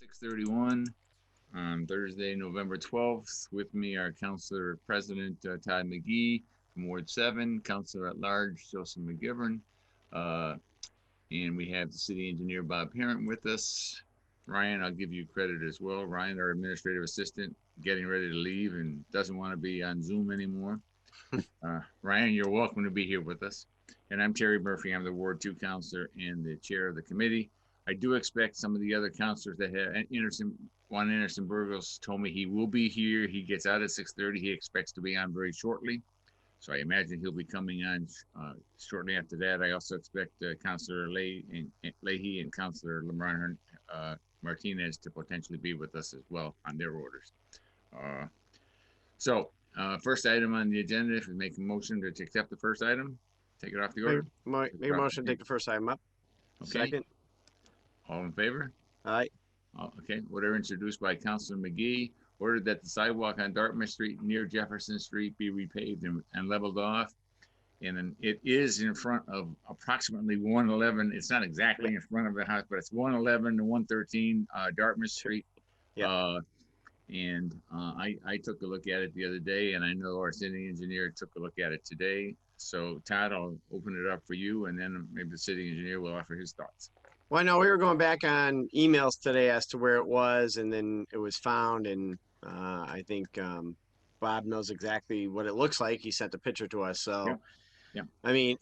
6:31 on Thursday, November 12th. With me are Councilor President Todd McGee from Ward 7, Councilor at Large Joseph McGivern, and we have the City Engineer Bob Parent with us. Ryan, I'll give you credit as well. Ryan, our Administrative Assistant, getting ready to leave and doesn't want to be on Zoom anymore. Ryan, you're welcome to be here with us. And I'm Terry Murphy. I'm the Ward 2 Councilor and the Chair of the committee. I do expect some of the other councilors that have Anderson-Burgos told me he will be here. He gets out at 6:30. He expects to be on very shortly. So I imagine he'll be coming on shortly after that. I also expect Councilor Leahy and Councilor LeBron Martinez to potentially be with us as well on their orders. First item on the agenda, if we make a motion to accept the first item, take it off the order. Make a motion to take the first item up. Okay. Second. All in favor? Aye. Okay. Order introduced by Councilor McGee. Ordered that the sidewalk on Dartmouth Street near Jefferson Street be repaved and leveled off. And then it is in front of approximately 111. It's not exactly in front of the house, but it's 111 to 113 Dartmouth Street. Yeah. I took a look at it the other day, and I know our city engineer took a look at it today. So Todd, I'll open it up for you, and then maybe the city engineer will offer his thoughts. Well, no, we were going back on emails today as to where it was, and then it was found, and I think Bob knows exactly what it looks like. He sent a picture to us. So, yeah. I mean,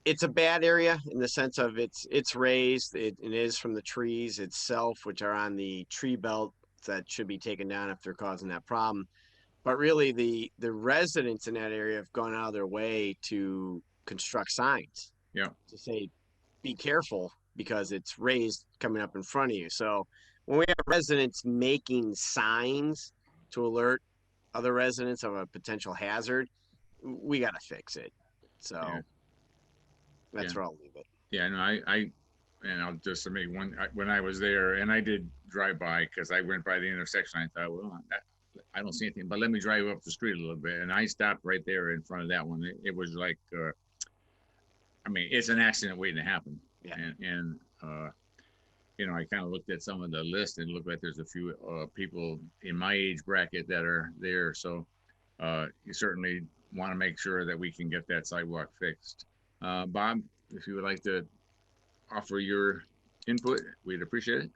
it's a bad area in the sense of it's raised. It is from the trees itself, which are on the tree belt that should be taken down if they're causing that problem. But really, the residents in that area have gone out of their way to construct signs. Yeah. To say, be careful because it's raised coming up in front of you. So when we have residents making signs to alert other residents of a potential hazard, we got to fix it. So that's where I'll leave it. Yeah, no, and I'll just make one. When I was there, and I did drive by because I went by the intersection. I thought, well, I don't see anything, but let me drive up the street a little bit. And I stopped right there in front of that one. It was like, it's an accident waiting to happen. Yeah. And I kind of looked at some of the list and it looked like there's a few people in my age bracket that are there. So you certainly want to make sure that we can get that sidewalk fixed. Bob, if you would like to offer your input, we'd appreciate it.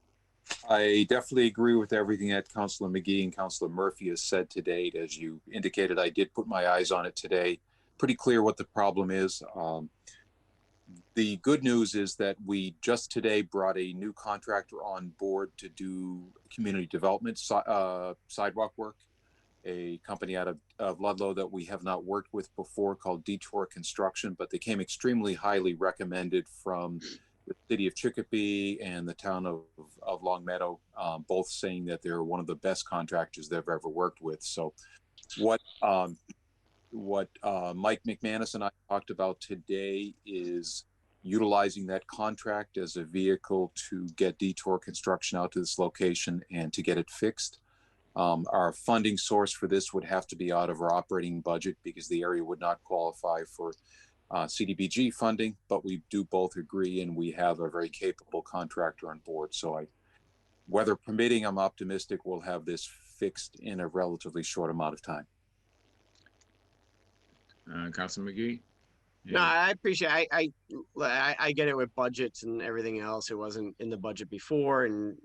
I definitely agree with everything that Councilor McGee and Councilor Murphy has said to date. As you indicated, I did put my eyes on it today. Pretty clear what the problem is. The good news is that we just today brought a new contractor on board to do community development sidewalk work, a company out of Ludlow that we have not worked with before called Detour Construction, but they came extremely highly recommended from the city of Chicopee and the town of Longmeadow, both saying that they're one of the best contractors they've ever worked with. So what Mike McManus and I talked about today is utilizing that contract as a vehicle to get Detour Construction out to this location and to get it fixed. Our funding source for this would have to be out of our operating budget because the area would not qualify for CDBG funding, but we do both agree and we have a very capable contractor on board. So weather permitting, I'm optimistic we'll have this fixed in a relatively short amount of time. Councilor McGee? Yeah. No, I appreciate it. I get it with budgets and everything else. It wasn't in the budget before, and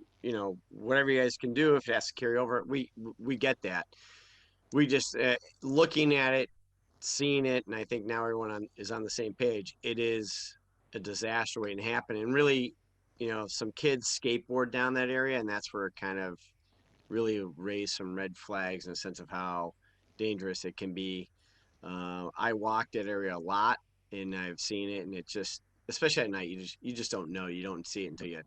whatever you guys can do, if it has to carry over, we get that. We just looking at it, seeing it, and I think now everyone is on the same page. It is a disaster waiting to happen, and really, some kids skateboard down that area, and that's where it kind of really raised some red flags in a sense of how dangerous it can be. I walked that area a lot, and I've seen it, and it just, especially at night, you just don't know. You don't see it until you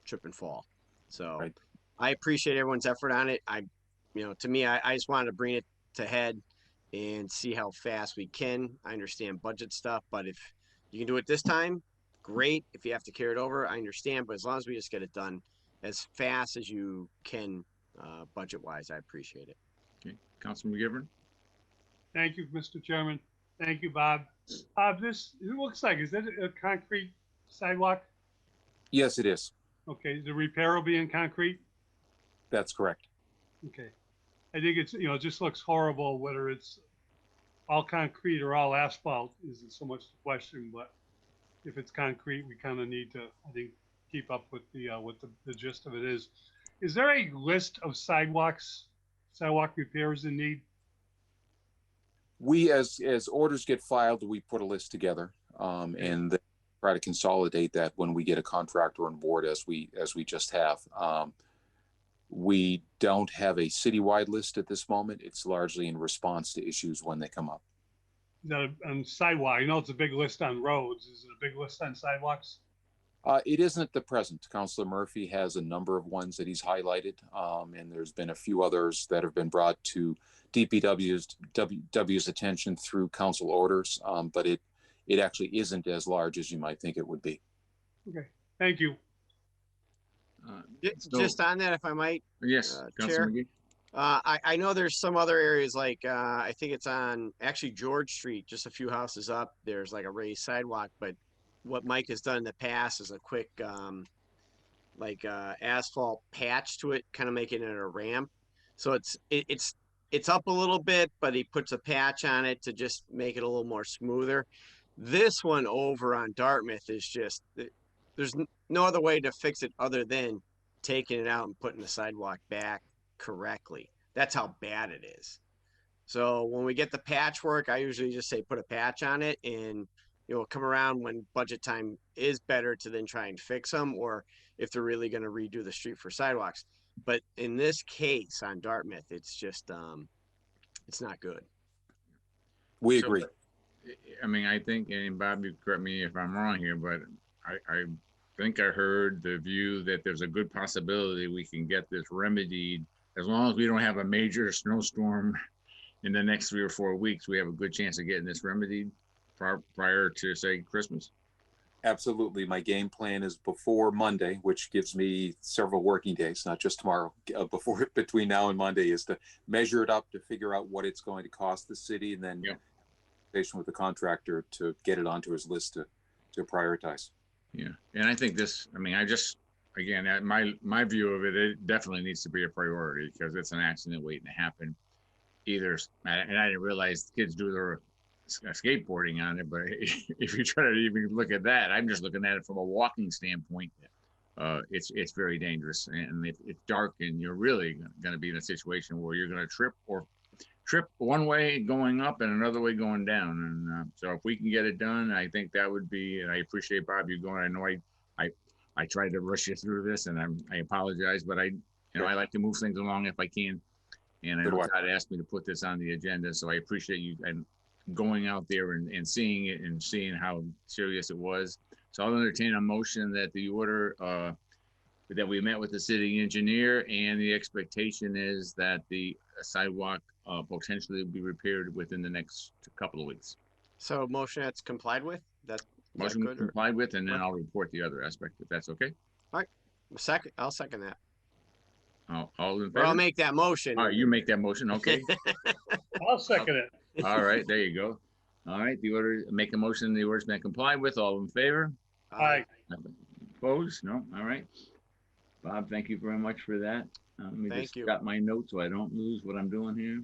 trip and fall. So right. I appreciate everyone's effort on it. To me, I just wanted to bring it to head and see how fast we can. I understand budget stuff, but if you can do it this time, great. If you have to carry it over, I understand. But as long as we just get it done as fast as you can, budget-wise, I appreciate it. Okay, Councilman McGivern. Thank you, Mr. Chairman. Thank you, Bob. Bob, it looks like, is that a concrete sidewalk? Yes, it is. Okay, the repair will be in concrete? That's correct. Okay. I think it's, it just looks horrible, whether it's all concrete or all asphalt isn't so much the question, but if it's concrete, we kind of need to, I think, keep up with the gist of it is. Is there a list of sidewalk repairs in need? We, as orders get filed, we put a list together, and then try to consolidate that when we get a contractor on board, as we just have. We don't have a citywide list at this moment. It's largely in response to issues when they come up. Is that on sidewalk? I know it's a big list on roads. Is it a big list on sidewalks? It isn't at the present. Councilor Murphy has a number of ones that he's highlighted, and there's been a few others that have been brought to DPW's attention through council orders, but it actually isn't as large as you might think it would be. Okay, thank you. Just on that, if I might, Yes, Councilor Chair. McGee. I know there's some other areas like, I think it's on actually George Street, just a few houses up. There's like a raised sidewalk, but what Mike has done in the past is a quick, asphalt patch to it, kind of making it a ramp. So it's up a little bit, but he puts a patch on it to just make it a little more smoother. This one over on Dartmouth is just, there's no other way to fix it other than taking it out and putting the sidewalk back correctly. That's how bad it is. So when we get the patchwork, I usually just say put a patch on it, and come around when budget time is better to then try and fix them, or if they're really going to redo the street for sidewalks. But in this case on Dartmouth, it's just it's not good. We agree. I mean, I think, and Bob, you correct me if I'm wrong here, but I think I heard the view that there's a good possibility we can get this remedied as long as we don't have a major snowstorm in the next 3 or 4 weeks. We have a good chance of getting this remedied prior to, say, Christmas. Absolutely. My game plan is before Monday, which gives me several working days, not just tomorrow, between now and Monday, is to measure it up, to figure out what it's going to cost the city, and then with the contractor to get it onto his list to prioritize. Yeah. And I think this, I mean, again, my view of it, it definitely needs to be a priority because it's an accident waiting to happen. And I didn't realize kids do their skateboarding on it, but if you try to even look at that, I'm just looking at it from a walking standpoint. It's very dangerous, and if it's dark and you're really going to be in a situation where you're going to trip one way going up and another way going down. And so if we can get it done, I think that would be, and I appreciate Bob, you going. I know I tried to rush you through this, and I apologize, but I like to move things along if I can. And I know Todd asked me to put this on the agenda, so I appreciate you and going out there and seeing it and seeing how serious it was. So I'll entertain a motion that the order that we met with the city engineer, and the expectation is that the sidewalk potentially will be repaired within the next couple of weeks. So motion that's complied with? Motion complied with, and then I'll report the other aspect, if that's okay. All right. I'll second that. All in favor? Or I'll make that motion. All right, you make that motion, okay. I'll second it. All right, there you go. All right, the order, make a motion, the order's been complied with. All in favor? Aye. Opposed? No? All right. Bob, thank you very much for that. Let me Thank just you. got my notes so I don't lose what I'm doing here.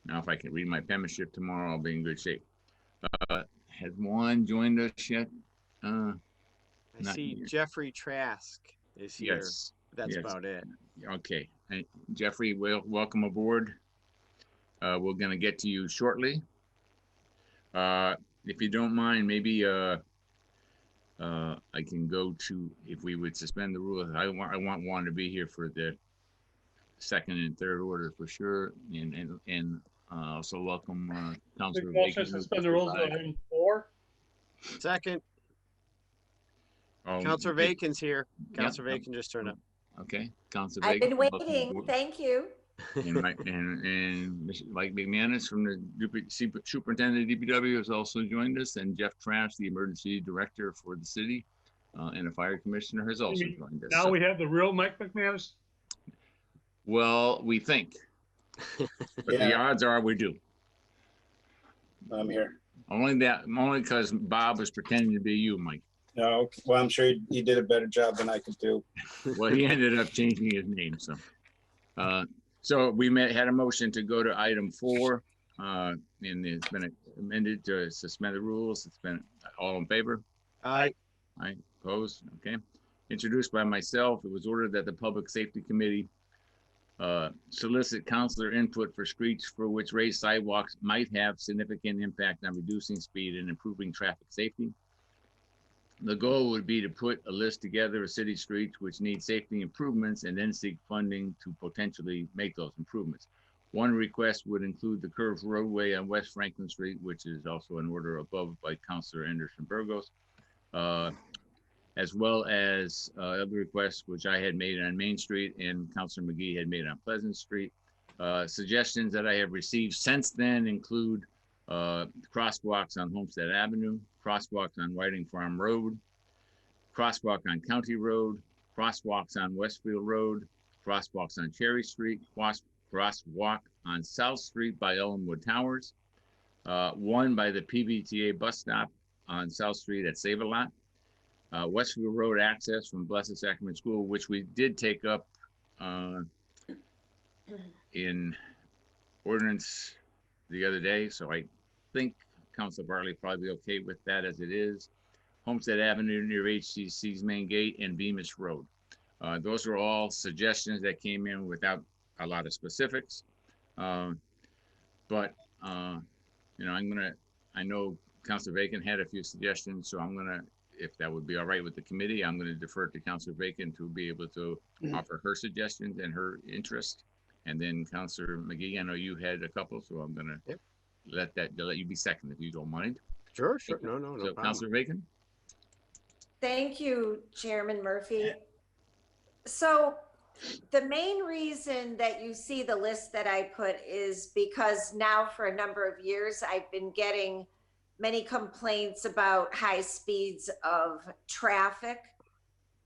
Now, if I can read my penmanship tomorrow, I'll be in good shape. Has Juan joined us yet? I Not see here. Jeffrey Trask is here. Yes. That's yes. about it. Okay. Hey, Jeffrey, welcome aboard. We're going to get to you shortly. If you don't mind, maybe I can go to, if we would suspend the rules. I want Juan to be here for the second and third order for sure, and also welcome Councilor Motion to suspend the rules on item 4. Second, Oh, Councilor okay. Bacon's here. Councilor Yep. Bacon just turned up. Okay, Councilor I've Bacon, been waiting. Thank you. and Mike McManus from the Superintendent of DPW has also joined us, and Jeff Trash, the Emergency Director for the city, and the Fire Commissioner has also joined us. Now we have the real Mike McManus. Well, we think. But the Yeah. odds are we do. I'm here. Only because Bob was pretending to be you, Mike. No, well, I'm sure he did a better job than I could do. Well, he ended up changing his name, so. So we had a motion to go to item 4, and it's been amended to suspend the rules. It's been all in favor? Aye. Aye, opposed, okay. Introduced by myself, it was ordered that the Public Safety Committee solicit councilor input for streets for which raised sidewalks might have significant impact on reducing speed and improving traffic safety. The goal would be to put a list together of city streets which need safety improvements and then seek funding to potentially make those improvements. One request would include the curved roadway on West Franklin Street, which is also an order above by Councilor Anderson-Burgos, as well as other requests which I had made on Main Street and Councilor McGee had made on Pleasant Street. Suggestions that I have received since then include crosswalks on Homestead Avenue, crosswalks on Whiting Farm Road, crosswalk on County Road, crosswalks on Westfield Road, crosswalks on Cherry Street, crosswalk on South Street by Elmwood Towers, one by the PVTA bus stop on South Street at Sav-a-lot, Westfield Road access from Blessed Sacrament School, which we did take up in ordinance the other day, so I think Council Bartley probably be okay with that as it is. Homestead Avenue near HCC's main gate and Bemis Road. Those are all suggestions that came in without a lot of specifics. But you know, I know Councilor Bacon had a few suggestions, so I'm gonna, if that would be all right with the committee, I'm gonna defer to Councilor Bacon to be able to offer her suggestions and her interest. And then Councilor McGee, I know you had a couple, so I'm gonna let you be second if you don't mind. Sure. No So problem. Councilor Bacon? Thank you, Chairman Murphy. So the main reason that you see the list that I put is because now for a number of years, I've been getting many complaints about high speeds of traffic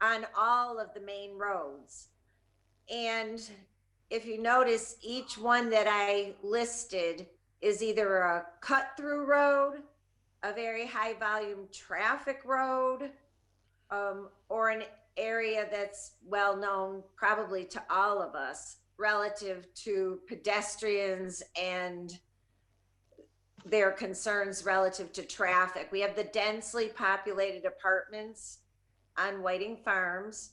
on all of the main roads. And if you notice, each one that I listed is either a cut-through road, a very high volume traffic road, or an area that's well known probably to all of us relative to pedestrians and their concerns relative to traffic. We have the densely populated apartments on Whiting Farms,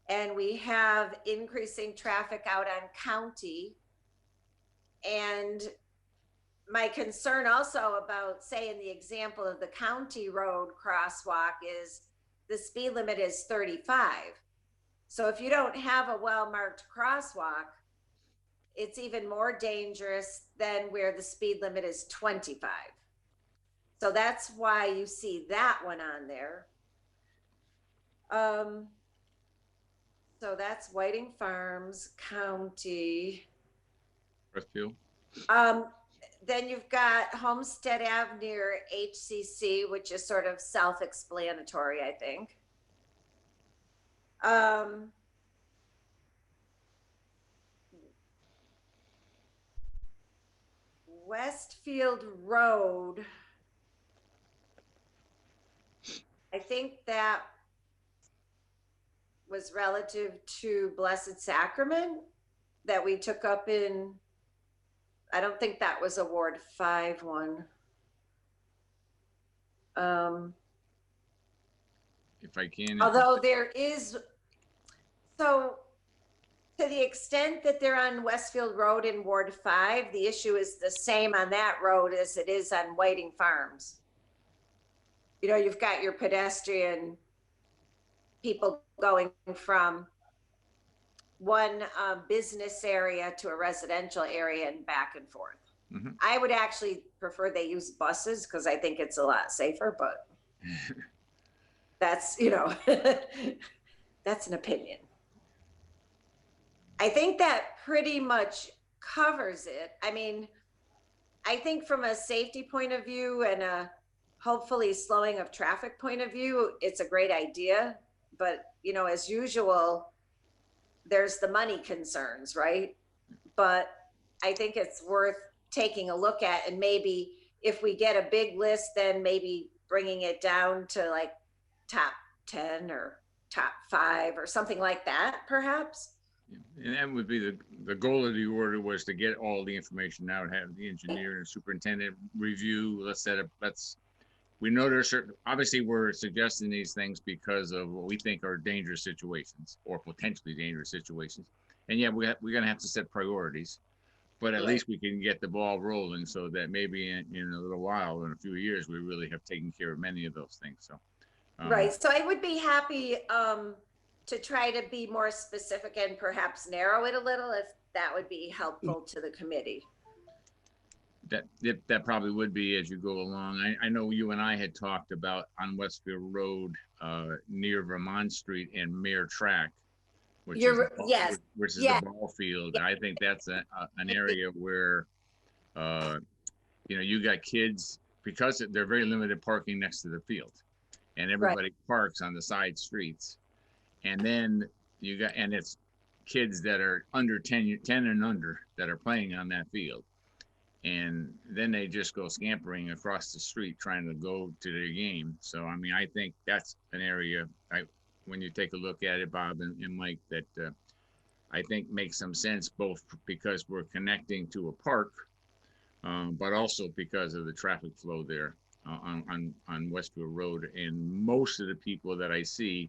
and we have increasing traffic out on County. And my concern also about, say, in the example of the County Road crosswalk is the speed limit is 35. So if you don't have a well-marked crosswalk, it's even more dangerous than where the speed limit is 25. So that's why you see that one on there. So that's Whiting Farms, County. Westfield? Then you've got Homestead Ave near HCC, which is sort of self-explanatory, I think. Westfield Road, I think that was relative to Blessed Sacrament that we took up in, I don't think that was a Ward 5 one. If I can. Although there is, so to the extent that they're on Westfield Road in Ward 5, the issue is the same on that road as it is on Whiting Farms. You know, you've got your pedestrian people going from one business area to a residential area and back and forth. Mhm. I would actually prefer they use buses because I think it's a lot safer, but that's, you know, that's an opinion. I think that pretty much covers it. I mean, I think from a safety point of view and a hopefully slowing of traffic point of view, it's a great idea. But, you know, as usual, there's the money concerns, right? But I think it's worth taking a look at, and maybe if we get a big list, then maybe bringing it down to like top 10 or top 5 or something like that, perhaps. And that would be the goal of the order, was to get all the information out, have the engineer and superintendent review. We know there's certain, obviously we're suggesting these things because of what we think are dangerous situations or potentially dangerous situations. And yeah, we're going to have to set priorities, but at least we can get the ball rolling so that maybe in a little while, in a few years, we really have taken care of many of those things. So, right. So I would be happy to try to be more specific and perhaps narrow it a little, if that would be helpful to the committee. That probably would be as you go along. I know you and I had talked about on Westfield Road near Vermont Street and Mare Track, which is the ball field. I think that's an area where you got kids, because they're very limited parking next to the field, and everybody parks on the side streets, and then it's kids that are under 10 and under that are playing on that field. And then they just go scampering across the street trying to go to their game. So, I mean, I think that's an area, when you take a look at it, Bob and Mike, that I think makes some sense, both because we're connecting to a park, but also because of the traffic flow there on Westfield Road. And most of the people that I see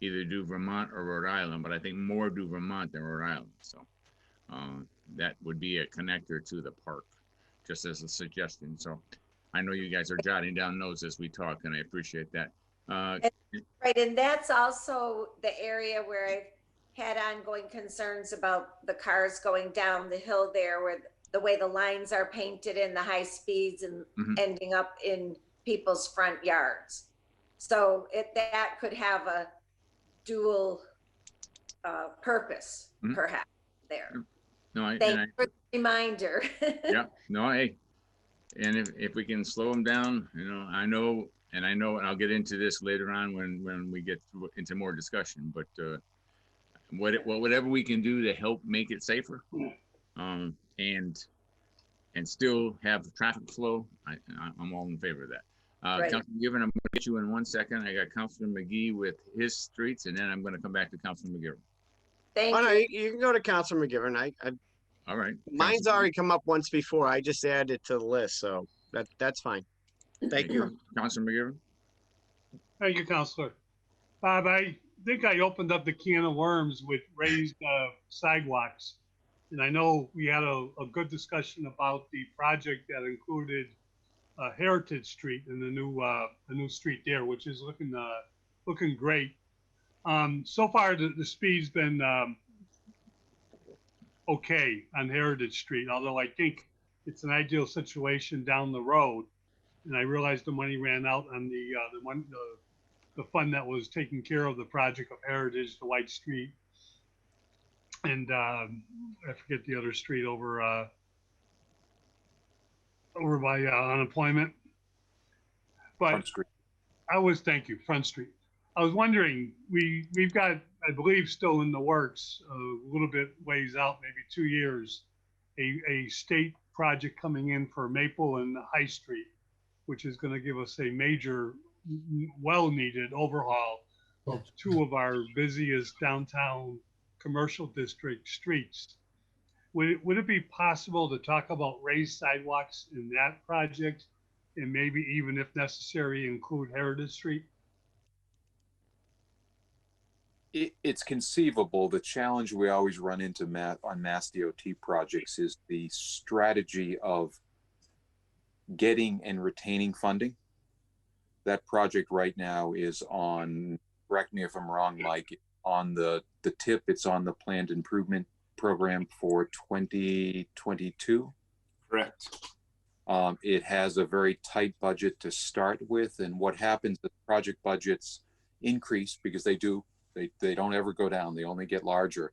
either do Vermont or Rhode Island, but I think more do Vermont than Rhode Island. So that would be a connector to the park, just as a suggestion. So I know you guys are jotting down notes as we talk, and I appreciate that. Right, and that's also the area where I've had ongoing concerns about the cars going down the hill there, where the way the lines are painted in the high speeds and ending up in people's front yards. So that could have a dual purpose, perhaps, there. No, Thank you for the reminder. Yeah, no, hey, and if we can slow them down, I know, and I'll get into this later on when we get into more discussion, but whatever we can do to help make it safer, and still have the traffic flow, I'm all in favor of that. Councilor McGivern, I'm going to get you in 1 second. I got Councilor McGee with his streets, and then I'm going to come back to Councilor McGivern. Thank you. You can go to Councilor McGivern. All right. Mine's already come up once before. I just added it to the list, so that's fine. Thank you. Councilor McGivern. Thank you, Councilor. Bob, I think I opened up the can of worms with raised sidewalks. And I know we had a good discussion about the project that included Heritage Street and the new street there, which is looking great. So far, the speed's been okay on Heritage Street, although I think it's an ideal situation down the road. And I realized the money ran out on the fund that was taking care of the project of Heritage, the White Street, and I forget the other street over by unemployment. But Front Street. thank you, Front Street. I was wondering, we've got, I believe, still in the works, a little bit ways out, maybe 2 years, a state project coming in for Maple and High Street, which is going to give us a major, well-needed overhaul of 2 of our busiest downtown commercial district streets. Would it be possible to talk about raised sidewalks in that project, and maybe even, if necessary, include Heritage Street? It's conceivable. The challenge we always run into on Mass DOT projects is the strategy of getting and retaining funding. That project right now is on, correct me if I'm wrong, Mike, on the tip, it's on the planned improvement program for 2022. Correct. It has a very tight budget to start with, and what happens, the project budgets increase because they don't ever go down, they only get larger.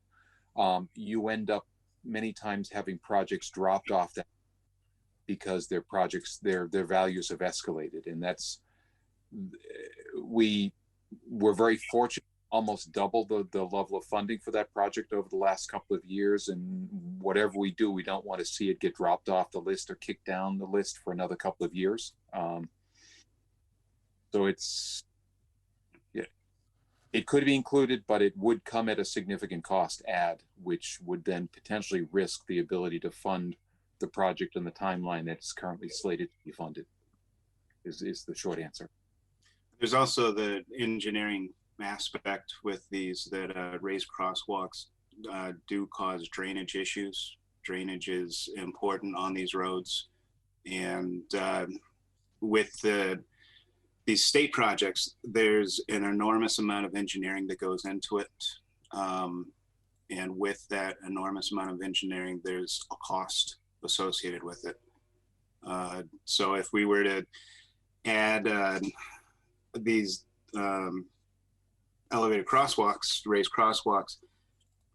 You end up many times having projects dropped off that because their values have escalated, and we're very fortunate almost double the level of funding for that project over the last couple of years. And whatever we do, we don't want to see it get dropped off the list or kicked down the list for another couple of years. So it's, yeah, it could be included, but it would come at a significant cost add, which would then potentially risk the ability to fund the project in the timeline that's currently slated to be funded, is the short answer. There's also the engineering aspect with these, that raised crosswalks do cause drainage issues. Drainage is important on these roads. And with these state projects, there's an enormous amount of engineering that goes into it. And with that enormous amount of engineering, there's a cost associated with it. So if we were to add these elevated crosswalks, raised crosswalks,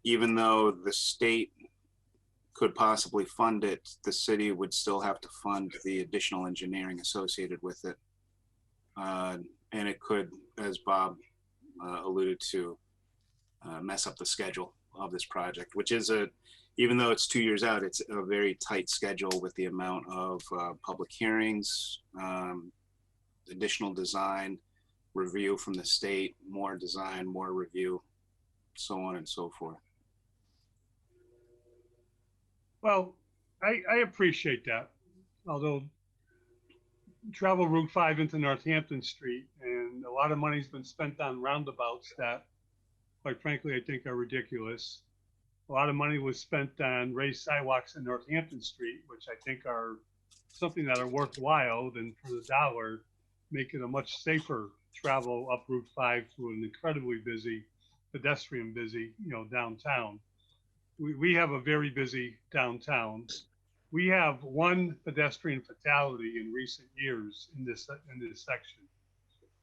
even though the state could possibly fund it, the city would still have to fund the additional engineering associated with it. And it could, as Bob alluded to, mess up the schedule of this project, which is even though it's 2 years out, it's a very tight schedule with the amount of public hearings, additional design, review from the state, more design, more review, so on and so forth. Well, I appreciate that. Although travel Route 5 into Northampton Street, and a lot of money's been spent on roundabouts that, quite frankly, I think are ridiculous. A lot of money was spent on raised sidewalks in Northampton Street, which I think are something that are worthwhile than for the dollar, make it a much safer travel up Route 5 through an incredibly busy, pedestrian busy, downtown. We have a very busy downtown. We have one pedestrian fatality in recent years in this section.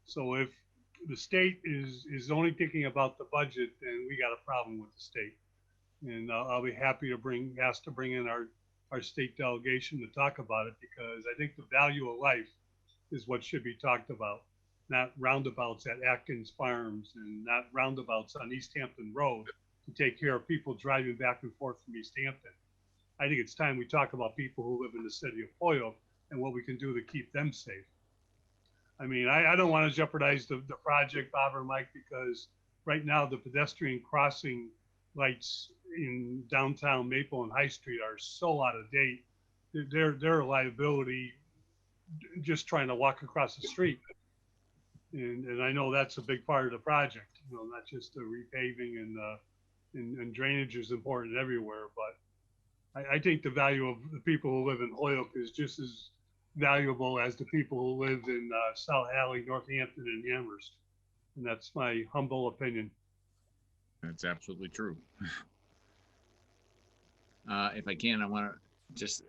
So if the state is only thinking about the budget, then we got a problem with the state. And I'll be happy to ask to bring in our state delegation to talk about it, because I think the value of life is what should be talked about, not roundabouts at Atkins Farms and not roundabouts on East Hampton Road to take care of people driving back and forth from East Hampton. I think it's time we talk about people who live in the city of Holyoke and what we can do to keep them safe. I mean, I don't want to jeopardize the project, Bob or Mike, because right now the pedestrian crossing lights in downtown Maple and High Street are so out of date. They're a liability just trying to walk across the street. And I know that's a big part of the project, not just the repaving and drainage is important everywhere, but I think the value of the people who live in Holyoke is just as valuable as the people who live in South Hadley, Northampton, and Amherst. And that's my humble opinion. That's absolutely true. If I can, I want to just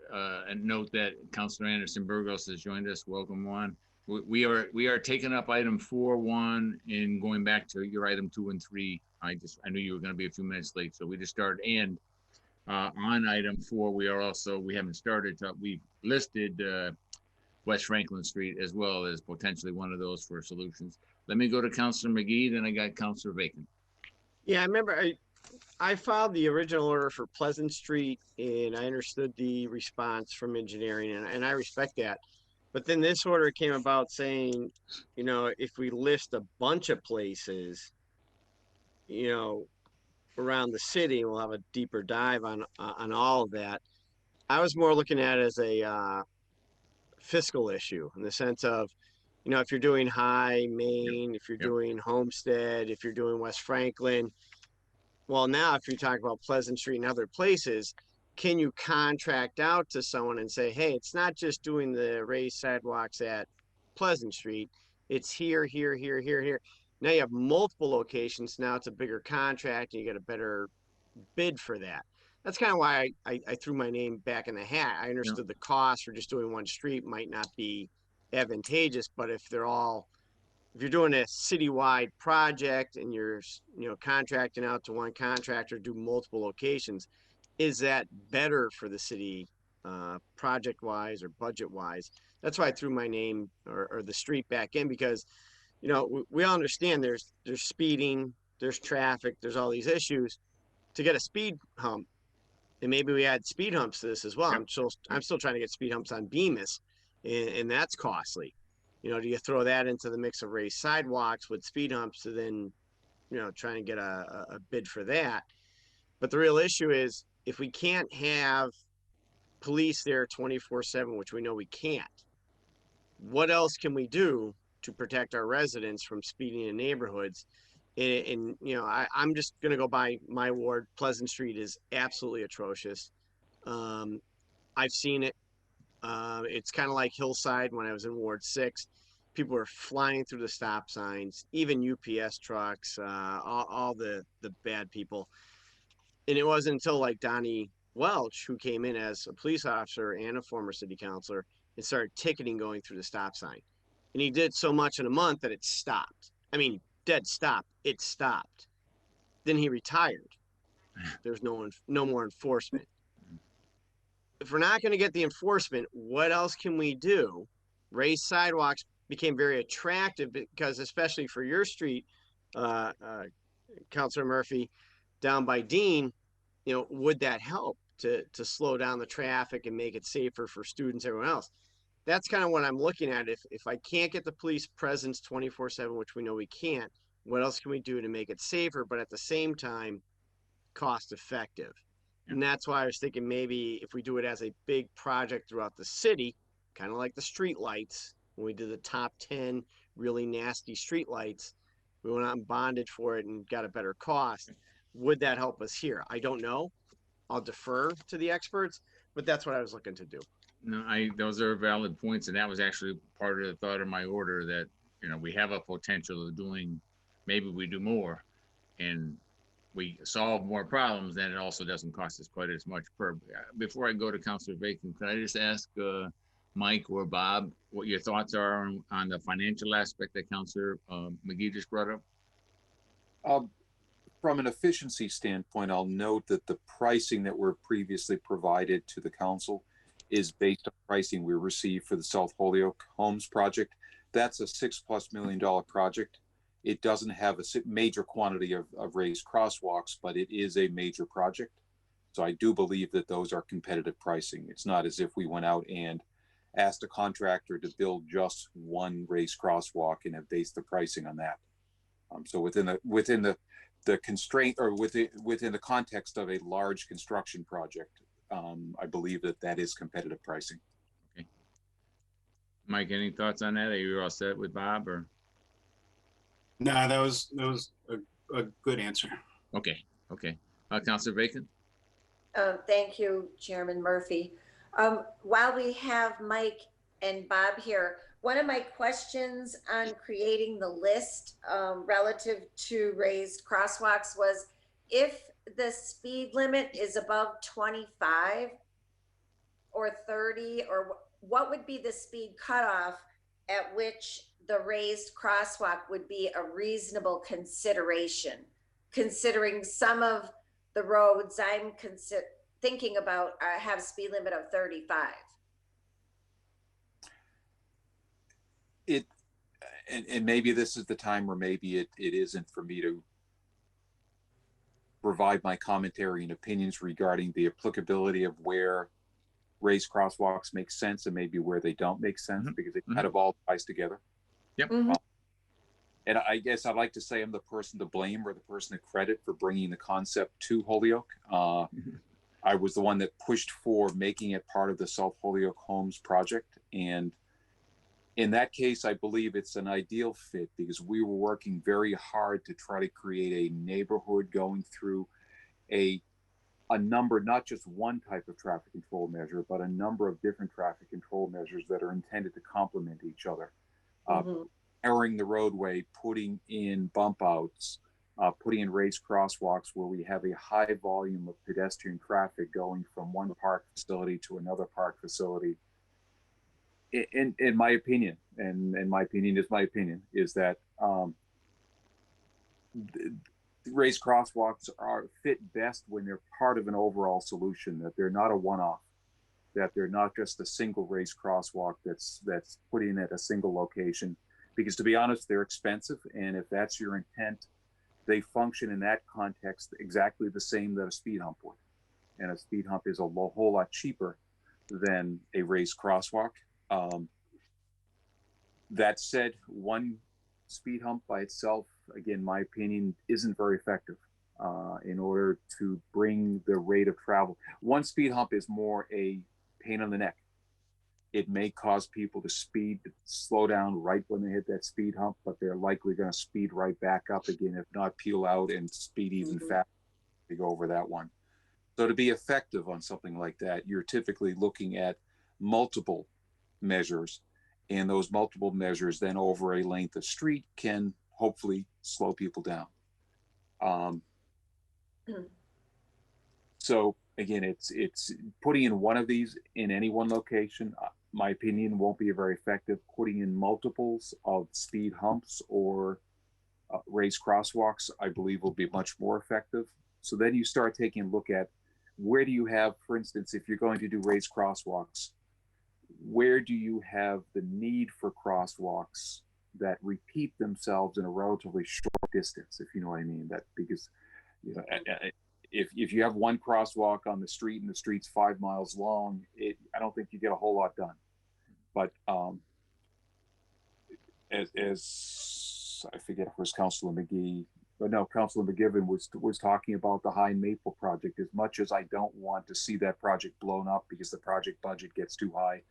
note that Councilor Anderson-Burgos has joined us. Welcome on. We are taking up item 4.1 and going back to your item 2 and 3. I knew you were going to be a few minutes late, so we just started. And on item 4, we haven't started. We've listed West Franklin Street as well as potentially one of those for solutions. Let me go to Councilor McGee, then I got Councilor Bacon. Yeah, I remember I filed the original order for Pleasant Street, and I understood the response from engineering, and I respect that. But then this order came about saying, if we list a bunch of places, around the city, we'll have a deeper dive on all of that. I was more looking at it as a fiscal issue, in the sense of, if you're doing High Main, if you're doing Homestead, if you're doing West Franklin, well, now if you talk about Pleasant Street and other places, can you contract out to someone and say, hey, it's not just doing the raised sidewalks at Pleasant Street, it's here, here, here, here, here. Now you have multiple locations. Now it's a bigger contract and you get a better bid for that. That's kind of why I threw my name back in the hat. I understood the cost for just doing one street might not be advantageous, but if you're doing a citywide project and you're, contracting out to one contractor, do multiple locations, is that better for the city, project wise or budget wise? That's why I threw my name or the street back in, because, we all understand there's speeding, there's traffic, there's all these issues, to get a speed hump. And maybe we add speed humps to this as well. Yep. I'm still trying to get speed humps on Bemis, and that's costly. You know, do you throw that into the mix of raised sidewalks with speed humps to then, you know, trying to get a bid for that? But the real issue is, if we can't have police there 24/7, which we know we can't, what else can we do to protect our residents from speeding in neighborhoods? And you know, I'm just gonna go by my ward. Pleasant Street is absolutely atrocious. I've seen it. It's kind of like Hillside when I was in Ward 6. People were flying through the stop signs, even UPS trucks, all the bad people. And it wasn't until like Donnie Welch, who came in as a police officer and a former city councilor, and started ticketing going through the stop sign. And he did so much in a month that it stopped. I mean, dead stop. It stopped. Then he retired. There's no more enforcement. If we're not going to get the enforcement, what else can we do? Raised sidewalks became very attractive because, especially for your street, Councilor Murphy, down by Dean, you know, would that help to slow down the traffic and make it safer for students, everyone else? That's kind of what I'm looking at. If I can't get the police presence 24/7, which we know we can't, what else can we do to make it safer, but at the same time, cost effective? And that's why I was thinking maybe if we do it as a big project throughout the city, kind of like the street lights, when we did the top 10 really nasty street lights, we went out and bonded for it and got a better cost. Would that help us here? I don't know. I'll defer to the experts, but that's what I was looking to do. No, those are valid points, and that was actually part of the thought of my order, that, you know, we have a potential of doing, maybe we do more and we solve more problems, then it also doesn't cost us quite as much per. Before I go to Councilor Bacon, could I just ask Mike or Bob what your thoughts are on the financial aspect that Councilor McGee just brought up? From an efficiency standpoint, I'll note that the pricing that were previously provided to the council is based on pricing we received for the South Holyoke Homes project. That's a $6+ million project. It doesn't have a major quantity of raised crosswalks, but it is a major project. So I do believe that those are competitive pricing. It's not as if we went out and asked a contractor to build just one raised crosswalk and have based the pricing on that. So within the constraint, or within the context of a large construction project, I believe that is competitive pricing. Okay. Mike, any thoughts on that? Are you all set with Bob, or? No, that was a good answer. Okay. Councilor Bacon? Thank you, Chairman Murphy. While we have Mike and Bob here, one of my questions on creating the list relative to raised crosswalks was, if the speed limit is above 25 or 30, or what would be the speed cutoff at which the raised crosswalk would be a reasonable consideration, considering some of the roads I'm thinking about have a speed limit of 35. And maybe this is the time where maybe it isn't for me to provide my commentary and opinions regarding the applicability of where raised crosswalks make sense and maybe where they don't make sense, because it kind of all ties together. Yep. And I guess I'd like to say I'm the person to blame or the person to credit for bringing the concept to Holyoke. I was the one that pushed for making it part of the South Holyoke Homes project. And in that case, I believe it's an ideal fit because we were working very hard to try to create a neighborhood going through a number, not just one type of traffic control measure, but a number of different traffic control measures that are intended to complement each other. Airing the roadway, putting in bump outs, putting in raised crosswalks where we have a high volume of pedestrian traffic going from one park facility to another park facility. In my opinion, and my opinion is my opinion, is that raised crosswalks fit best when they're part of an overall solution, that they're not a one-off, that they're not just a single raised crosswalk that's put in at a single location. Because to be honest, they're expensive, and if that's your intent, they function in that context exactly the same that a speed hump would. And a speed hump is a whole lot cheaper than a raised crosswalk. That said, one speed hump by itself, again, my opinion, isn't very effective in order to bring the rate of travel. One speed hump is more a pain in the neck. It may cause people to slow down right when they hit that speed hump, but they're likely going to speed right back up again, if not peel out and speed even faster to go over that one. So to be effective on something like that, you're typically looking at multiple measures, and those multiple measures then over a length of street can hopefully slow people down. So again, it's putting in one of these in any one location, my opinion, won't be very effective. Putting in multiples of speed humps or raised crosswalks, I believe, will be much more effective. So then you start taking a look at where do you have, for instance, if you're going to do raised crosswalks, where do you have the need for crosswalks that repeat themselves in a relatively short distance, if you know what I mean? That because, you know, if you have one crosswalk on the street and the street's 5 miles long, I don't think you get a whole lot done. But as I forget if it was Councilor McGee, but no, Councilor McGivern was talking about the High Maple project. As much as I don't want to see that project blown up because the project budget gets too high,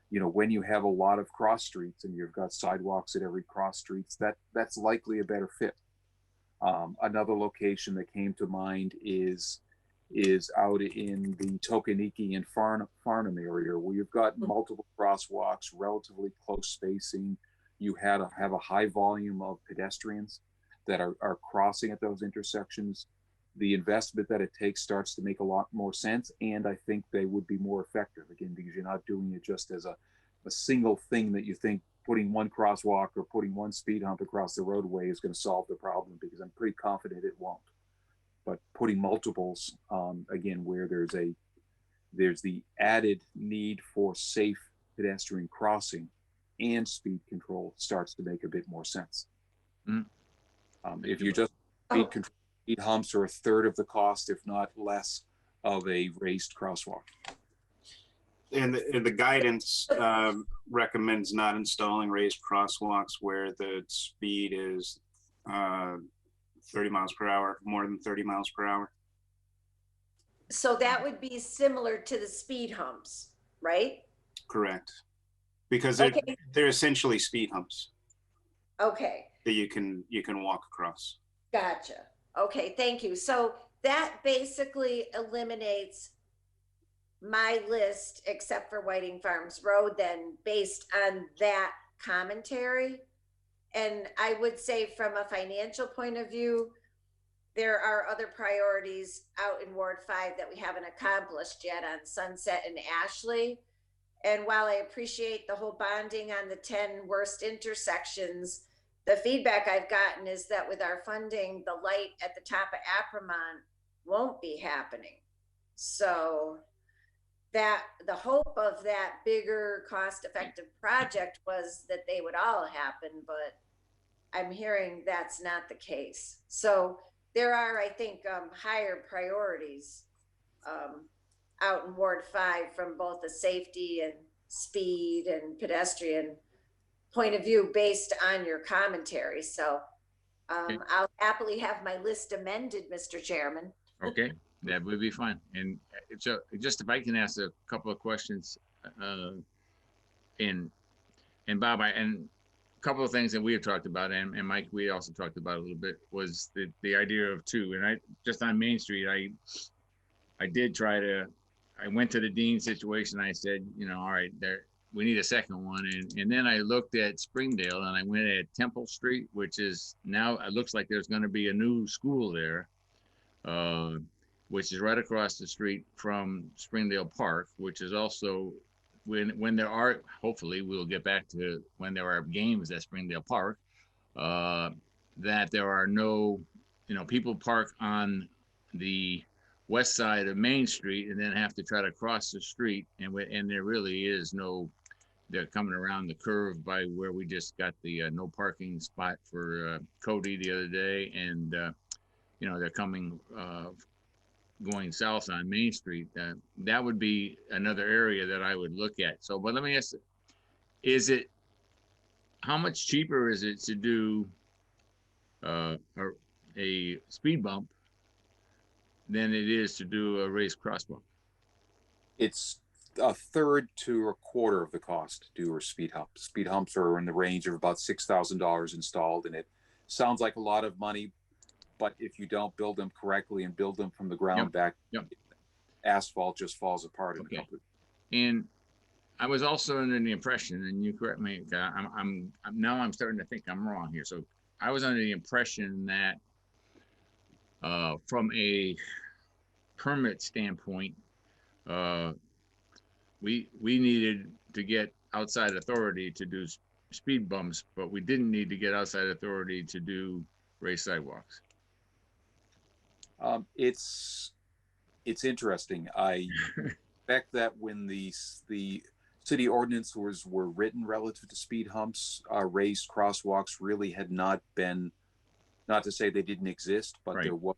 you know, when you have a lot of cross streets and you've got sidewalks at every cross streets, that's likely a better fit. Another location that came to mind is out in the Tokaniki and Farnham area, where you've got multiple crosswalks, relatively close spacing. You have a high volume of pedestrians that are crossing at those intersections. The investment that it takes starts to make a lot more sense, and I think they would be more effective, again, because you're not doing it just as a single thing that you think putting one crosswalk or putting one speed hump across the roadway is going to solve the problem, because I'm pretty confident it won't. But putting multiples, again, where there's the added need for safe pedestrian crossing and speed control starts to make a bit more sense. If you just speed control, speed humps are a third of the cost, if not less, of a raised crosswalk. And the guidance recommends not installing raised crosswalks where the speed is 30 miles per hour, more than 30 miles per hour. So that would be similar to the speed humps, right? Correct. Because Okay. they're essentially speed humps Okay, that you can walk across. gotcha. Okay, thank you. So that basically eliminates my list, except for Whiting Farms Road, then, based on that commentary. And I would say from a financial point of view, there are other priorities out in Ward 5 that we haven't accomplished yet on Sunset and Ashley. And while I appreciate the whole bonding on the 10 worst intersections, the feedback I've gotten is that with our funding, the light at the top of Apremont won't be happening. So that the hope of that bigger cost-effective project was that they would all happen, but I'm hearing that's not the case. So there are, I think, higher priorities out in Ward 5 from both the safety and speed and pedestrian point of view based on your commentary. So I'll happily have my list amended, Mr. Chairman. Okay, that would be fine. And so just if I can ask a couple of questions, and Bob, and a couple of things that we have talked about, and Mike, we also talked about a little bit, was the idea of two. And I just on Main Street, I did try to, I went to the Dean situation. I said, you know, all right, we need a second one. And then I looked at Springdale, and I went at Temple Street, which is now, it looks like there's going to be a new school there, which is right across the street from Springdale Park, which is also, when there are, hopefully we'll get back to when there are games at Springdale Park, that there are no, you know, people park on the west side of Main Street and then have to try to cross the street, and there really is no they're coming around the curve by where we just got the no parking spot for Cody the other day, and they're coming going south on Main Street. That would be another area that I would look at. So, but let me ask, how much cheaper is it to do a speed bump than it is to do a raised crosswalk? It's a third to a quarter of the cost to do a speed hump. Speed humps are in the range of about $6,000 installed, and it sounds like a lot of money, but if you don't build them correctly and build them from the ground back, asphalt just falls apart in a couple of. And I was also under the impression, and you correct me, I'm starting to think I'm wrong here. So I was under the impression that from a permit standpoint, we needed to get outside authority to do speed bumps, but we didn't need to get outside authority to do raised sidewalks. It's interesting. I expect that when the city ordinance were written relative to speed humps, raised crosswalks really had not been, not to say they didn't exist, but there was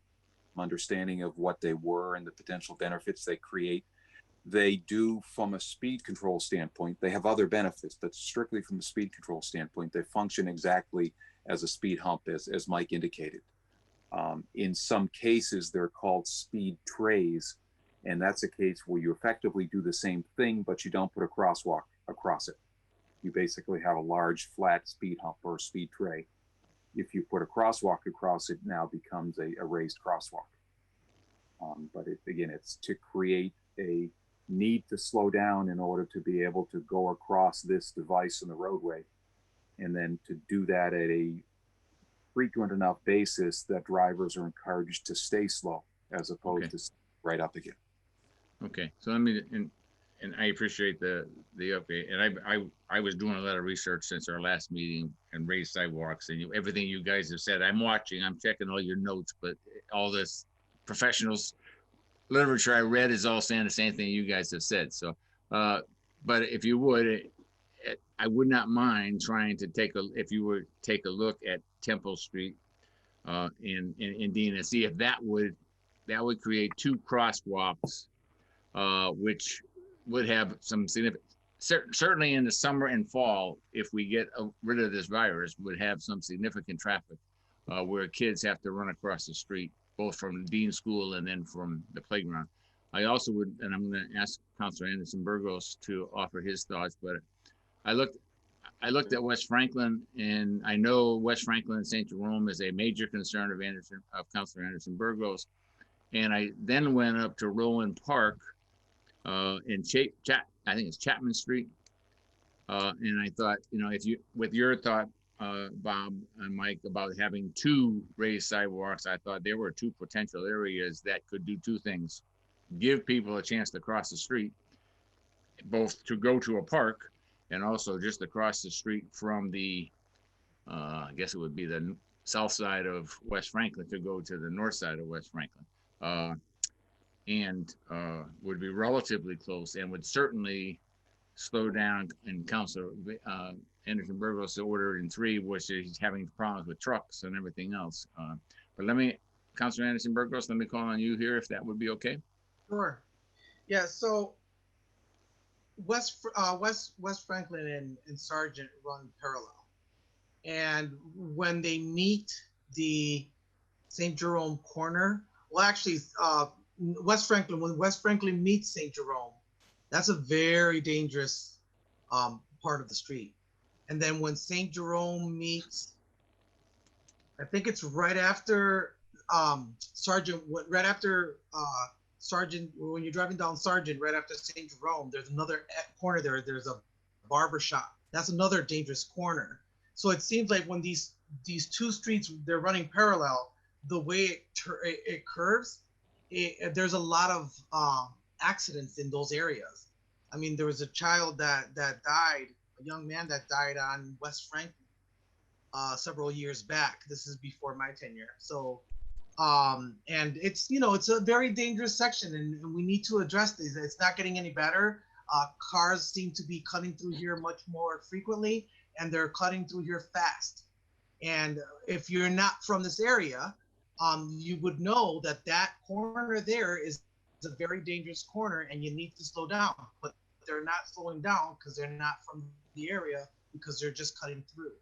understanding of what they were and the potential benefits they create. They do, from a speed control standpoint, they have other benefits, but strictly from a speed control standpoint, they function exactly as a speed hump, as Mike indicated. In some cases, they're called speed trays, and that's a case where you effectively do the same thing, but you don't put a crosswalk across it. You basically have a large flat speed hump or speed tray. If you put a crosswalk across it, now becomes a raised crosswalk. But again, it's to create a need to slow down in order to be able to go across this device in the roadway, and then to do that at a frequent enough basis that drivers are encouraged to stay slow as opposed to right up again. Okay, so and I appreciate the update. And I was doing a lot of research since our last meeting and raised sidewalks, and everything you guys have said. I'm watching, I'm checking all your notes, but all this professionals literature I read is all saying the same thing you guys have said. So, but if you would, I would not mind trying to take a look at Temple Street in Dean and see if that would create two crosswalks, which would have some significant, certainly in the summer and fall, if we get rid of this virus, would have some significant traffic where kids have to run across the street, both from Dean School and then from the playground. I also would, and I'm going to ask Councilor Anderson-Burgos to offer his thoughts, but I looked at West Franklin, and I know West Franklin and St. Jerome is a major concern of Councilor Anderson-Burgos. And I then went up to Rowan Park in I think it's Chapman Street. And I thought, with your thought, Bob and Mike, about having two raised sidewalks, I thought there were two potential areas that could do two things: give people a chance to cross the street, both to go to a park and also just across the street from the, I guess it would be the south side of West Franklin to go to the north side of West Franklin, and would be relatively close and would certainly slow down. And Councilor Anderson-Burgos ordered in 3, which is having problems with trucks and everything else. But Councilor Anderson-Burgos, let me call on you here if that would be okay. Sure. Yeah. So West Franklin and Sargent run parallel, and when they meet the St. Jerome corner, well, actually, when West Franklin meets St. Jerome, that's a very dangerous part of the street. And then when St. Jerome meets, I think it's right after Sargent, Sargent, when you're driving down Sargent, right after St. Jerome, there's another corner there. There's a barber shop. That's another dangerous corner. So it seems like when these two streets, they're running parallel, the way it curves, there's a lot of accidents in those areas. I mean, there was a child that died, a young man that died on West Franklin several years back. This is before my tenure. So, and it's a very dangerous section, and we need to address these. It's not getting any better. Cars seem to be cutting through here much more frequently, and they're cutting through here fast. And if you're not from this area, you would know that that corner there is a very dangerous corner, and you need to slow down. But they're not slowing down because they're not from the area, because they're just cutting through.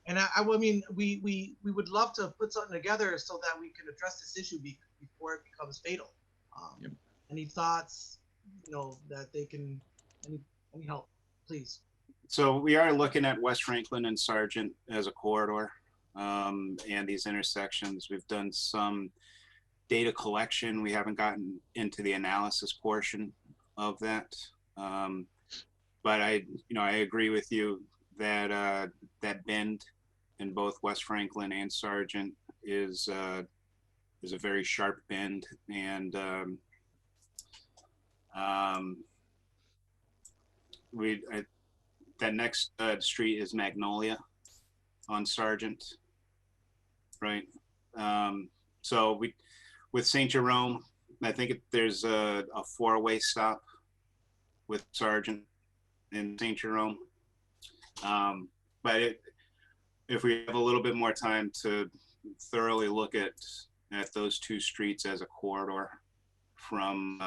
And I mean, we would love to put something together so that we can address this issue before it becomes fatal. Yep. Any thoughts, that they can, any help, please? So we are looking at West Franklin and Sargent as a corridor, and these intersections. We've done some data collection. We haven't gotten into the analysis portion of that. But I agree with you that that bend in both West Franklin and Sargent is a very sharp bend, and that next street is Magnolia on Sargent, right? So with St. Jerome, I think there's a four-way stop with Sargent in St. Jerome. But if we have a little bit more time to thoroughly look at those two streets as a corridor from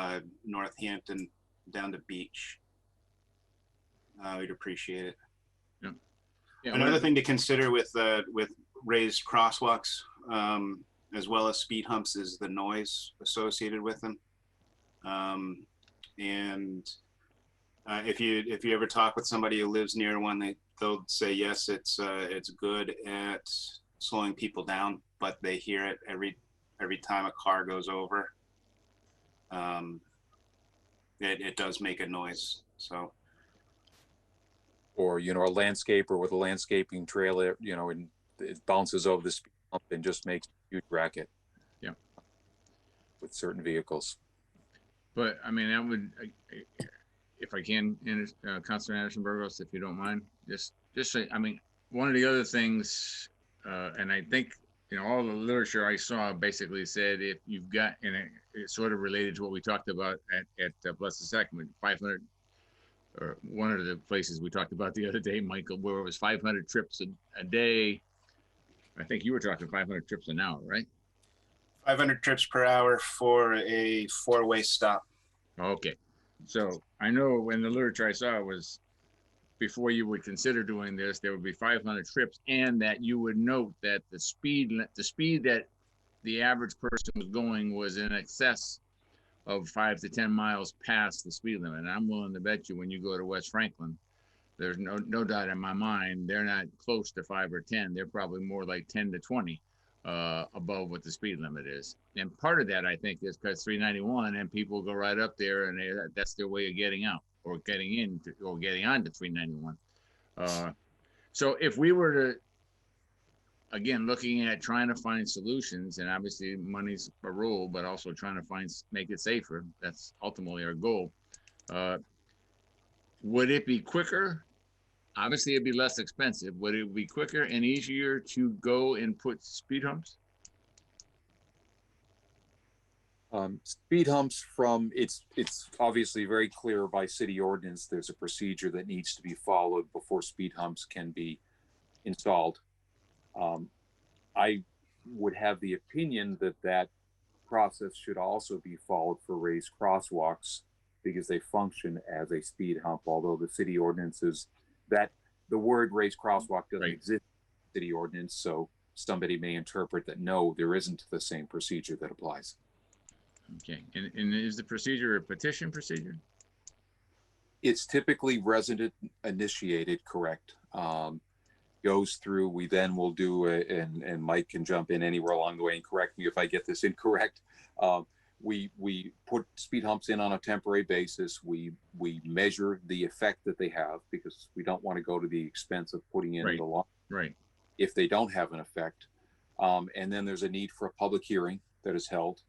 Northampton down to Beach, we'd appreciate it. Yeah. Yeah, Another thing to consider with raised crosswalks, as well as speed humps, is the noise associated with them. And if you ever talk with somebody who lives near one, they'll say yes, it's good at slowing people down, but they hear it every time a car goes over. It does make a noise. So. Or, a landscaper with a landscaping trailer, and it bounces over the speed hump and just makes a huge racket. Yeah. With certain vehicles. But I mean, that would, if I can, Councilor Anderson-Burgos, if you don't mind, just say, I mean, one of the other things, and I think, all the literature I saw basically said if you've got, and it's sort of related to what we talked about at Blessed Sacrament, 500, or one of the places we talked about the other day, Michael, where it was 500 trips a day. I think you were talking 500 trips an hour, right? 500 trips per hour for a four-way stop. Okay. So I know when the literature I saw was before you would consider doing this, there would be 500 trips, and that you would note that the speed that the average person was going was in excess of 5 to 10 miles past the speed limit. And I'm willing to bet you when you go to West Franklin, there's no doubt in my mind, they're not close to 5 or 10. They're probably more like 10 to 20 above what the speed limit is. And part of that, I think, is because 391 and people go right up there, and that's their way of getting out or getting in or getting onto 391. So if we were to, again, looking at trying to find solutions, and obviously money's a rule, but also trying to make it safer. That's ultimately our goal. Would it be quicker? Obviously, it'd be less expensive. Would it be quicker and easier to go and put speed humps? Speed humps it's obviously very clear by city ordinance. There's a procedure that needs to be followed before speed humps can be installed. I would have the opinion that process should also be followed for raised crosswalks, because they function as a speed hump, although the city ordinances that the word raised crosswalk doesn't exist in the city ordinance. So somebody may interpret that, no, there isn't the same procedure that applies. Okay, and is the procedure a petition procedure? It's typically resident initiated, correct. Goes through, we then will do it, and Mike can jump in anywhere along the way and correct me if I get this incorrect. We put speed humps in on a temporary basis. We measure the effect that they have, because we don't want to go to the expense of putting in the law. Right. If they don't have an effect. And then there's a need for a public hearing that is held.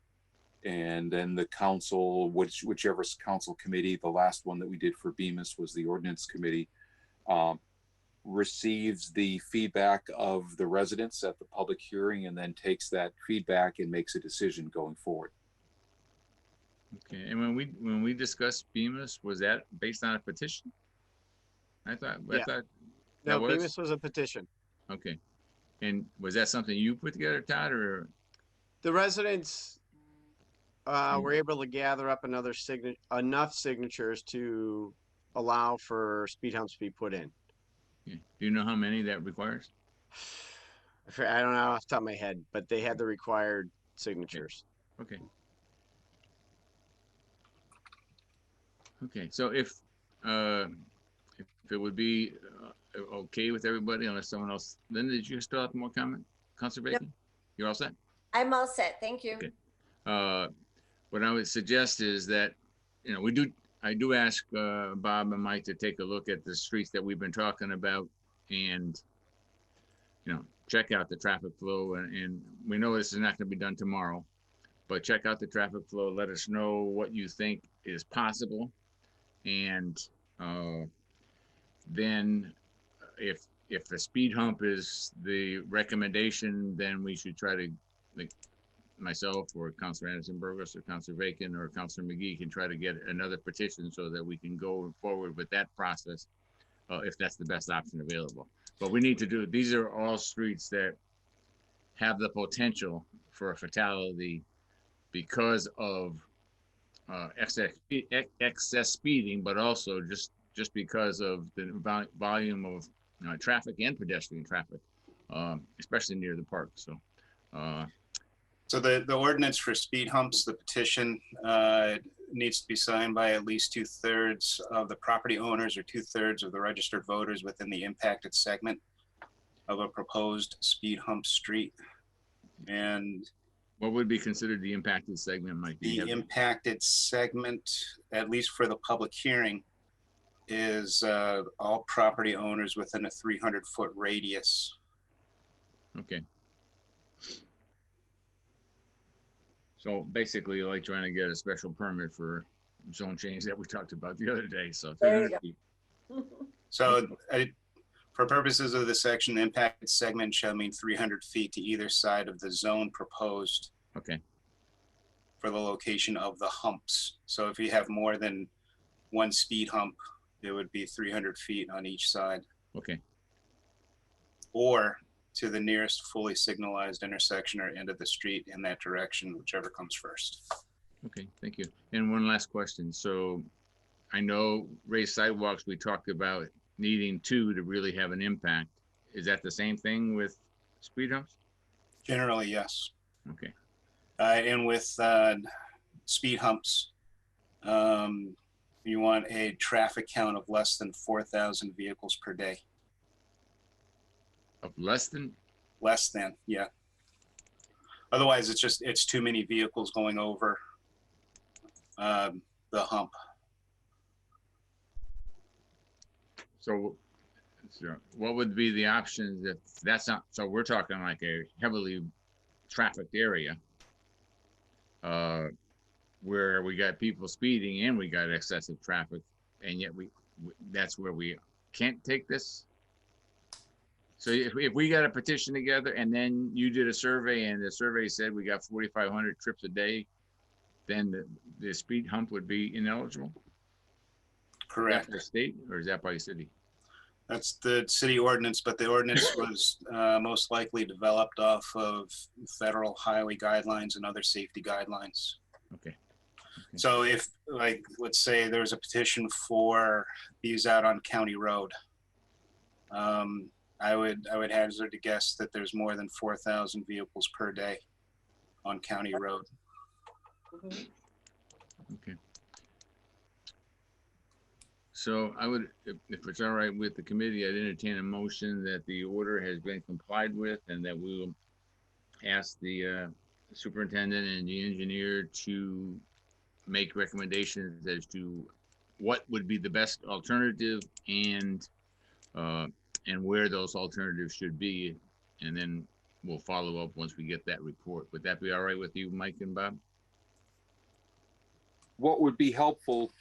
And then the council, whichever council committee, the last one that we did for Bemis was the ordinance committee, receives the feedback of the residents at the public hearing, and then takes that feedback and makes a decision going forward. Okay, and when we discussed Bemis, was that based on a petition? I thought Yeah. that No, was Bemis was a petition. okay. And was that something you put together, Todd, or The residents were able to gather up enough signatures to allow for speed humps to be put in. yeah. Do you know how many that requires? I don't know off the top of my head, but they had the required signatures. Okay. Okay, so if it would be okay with everybody, unless someone else, Linda, did you still have more comment? Councilor Bacon? You're all set? I'm all set. Thank you. Okay. What I would suggest is that, you know, I do ask Bob and Mike to take a look at the streets that we've been talking about and, you know, check out the traffic flow. And we know this is not going to be done tomorrow, but check out the traffic flow. Let us know what you think is possible. And then if the speed hump is the recommendation, then we should try to, like, myself or Councilor Anderson-Burgos or Councilor Bacon or Councilor McGee can try to get another petition so that we can go forward with that process if that's the best option available. But we need to do, these are all streets that have the potential for a fatality because of excess speeding, but also just because of the volume of traffic and pedestrian traffic, especially near the park. So the ordinance for speed humps, the petition needs to be signed by at least 2/3 of the property owners or 2/3 of the registered voters within the impacted segment of a proposed speed hump street. And what would be considered the impacted segment might be? The impacted segment, at least for the public hearing, is all property owners within a 300-foot radius. Okay. So basically, like trying to get a special permit for zone change that we talked about the other day. So 300 feet. So for purposes of this section, the impacted segment shall mean 300 feet to either side of the zone proposed. Okay. For the location of the humps. So if you have more than one speed hump, it would be 300 feet on each side. Okay. Or to the nearest fully signalized intersection or end of the street in that direction, whichever comes first. Okay, thank you. And one last question. So I know raised sidewalks, we talked about needing 2 to really have an impact. Is that the same thing with speed humps? Generally, yes. Okay. And with speed humps, you want a traffic count of less than 4,000 vehicles per day. Of less than? Less than, yeah. Otherwise, it's too many vehicles going over the hump. So what would be the options if that's not, so we're talking like a heavily trafficked area where we got people speeding and we got excessive traffic, and yet that's where we can't take this. So if we got a petition together and then you did a survey and the survey said we got 4,500 trips a day, then the speed hump would be ineligible? Correct. Is that by state or is that by city? That's the city ordinance, but the ordinance was most likely developed off of federal highway guidelines and other safety guidelines. Okay. So if, like, let's say there's a petition for these out on County Road, I would hazard to guess that there's more than 4,000 vehicles per day on County Road. Okay. So I would, if it's all right with the committee, I'd entertain a motion that the order has been complied with and that we will ask the superintendent and the engineer to make recommendations as to what would be the best alternative and where those alternatives should be. And then we'll follow up once we get that report. Would that be all right with you, Mike and Bob? What would be helpful,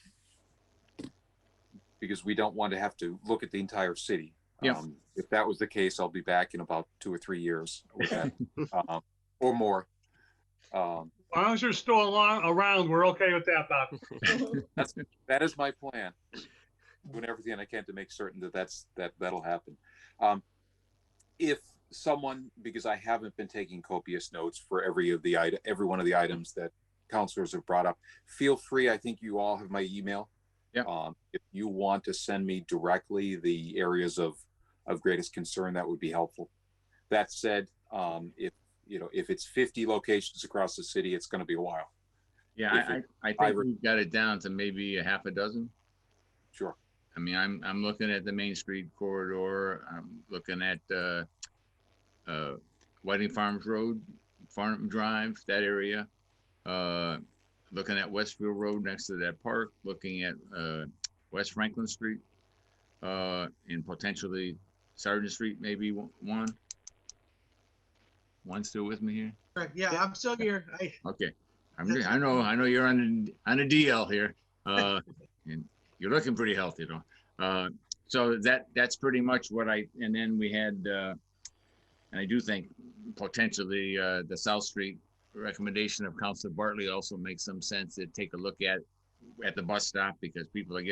because we don't want to have to look at the entire city. Yeah. If that was the case, I'll be back in about 2 or 3 years with that, or more. Well, As long as you're still around, we're okay with that, Bob. That is my plan. Doing everything I can to make certain that'll happen. If someone, because I haven't been taking copious notes for every one of the items that counselors have brought up, feel free. I think you all have my email. Yeah. If you want to send me directly the areas of greatest concern, that would be helpful. That said, if it's 50 locations across the city, it's going to be a while. Yeah, I think we've got it down to maybe a half a dozen. Sure. I mean, I'm looking at the Main Street corridor. I'm looking at Whiting Farms Road, Farm Drive, that area. Looking at Westfield Road next to that park. Looking at West Franklin Street, and potentially Sargent Street, maybe one. One still with me here? Correct. Yeah, I'm still here. Okay. I know you're on a DL here. And you're looking pretty healthy though. So that's pretty much what and then we had, and I do think potentially the South Street recommendation of Councilor Bartley also makes some sense to take a look at the bus stop, because people are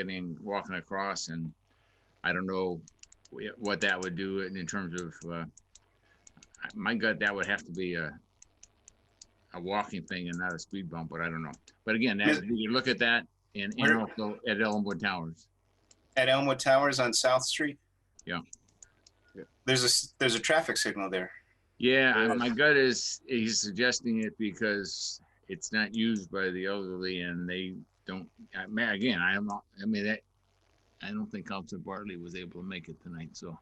walking across, and I don't know what that would do in terms of, my gut, that would have to be a walking thing and not a speed bump, but I don't know. But again, you look at that and also at Elmwood Towers. At Elmwood Towers on South Street? Yeah. There's a traffic signal there. Yeah, my gut is he's suggesting it because it's not used by the elderly, and they don't. Again, I don't think Councilor Bartley was able to make it tonight. So,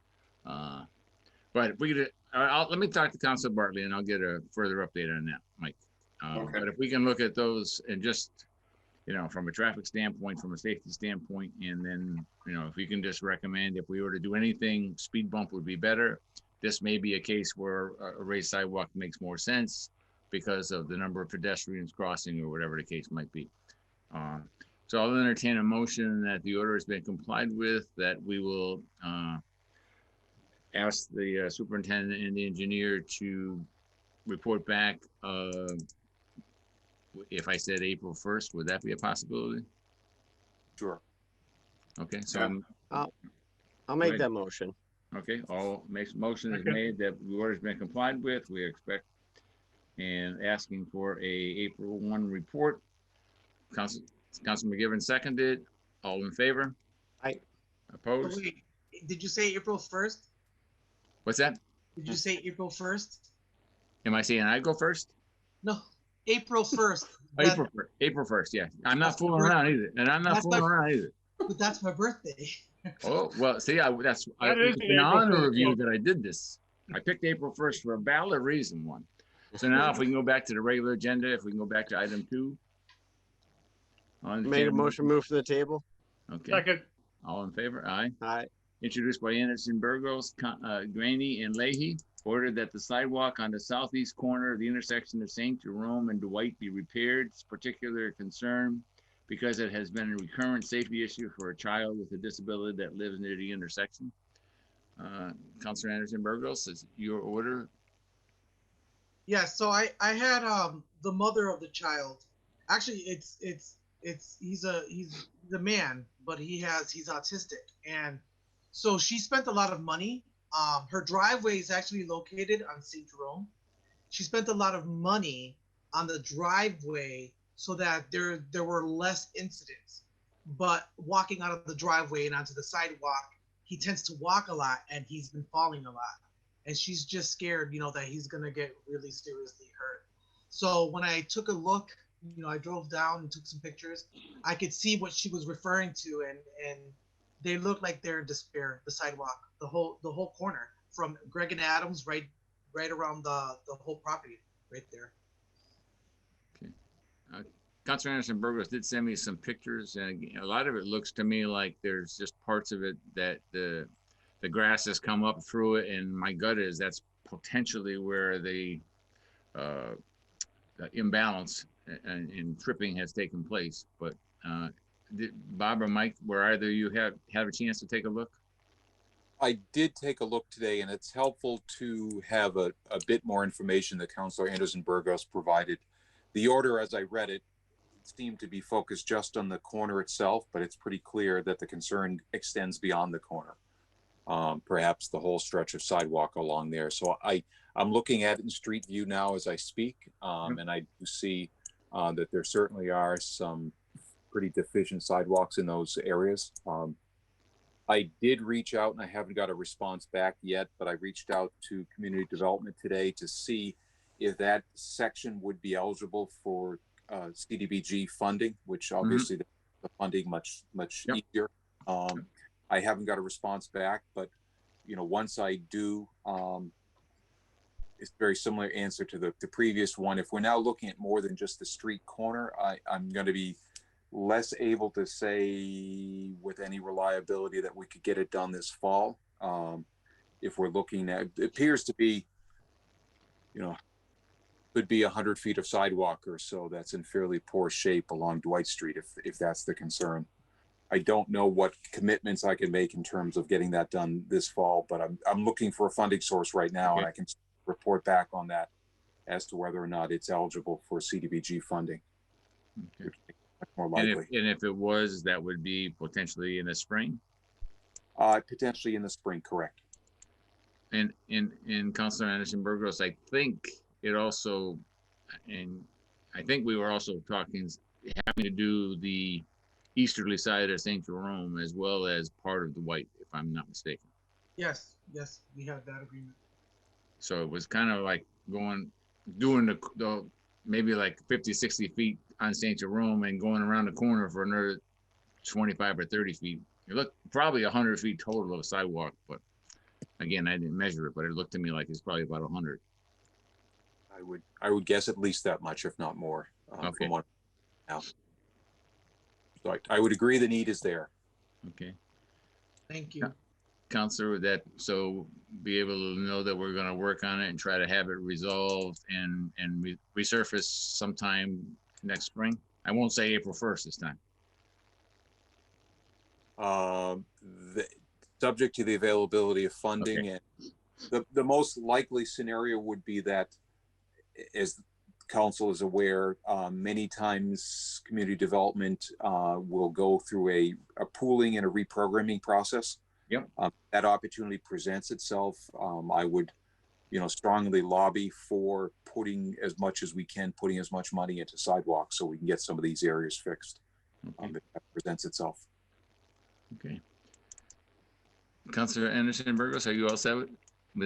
but if we could, let me talk to Councilor Bartley, and I'll get a further update on that, Mike. Okay. But if we can look at those and just, from a traffic standpoint, from a safety standpoint, and then, if we can just recommend if we were to do anything, speed bump would be better. This may be a case where a raised sidewalk makes more sense because of the number of pedestrians crossing or whatever the case might be. So I'll entertain a motion that the order has been complied with, that we will ask the superintendent and the engineer to report back. If I said April 1st, would that be a possibility? Sure. Okay, so I'll make that motion. Okay, motion is made that the order's been complied with. We expect and asking for a April 1 report. Councilor McGivern seconded. All in favor? Aye. Opposed? Wait, did you say April 1st? What's that? Did you say April 1st? Am I saying I go first? No, April 1st. April 1st, yeah. I'm not fooling around either. And I'm not fooling around either. But that's my birthday. Oh, well, see, it's an honor of you that I did this. I picked April 1st for a valid reason, one. So now if we can go back to the regular agenda, if we can go back to item 2. Made a motion, move to the table. Okay. Second. All in favor? Aye. Aye. Introduced by Anderson-Burgos, Greaney, and Leahy. Ordered that the sidewalk on the southeast corner of the intersection of St. Jerome and Dwight be repaired. It's particular concern because it has been a recurrent safety issue for a child with a disability that lives near the intersection. Councilor Anderson-Burgos, is your order? Yeah, so I had the mother of the child. Actually, he's a man, but he's autistic, and so she spent a lot of money. Her driveway is actually located on St. Jerome. She spent a lot of money on the driveway so that there were less incidents. But walking out of the driveway and onto the sidewalk, he tends to walk a lot, and he's been falling a lot. And she's just scared, that he's gonna get really seriously hurt. So when I took a look, I drove down and took some pictures, I could see what she was referring to, and they look like they're in despair. The sidewalk, the whole corner from Greg and Adams, right around the whole property, right there. Okay. Councilor Anderson-Burgos did send me some pictures, and a lot of it looks to me like there's just parts of it that the grass has come up through it, and my gut is that's potentially where the imbalance and tripping has taken place. But Bob or Mike, were either you have a chance to take a look? I did take a look today, and it's helpful to have a bit more information that Councilor Anderson-Burgos provided. The order, as I read it, seemed to be focused just on the corner itself, but it's pretty clear that the concern extends beyond the corner. Perhaps the whole stretch of sidewalk along there. So I'm looking at it in street view now as I speak, and I do see that there certainly are some pretty deficient sidewalks in those areas. I did reach out, and I haven't got a response back yet, but I reached out to community development today to see if that section would be eligible for CDBG funding, which obviously the funding much easier. I haven't got a response back, but once I do, it's a very similar answer to the previous one. If we're now looking at more than just the street corner, I'm going to be less able to say with any reliability that we could get it done this fall. If we're looking at, it appears to be, could be 100 feet of sidewalk or so that's in fairly poor shape along Dwight Street, if that's the concern. I don't know what commitments I can make in terms of getting that done this fall, but I'm looking for a funding source right now, and I can report back on that as to whether or not it's eligible for CDBG funding. Okay. More likely. And if it was, that would be potentially in the spring? Potentially in the spring, correct. And in Councilor Anderson-Burgos, I think it also, and I think we were also talking, having to do the easterly side of St. Jerome as well as part of Dwight, if I'm not mistaken. Yes, we have that agreement. So it was kind of like doing the maybe like 50, 60 feet on St. Jerome and going around the corner for another 25 or 30 feet. It looked probably 100 feet total of sidewalk, but again, I didn't measure it, but it looked to me like it's probably about 100. I would guess at least that much, if not more. Okay. From what now. So I would agree the need is there. Okay. Thank you. Councilor, so be able to know that we're going to work on it and try to have it resolved and resurface sometime next spring. I won't say April 1st this time. Subject to the availability of funding, Okay. And the most likely scenario would be that, as council is aware, many times community development will go through a pooling and a reprogramming process. Yep. That opportunity presents itself. I would, strongly lobby for putting as much as we can, putting as much money into sidewalks so we can get some of these areas fixed. Okay. If that presents itself. Okay. Councilor Anderson-Burgos, are you all set? Would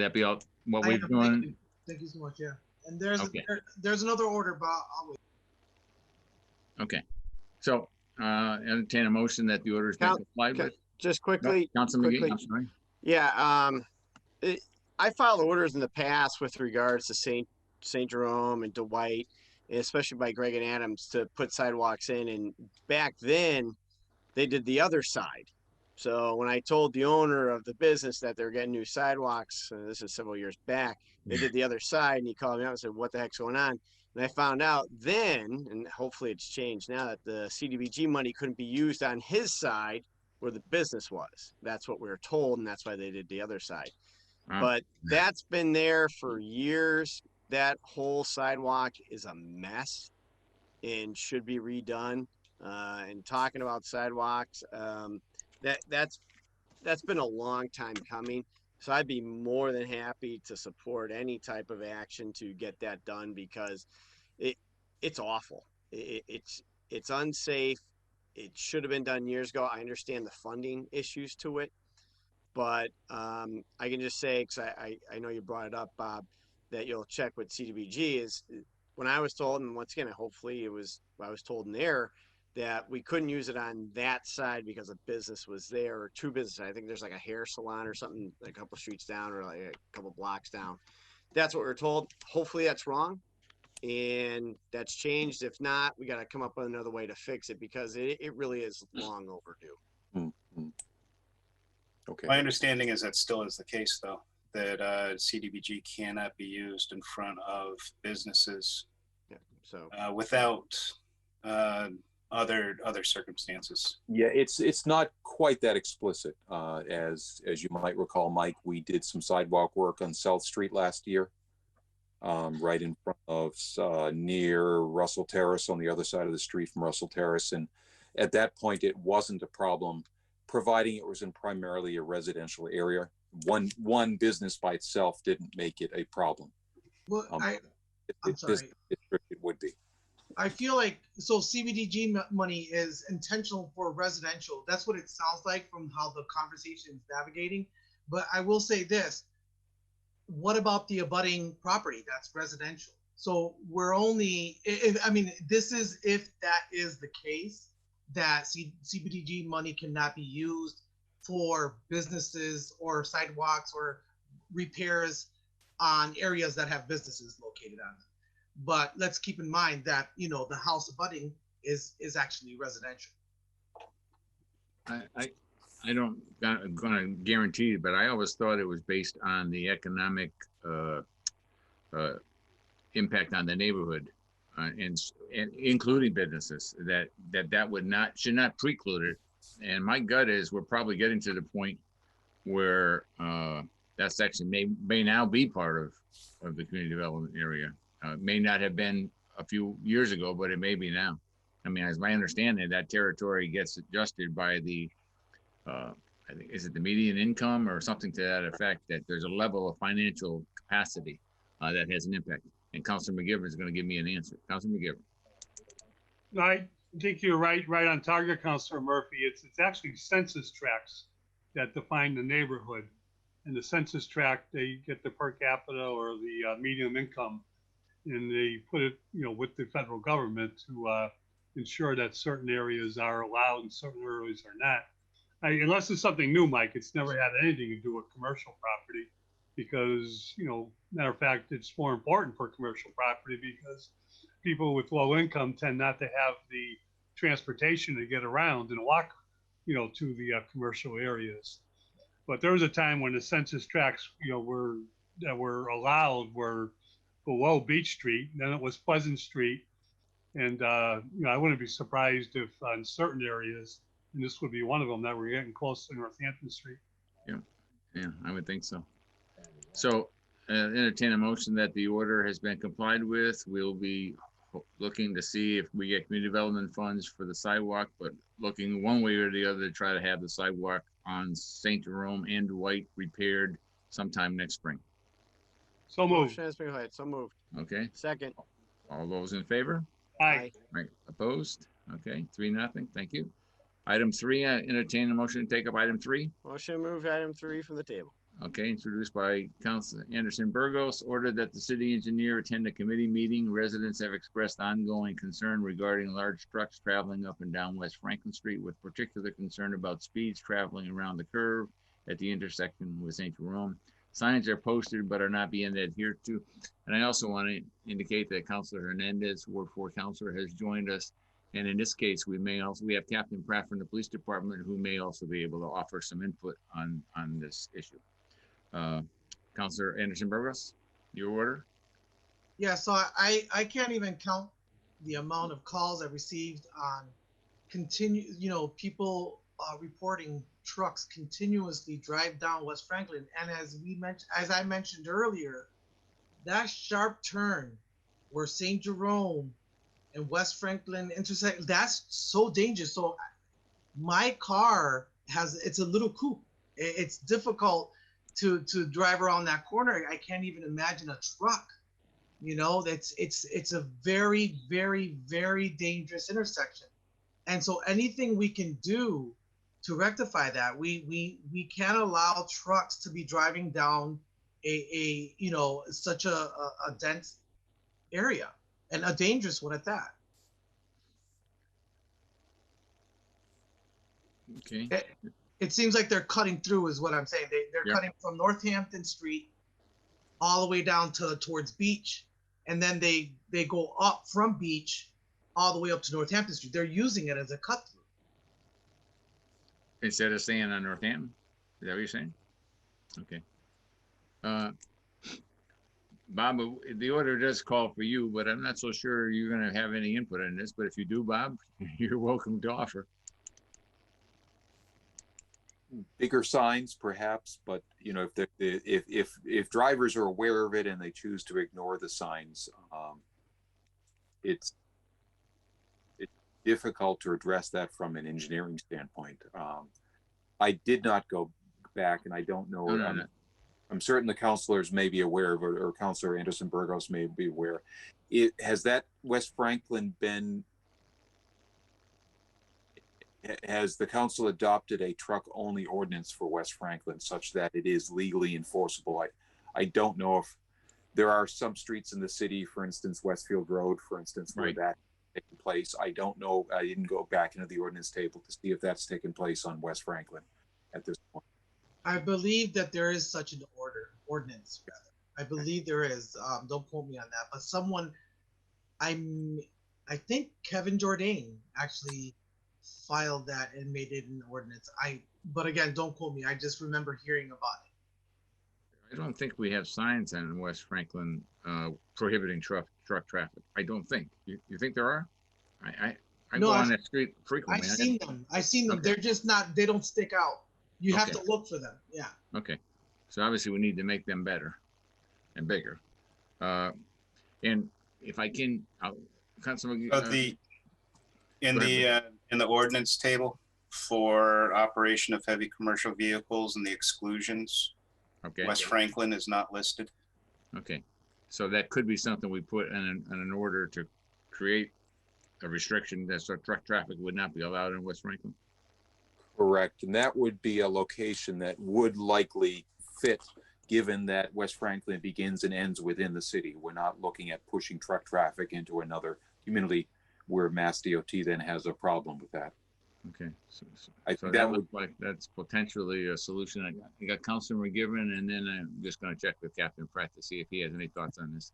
that be all what we're doing? Thank you so much. Yeah. And there's Okay. there's another order, but I'll wait. Okay. So entertain a motion that the order is not complied with. Just quickly, Councilman McGee, quickly. I'm sorry. Yeah, I filed orders in the past with regards to St. Jerome and Dwight, and especially by Greg and Adams, to put sidewalks in. And back then, they did the other side. So when I told the owner of the business that they're getting new sidewalks, this is several years back, they did the other side, and he called me out and said, "What the heck's going on?" And I found out then, and hopefully it's changed now, that the CDBG money couldn't be used on his side where the business was. That's what we were told, and that's why they did the other side. Wow. But that's been there for years. That whole sidewalk is a mess and should be redone. And talking about sidewalks, that's been a long time coming. So I'd be more than happy to support any type of action to get that done, because it's awful. It's unsafe. It should have been done years ago. I understand the funding issues to it, but I can just say, because I know you brought it up, Bob, that you'll check with CDBG. Is when I was told, and once again, hopefully I was told in error, that we couldn't use it on that side because a business was there, or two businesses. I think there's like a hair salon or something like a couple streets down, or like a couple blocks down. That's what we were told. Hopefully that's wrong, and that's changed. If not, we got to come up with another way to fix it, because it really is long overdue. Mm-hmm. Okay. My understanding is that still is the case, though, that CDBG cannot be used in front of businesses without other circumstances. Yeah, it's not quite that explicit. As you might recall, Mike, we did some sidewalk work on South Street last year, right in front of near Russell Terrace, on the other side of the street from Russell Terrace. And at that point, it wasn't a problem, providing it was in primarily a residential area. One business by itself didn't make it a problem. Well, I'm This sorry. district, it would be. I feel like, so CBDG money is intentional for residential. That's what it sounds like from how the conversation is navigating. But I will say this, what about the abutting property that's residential? So we're only, I mean, this is if that is the case, that CBDG money cannot be used for businesses or sidewalks or repairs on areas that have businesses located on them. But let's keep in mind that, you know, the house abutting is actually residential. I don't gonna guarantee it, but I always thought it was based on the economic impact on the neighborhood, and including businesses, that would not, should not preclude it. And my gut is we're probably getting to the point where that section may now be part of the community development area. May not have been a few years ago, but it may be now. I mean, as my understanding, that territory gets adjusted by the, I think, is it the median income or something to that effect, that there's a level of financial capacity that has an impact. And Councilor McGivern is going to give me an answer. Councilor McGivern. I think you're right on target, Councilor Murphy. It's actually census tracts that define the neighborhood. And the census tract, they get the per capita or the median income, and they put it, you know, with the federal government to ensure that certain areas are allowed and certain areas are not. Unless it's something new, Mike, it's never had anything to do with commercial property, because, you know, matter of fact, it's more important for commercial property because people with low income tend not to have the transportation to get around and walk, you know, to the commercial areas. But there was a time when the census tracts, you know, were allowed were below Beach Street, then it was Pleasant Street. And, you know, I wouldn't be surprised if in certain areas, and this would be one of them, that we're getting close to Northampton Street. Yeah, I would think so. So entertain a motion that the order has been complied with. We'll be looking to see if we get community development funds for the sidewalk, but looking one way or the other to try to have the sidewalk on St. Jerome and Dwight repaired sometime next spring. So moved. Motion has been made. So moved. Okay, Second. all those in favor? Aye. Right, opposed? Okay, 3-0, thank you. Item 3, entertain a motion to take up item 3. Motion moved item 3 from the table. Okay, introduced by Councilor Anderson-Burgos, ordered that the city engineer attend a committee meeting. Residents have expressed ongoing concern regarding large trucks traveling up and down West Franklin Street, with particular concern about speeds traveling around the curve at the intersection with St. Jerome. Signs are posted but are not being adhered to. And I also want to indicate that Councilor Hernandez, Ward 4 Councilor, has joined us. And in this case, we have Captain Pratt from the police department, who may also be able to offer some input on this issue. Councilor Anderson-Burgos, your order. Yeah, so I can't even count the amount of calls I received on people reporting trucks continuously drive down West Franklin. And as I mentioned earlier, that sharp turn where St. Jerome and West Franklin intersect, that's so dangerous. So my car it's a little coupe. It's difficult to drive around that corner. I can't even imagine a truck. You know, it's a very, very, very dangerous intersection. And so anything we can do to rectify that, we can't allow trucks to be driving down such a dense area, and a dangerous one at that. Okay. It seems like they're cutting through, is what I'm saying. They're cutting from Northampton Street all the way down towards Beach, and then they go up from Beach all the way up to Northampton Street. They're using it as a cut through. Instead of staying on Northampton? Is that what you're saying? Okay. Bob, the order does call for you, but I'm not so sure you're going to have any input on this. But if you do, Bob, you're welcome to offer. bigger signs perhaps, but you know, if drivers are aware of it and they choose to ignore the signs, it's difficult to address that from an engineering standpoint. I did not go back, and I don't know. No, no, no. I'm certain the councilors may be aware of it, or Councilor Anderson-Burgos may be aware. Has that West Franklin been? Has the council adopted a truck-only ordinance for West Franklin such that it is legally enforceable? I don't know if there are some streets in the city, for instance, Westfield Road, for instance, where Right. that taken place. I don't know. I didn't go back into the ordinance table to see if that's taken place on West Franklin at this point. I believe that there is such an ordinance, rather. I believe there is. Don't quote me on that, but someone, I think Kevin Jordan actually filed that and made it an ordinance. But again, don't quote me. I just remember hearing about it. I don't think we have signs on West Franklin prohibiting truck traffic. I don't think. You think there are? I No, go on I've- that street frequently. I've seen them. I've seen them. Okay. They're just not. They don't stick out. You have Okay. to look for them. Yeah. Okay, so obviously we need to make them better and bigger. And if I can, Councilman. In Go ahead, the ordinance table for operation of heavy commercial vehicles and the exclusions, Okay. West Franklin is not listed. Okay, so that could be something we put in an order to create a restriction that so truck traffic would not be allowed in West Franklin. Correct, and that would be a location that would likely fit, given that West Franklin begins and ends within the city. We're not looking at pushing truck traffic into another community where Mass DOT then has a problem with that. Okay, so I so think that that would like, that's potentially a solution. I got Councilman McGivern, and then I'm just gonna check with Captain Pratt to see if he has any thoughts on this.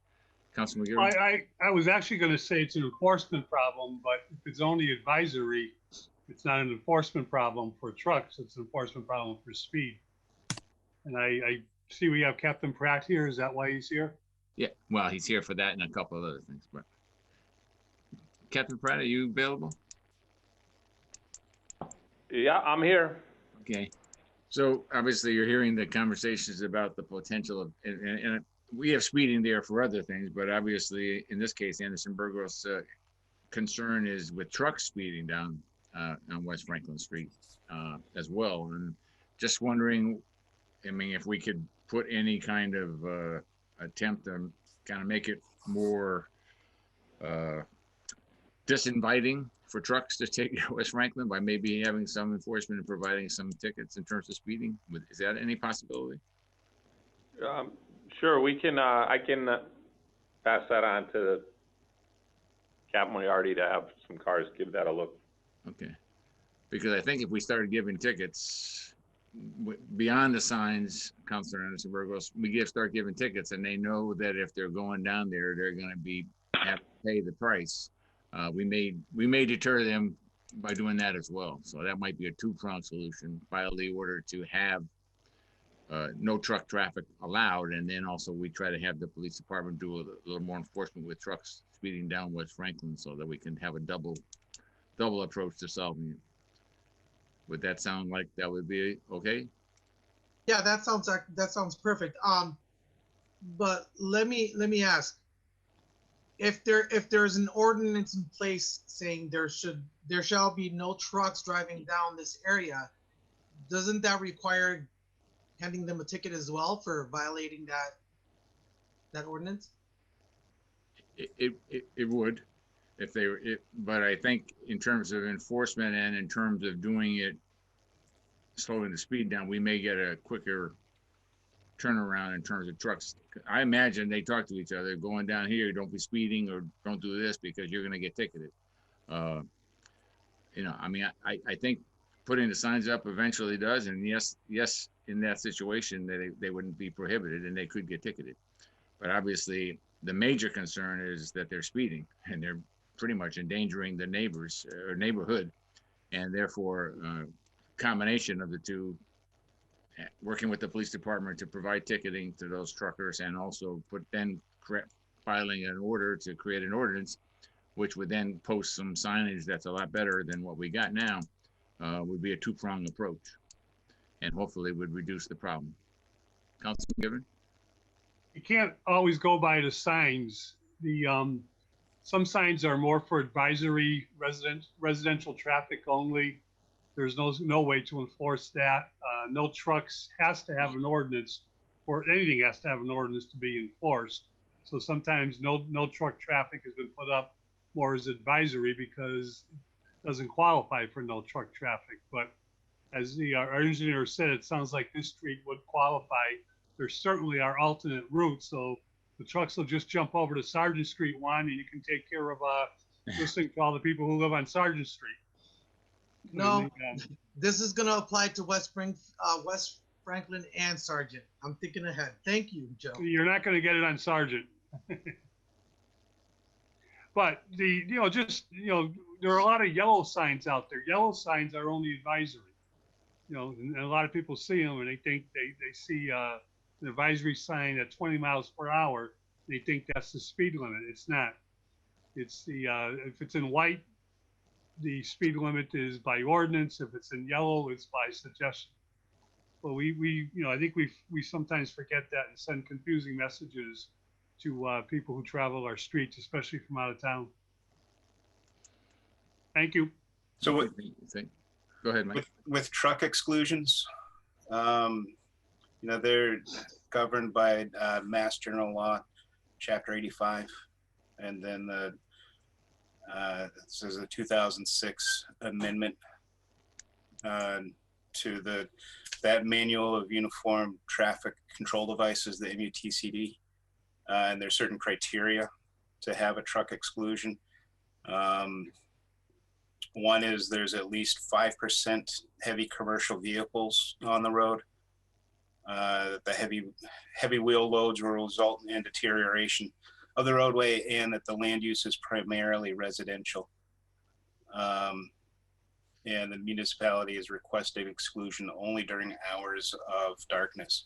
Councilman McGivern? I was actually going to say it's an enforcement problem, but if it's only advisory, it's not an enforcement problem for trucks, it's an enforcement problem for speed. And I see we have Captain Pratt here, is that why he's here? Yeah, well, he's here for that and a couple of other things, but. Captain Pratt, are you available? Yeah, I'm here. Okay, so obviously you're hearing the conversations about the potential of, and we have speeding there for other things, but obviously in this case, Anderson-Burgos concern is with trucks speeding down on West Franklin Street as well. And just wondering, I mean, if we could put any kind of attempt to kind of make it more disinviting for trucks to take West Franklin by maybe having some enforcement and providing some tickets in terms of speeding. Is that any possibility? Sure, we can. I can pass that on to Captain Moriarty to have some cars give that a look. Okay, because I think if we started giving tickets beyond the signs, Councilor Anderson-Burgos, start giving tickets, and they know that if they're going down there, they're going to have to pay the price. We may deter them by doing that as well. So that might be a two-pronged solution. File the order to have no truck traffic allowed, and then also we try to have the police department do a little more enforcement with trucks speeding down West Franklin, so that we can have a double approach to solving it. Would that sound like that would be okay? Yeah, that sounds perfect. But let me ask, if there's an ordinance in place saying there shall be no trucks driving down this area, doesn't that require handing them a ticket as well for violating that ordinance? It would, if they were, but I think in terms of enforcement and in terms of doing it, slowing the speed down, we may get a quicker turnaround in terms of trucks. I imagine they talk to each other, going down here, don't be speeding or don't do this because you're going to get ticketed. You know, I mean, I think putting the signs up eventually does, and yes, in that situation, they wouldn't be prohibited and they could get ticketed. But obviously, the major concern is that they're speeding and they're pretty much endangering the neighbors or neighborhood, and therefore, combination of the two, working with the police department to provide ticketing to those truckers, and also filing an order to create an ordinance, which would then post some signage that's a lot better than what we got now, would be a two-pronged approach. and hopefully would reduce the problem. Councilman Gibbon? You can't always go by the signs. Some signs are more for advisory residential traffic only. There's no way to enforce that. No trucks has to have an ordinance, or anything has to have an ordinance to be enforced. So sometimes no truck traffic has been put up more as advisory because it doesn't qualify for no truck traffic. But as our engineer said, it sounds like this street would qualify. There certainly are alternate routes, so the trucks will just jump over to Sargent Street 1, and you can take care of listening to all the people who live on Sargent Street. No, this is going to apply to West Franklin and Sargent. I'm thinking ahead. Thank you, Joe. You're not going to get it on Sargent. But there are a lot of yellow signs out there. Yellow signs are only advisory. And a lot of people see them and they think they see an advisory sign at 20 miles per hour. They think that's the speed limit. It's not. It's if it's in white, the speed limit is by ordinance. If it's in yellow, it's by suggestion. Well, I think we sometimes forget that and send confusing messages to people who travel our streets, especially from out of town. Thank you. So what, go ahead, Mike. With truck exclusions, they're governed by Mass General Law, Chapter 85, and then this is a 2006 amendment to that Manual of Uniform Traffic Control Devices, the MUTCD, and there's certain criteria to have a truck exclusion. One is there's at least 5% heavy commercial vehicles on the road. The heavy wheel loads will result in deterioration of the roadway, and that the land use is primarily residential. And the municipality is requesting exclusion only during hours of darkness.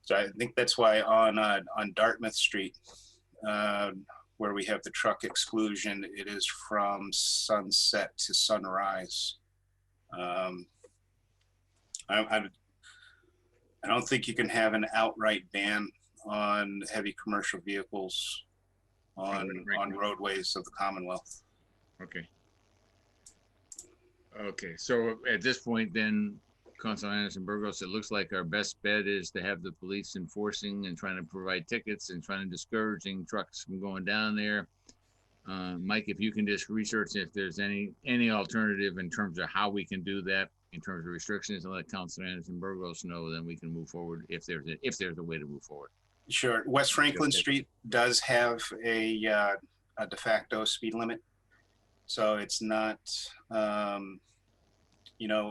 So I think that's why on Dartmouth Street, where we have the truck exclusion, it is from sunset to sunrise. I don't think you can have an outright ban on heavy commercial vehicles on roadways of the Commonwealth. Okay. Okay, so at this point then, Councilor Anderson-Burgos, it looks like our best bet is to have the police enforcing and trying to provide tickets and trying to discouraging trucks from going down there. Mike, if you can just research if there's any alternative in terms of how we can do that, in terms of restrictions, and let Councilor Anderson-Burgos know, then we can move forward if there's a way to move forward. Sure. West Franklin Street does have a de facto speed limit. So it's not,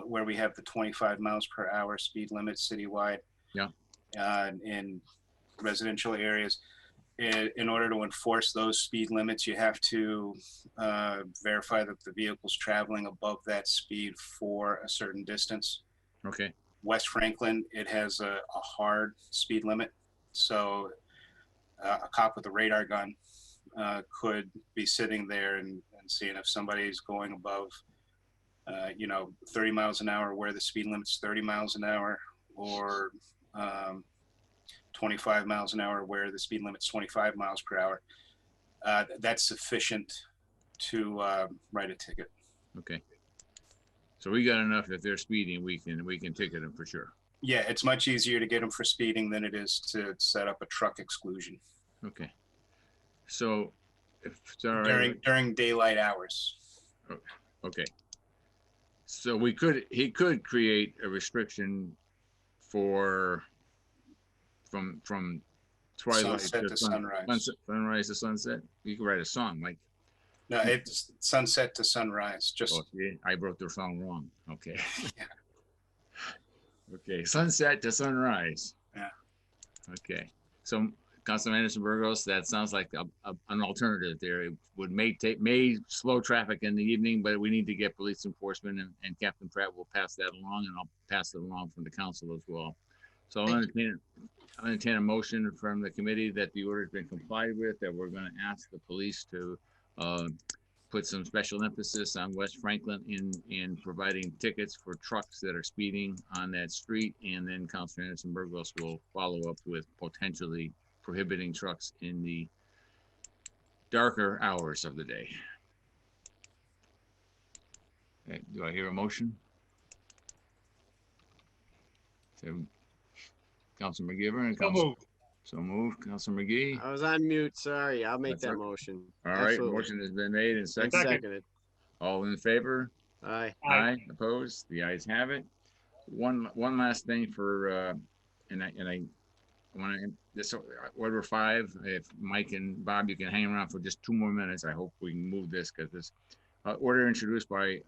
where we have the 25 miles per hour speed limit citywide. Yeah. In residential areas. In order to enforce those speed limits, you have to verify that the vehicle's traveling above that speed for a certain distance. Okay. West Franklin, it has a hard speed limit. So a cop with a radar gun could be sitting there and seeing if somebody's going above, 30 miles an hour where the speed limit's 30 miles an hour, or 25 miles an hour where the speed limit's 25 miles per hour. That's sufficient to write a ticket. Okay. So we got enough. If they're speeding, we can ticket them for sure. Yeah, it's much easier to get them for speeding than it is to set up a truck exclusion. Okay. So if it's all right, during daylight hours. Okay. So he could create a restriction for from twilight sunset to sunrise. Sunrise to sunset. You could write a song, Mike. No, it's sunset to sunrise. Just I wrote the song wrong. Okay. Yeah. Okay, sunset to sunrise. Yeah. Okay. So Councilman Anderson-Burgos, that sounds like an alternative there. It may slow traffic in the evening, but we need to get police enforcement, and Captain Pratt will pass that along, and I'll pass it along from the council as well. So I'll entertain a motion from the committee that the order has been complied with, that we're going to ask the police to put some special emphasis on West Franklin in providing tickets for trucks that are speeding on that street. And then Councilor Anderson-Burgos will follow up with potentially prohibiting trucks in the darker hours of the day. Okay, do I hear a motion? So, Councilor McGivern and So Councilor. moved. So moved, Councilor McGee. I was on mute, sorry. I'll make That's that okay. motion. All right, Absolutely. motion has been made and And seconded. seconded. All in favor? Aye. Aye. Opposed? The ayes have it. One last thing for, and I want to, this order 5, if Mike and Bob, you can hang around for just 2 more minutes. I hope we can move this because this order introduced by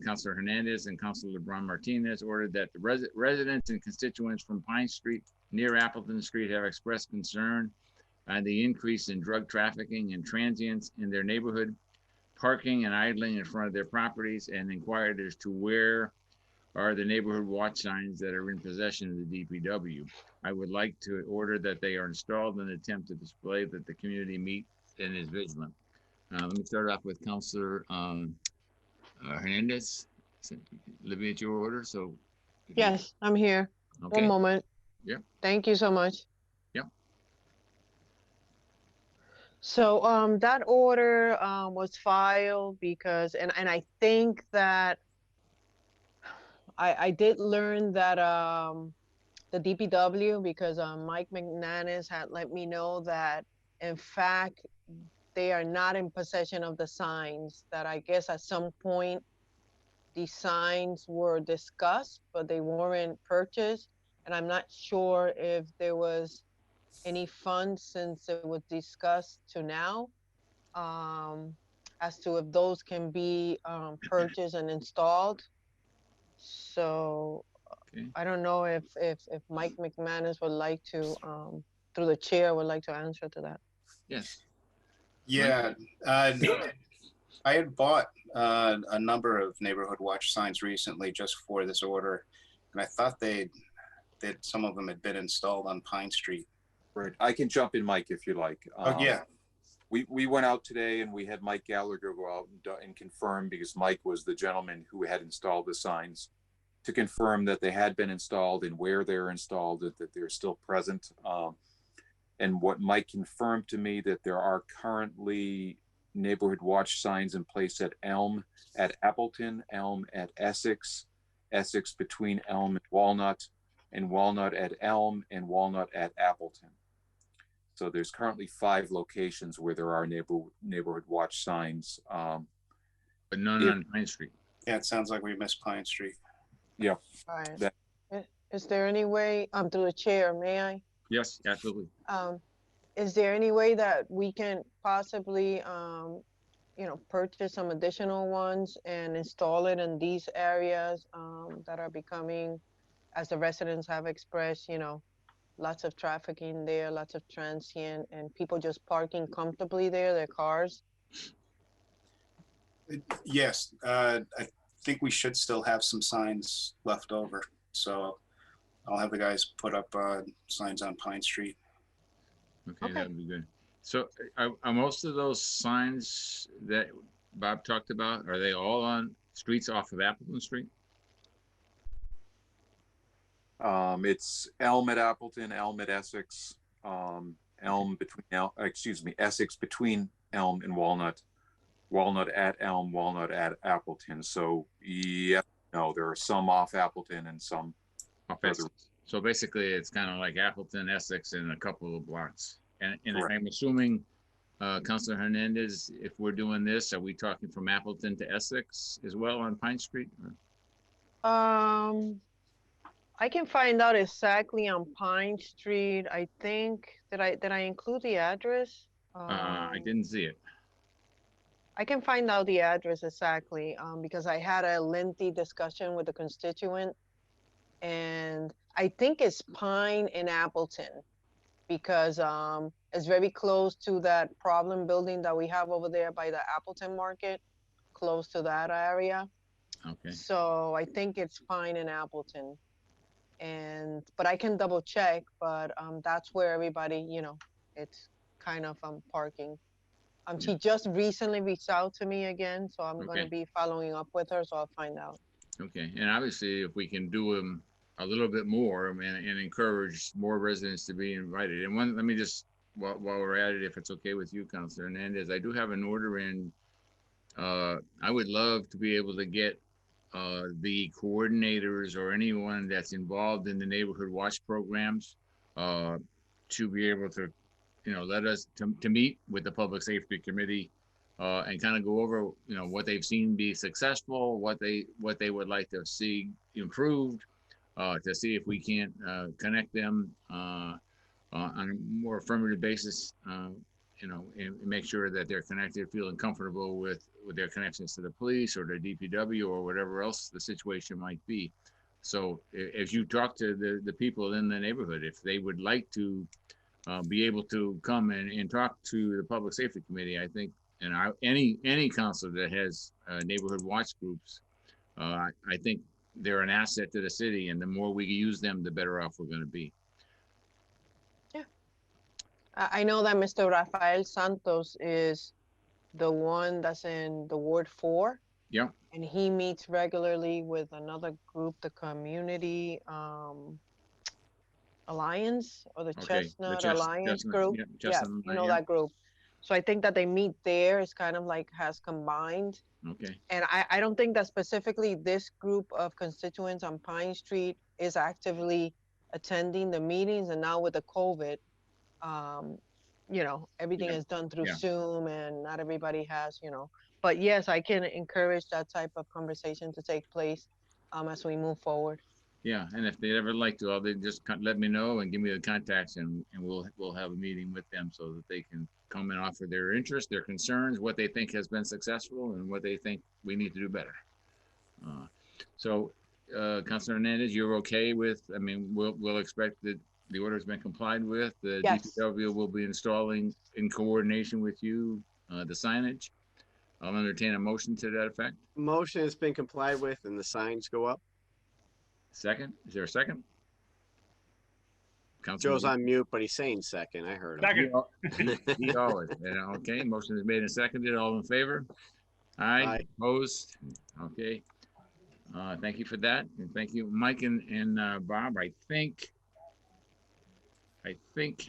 Councilor Hernandez and Councilor LeBron Martinez ordered that the residents and constituents from Pine Street near Appleton Street have expressed concern on the increase in drug trafficking and transients in their neighborhood, parking and idling in front of their properties, and inquired as to where are the neighborhood watch signs that are in possession of the DPW. I would like to order that they are installed in an attempt to display that the community meets and is vigilant. Let me start off with Councilor Hernandez. Living at your order, so. Yes, I'm here. Okay. One moment. Yep. Thank you so much. Yep. So that order was filed because, and I think that I did learn that the DPW, because Mike McManus had let me know that in fact they are not in possession of the signs, that I guess at some point the signs were discussed, but they weren't purchased. And I'm not sure if there was any funds since it was discussed to now, as to if those can be purchased and installed. So Okay. I don't know if Mike McManus would like to, through the chair, would like to answer to that. Yes. Yeah, I had bought a number of neighborhood watch signs recently just for this order, and I thought that some of them had been installed on Pine Street. Right. I can jump in, Mike, if you like. Oh, yeah. We went out today and we had Mike Gallagher go out and confirm, because Mike was the gentleman who had installed the signs, to confirm that they had been installed and where they're installed, that they're still present. And what Mike confirmed to me, that there are currently neighborhood watch signs in place at Elm at Appleton, Elm at Essex, Essex between Elm and Walnut at Elm, and Walnut at Appleton. So there's currently 5 locations where there are neighborhood watch signs. But none on Pine Street. Yeah, it sounds like we missed Pine Street. Yeah. Right. Is there any way, through the chair, may I? Yes, absolutely. Is there any way that we can possibly, purchase some additional ones and install it in these areas that are becoming, as the residents have expressed, lots of trafficking there, lots of transient, and people just parking comfortably there, their cars? Yes, I think we should still have some signs left over. So I'll have the guys put up signs on Pine Street. Okay, that would be good. So are most of those signs that Bob talked about, are they all on streets off of Appleton Street? It's Elm at Appleton, Elm at Essex, Elm between, Essex between Elm and Walnut, Walnut at Elm, Walnut at Appleton. So yeah, no, there are some off Appleton and some Off Essex. So basically it's kind of like Appleton, Essex, and a couple of blocks. And I'm assuming, Councilor Hernandez, if we're doing this, are we talking from Appleton to Essex as well on Pine Street? I can find out exactly on Pine Street. I think, did I include the address? I didn't see it. I can find out the address exactly, because I had a lengthy discussion with the constituent, and I think it's Pine in Appleton, because it's very close to that problem building that we have over there by the Appleton Market, close to that area. Okay. So I think it's Pine in Appleton. But I can double check, but that's where everybody, it's kind of parking. She just recently reached out to me again, so I'm going Okay. to be following up with her, so I'll find out. Okay, and obviously, if we can do them a little bit more and encourage more residents to be invited. And let me just, while we're at it, if it's okay with you, Councilor Hernandez, I do have an order in. I would love to be able to get the coordinators or anyone that's involved in the neighborhood watch programs to be able to, let us to meet with the Public Safety Committee and kind of go over, what they've seen be successful, what they would like to see improved, to see if we can't connect them on a more affirmative basis, and make sure that they're connected, feeling comfortable with their connections to the police or the DPW or whatever else the situation might be. So if you talk to the people in the neighborhood, if they would like to be able to come and talk to the Public Safety Committee, I think, and any council that has neighborhood watch groups, I think they're an asset to the city, and the more we use them, the better off we're going to be. Yeah. I know that Mr. Rafael Santos is the one that's in the Ward 4. Yeah. And he meets regularly with another group, the Community Alliance, or the Chestnut Alliance group. Yeah, you know that group. So I think that they meet there. It's kind of like has combined. Okay. And I don't think that specifically this group of constituents on Pine Street is actively attending the meetings. And now with the COVID, everything is done through Zoom, and not everybody has, but yes, I can encourage that type of conversation to take place as we move forward. Yeah, and if they'd ever like to, they just let me know and give me the contacts, and we'll have a meeting with them so that they can come and offer their interest, their concerns, what they think has been successful, and what they think we need to do better. Councilor Hernandez, you're okay with? I mean, we'll expect that the order has been complied with. The DPW will be installing in coordination with you the signage. I'll entertain a motion to that effect. Motion has been complied with and the signs go up. Second, is there a second? Councilor Joe's on mute, but he's saying second. I heard him. Second. He always. Okay, motion is made and seconded. All in favor? Aye. Opposed? Okay. Thank you for that, and thank you, Mike and Bob. I think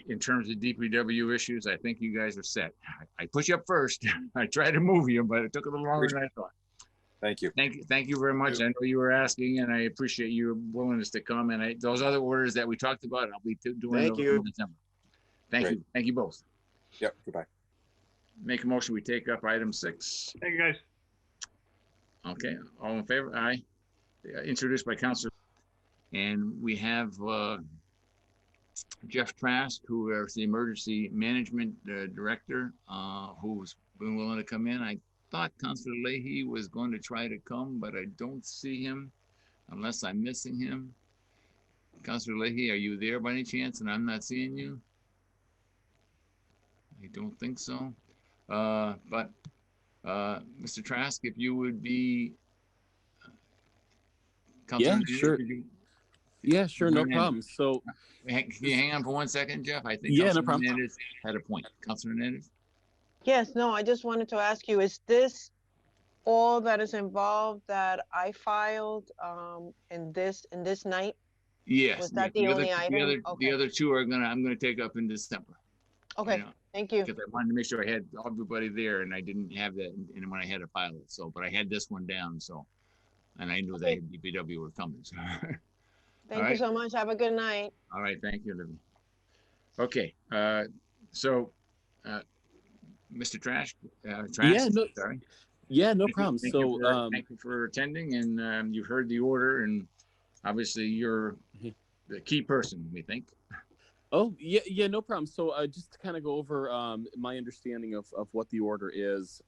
in terms of DPW issues, I think you guys are set. I put you up first. I tried to move you, but it took a little longer than I thought. Thank you. Thank you very much. I know you were asking, and I appreciate your willingness to come. And those other orders that we talked about, I'll be doing those in December. Thank you. Thank you both. Yep. Goodbye. Make a motion. We take up item 6. Thank you, guys. Okay. All in favor? Aye. Introduced by Councilor. And we have Jeff Trask, who is the Emergency Management Director, who's been willing to come in. I thought Councilor Leahy was going to try to come, but I don't see him unless I'm missing him. Councilor Leahy, are you there by any chance and I'm not seeing you? I don't think so. But Mr. Trask, if you would be yeah, sure. Yeah, sure, no problem. So can you hang on for 1 second, Jeff? I think no problem. Hernandez had a point. Councilor Hernandez? Yes, no, I just wanted to ask you, is this all that is involved that I filed in this night? Yes. Was that the only item? The other two I'm gonna take up in December. Okay, thank you. Because I wanted to make sure I had everybody there, and I didn't have that when I had to file it. So, but I had this one down, so, and I knew that DPW were coming. So. Thank you so much. Have a good night. All right, thank you, Olivia. Okay, Mr. Trask, no problem. Thank you for attending, and you've heard the order, and obviously you're the key person, we think. Oh, yeah, no problem. So just to kind of go over my understanding of what the order is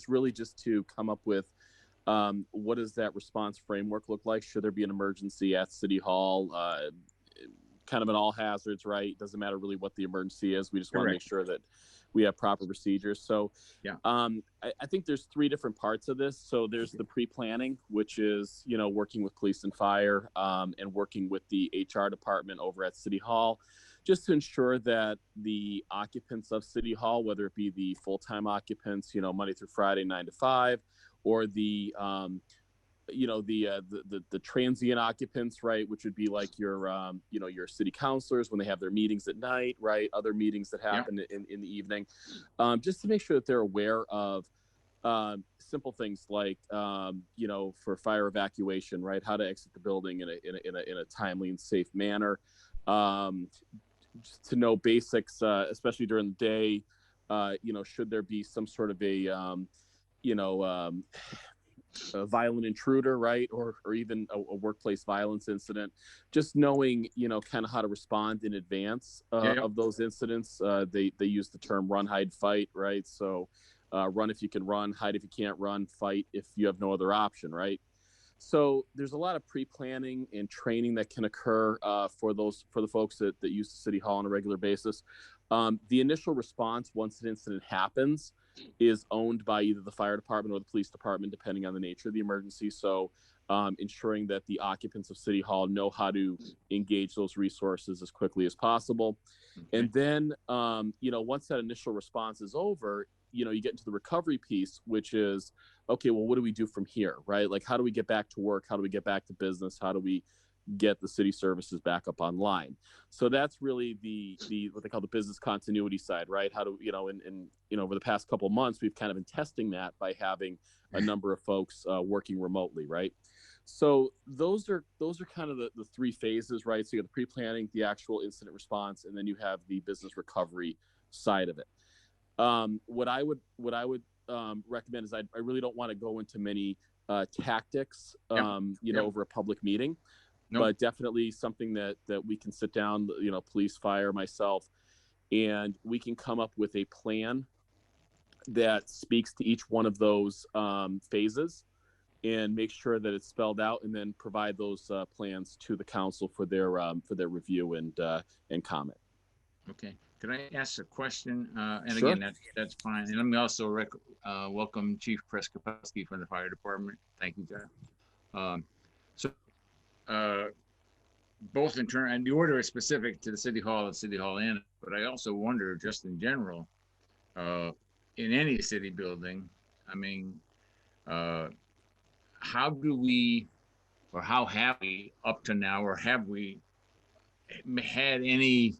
really just to come up with what does that response framework look like? Should there be an emergency at City Hall? Kind of an all hazards, right? Doesn't matter really what the emergency is. We just want to make sure that we have proper procedures. So I think there's 3 different parts of this. So there's the pre-planning, which is, working with police and fire and working with the HR department over at City Hall just to ensure that the occupants of City Hall, whether it be the full-time occupants, Monday through Friday, 9 to 5, or the the transient occupants, right, which would be like your your city councilors when they have their meetings at night, right, other meetings that happen in the evening, just to make sure that they're aware of simple things like for fire evacuation, right, how to exit the building in a timely and safe manner, just to know basics, especially during the day, should there be some sort of a violent intruder, right, or even a workplace violence incident, just knowing kind of how to respond in advance of those incidents. They use the term run, hide, fight, right? So run if you can run, hide if you can't run, fight if you have no other option, right? So there's a lot of pre-planning and training that can occur for the folks that use the City Hall on a regular basis. The initial response once an incident happens is owned by either the fire department or the police department, depending on the nature of the emergency. So ensuring that the occupants of City Hall know how to engage those resources as quickly as possible. Okay. And then, once that initial response is over, you get into the recovery piece, which is, okay, well, what do we do from here, right? Like, how do we get back to work? How do we get back to business? How do we get the city services back up online? So that's really the what they call the business continuity side, right? How do over the past couple of months, we've kind of been testing that by having a number of folks working remotely, right? So those are kind of the three phases, right? So you got the pre-planning, the actual incident response, and then you have the business recovery side of it. What I would recommend is I really don't want to go into many tactics, over a public meeting. Nope. But definitely something that we can sit down, police, fire, myself, and we can come up with a plan that speaks to each one of those phases and make sure that it's spelled out, and then provide those plans to the council for their review and comment. Okay. Can I ask a question? And sure. Again, that's fine. And let me also welcome Chief Preskopowski from the fire department. Thank you, Jeff. Both in turn, and the order is specific to the City Hall and City Hall Annex, but I also wonder, just in general, in any city building, I mean, how do we, or how have we up to now, or have we had any,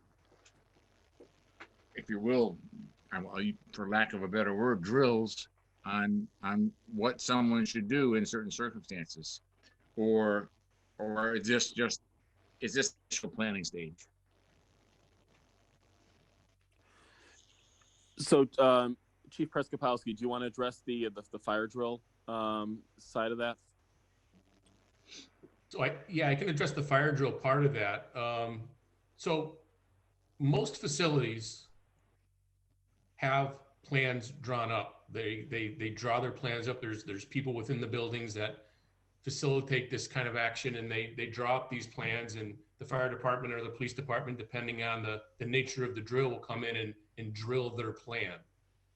if you will, for lack of a better word, drills on what someone should do in certain circumstances, or is this initial planning stage? So, Chief Preskopowski, do you want to address the fire drill side of that? So I can address the fire drill part of that. So most facilities have plans drawn up. They draw their plans up. There's people within the buildings that facilitate this kind of action, and they draw up these plans, and the fire department or the police department, depending on the nature of the drill, will come in and drill their plan.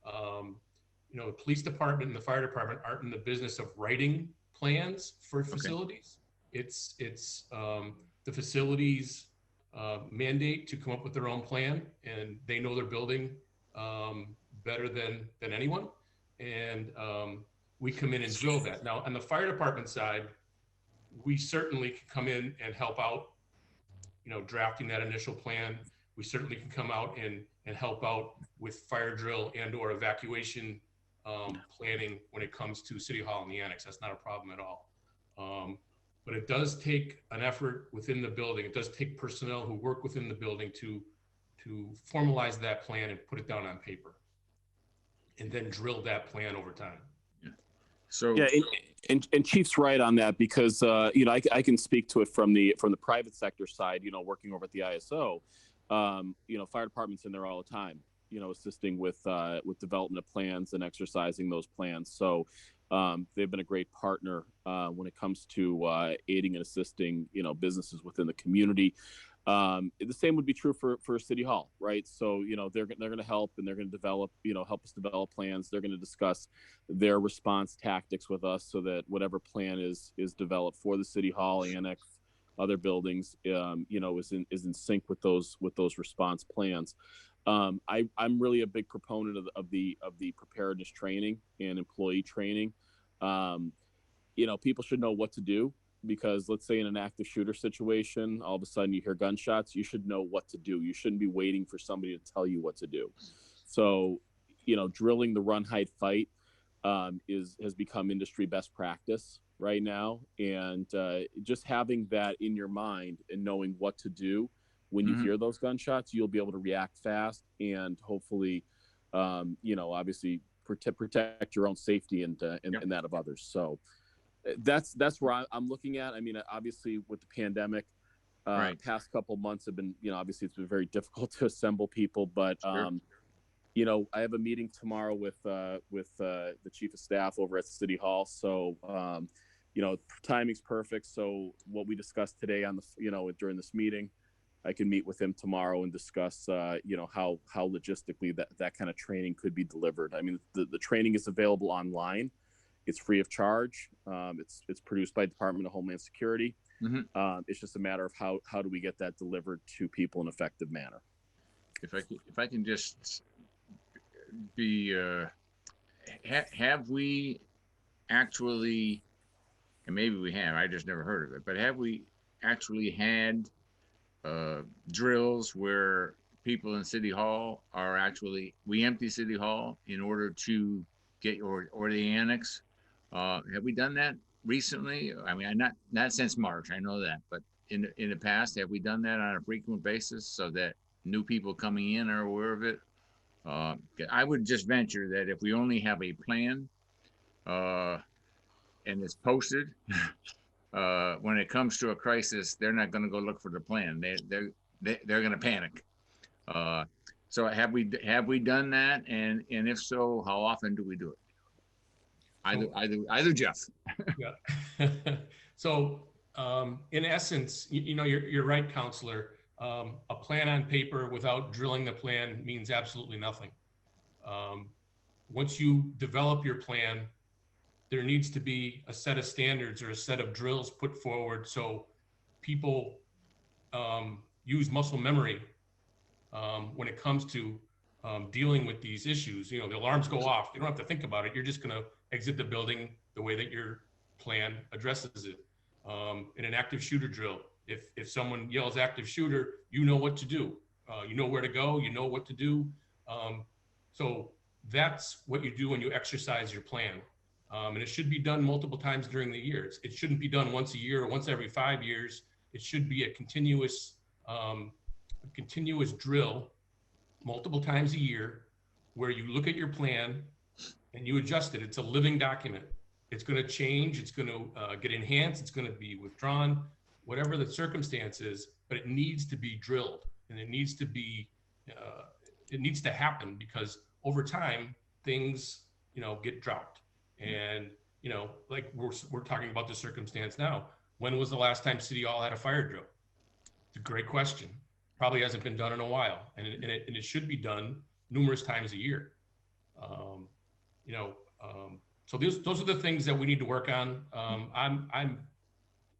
The police department and the fire department aren't in the business of writing plans for facilities. Okay. It's the facilities mandate to come up with their own plan, and they know their building better than anyone. And we come in and drill that. Now, on the fire department side, we certainly can come in and help out, drafting that initial plan. We certainly can come out and help out with fire drill and or evacuation planning when it comes to City Hall and the annex. That's not a problem at all. But it does take an effort within the building. It does take personnel who work within the building to formalize that plan and put it down on paper, and then drill that plan over time. So yeah, and Chief's right on that, because I can speak to it from the private sector side. Working over at the ISO, fire departments in there all the time. Assisting with development of plans and exercising those plans. So they've been a great partner when it comes to aiding and assisting businesses within the community. The same would be true for City Hall, right? So, they're going to help, and they're going to develop, help us develop plans. They're going to discuss their response tactics with us, so that whatever plan is developed for the City Hall annex other buildings, is in sync with those response plans. I'm really a big proponent of the preparedness training and employee training. People should know what to do, because let's say in an active shooter situation, all of a sudden you hear gunshots, you should know what to do. You shouldn't be waiting for somebody to tell you what to do. So, drilling the run, hide, fight has become industry best practice right now. And just having that in your mind and knowing what to do when you hear those gunshots, you'll be able to react fast and hopefully, obviously protect your own safety and that of others. So that's where I'm looking at. I mean, obviously with the pandemic, past couple months have been, obviously it's been very difficult to assemble people, but I have a meeting tomorrow with the chief of staff over at City Hall. So, timing's perfect. So what we discussed today on during this meeting, I can meet with him tomorrow and discuss, how logistically that kind of training could be delivered. I mean, the training is available online. It's free of charge. It's produced by Department of Homeland Security. It's just a matter of how do we get that delivered to people in an effective manner. If I can just be, have we actually, and maybe we have, I just never heard of it, but have we actually had drills where people in City Hall are actually, we empty City Hall in order to get, or the annex? Have we done that recently? I mean, not since March, I know that, but in the past, have we done that on a frequent basis so that new people coming in are aware of it? I would just venture that if we only have a plan and it's posted, when it comes to a crisis, they're not going to go look for the plan. They're going to panic. So have we done that? And if so, how often do we do it? Either Jeff. Yeah. So in essence, you're right, Counselor. A plan on paper without drilling the plan means absolutely nothing. Once you develop your plan, there needs to be a set of standards or a set of drills put forward so people use muscle memory when it comes to dealing with these issues. The alarms go off. You don't have to think about it. You're just going to exit the building the way that your plan addresses it. In an active shooter drill, if someone yells active shooter, you know what to do. You know where to go, you know what to do. So that's what you do when you exercise your plan. And it should be done multiple times during the years. It shouldn't be done once a year or once every 5 years. It should be a continuous drill multiple times a year where you look at your plan and you adjust it. It's a living document. It's going to change. It's going to get enhanced. It's going to be withdrawn, whatever the circumstance is, but it needs to be drilled and it needs to be, it needs to happen because over time things, get dropped. And, like we're talking about the circumstance now. When was the last time City Hall had a fire drill? It's a great question. Probably hasn't been done in a while, and it should be done numerous times a year. So those are the things that we need to work on.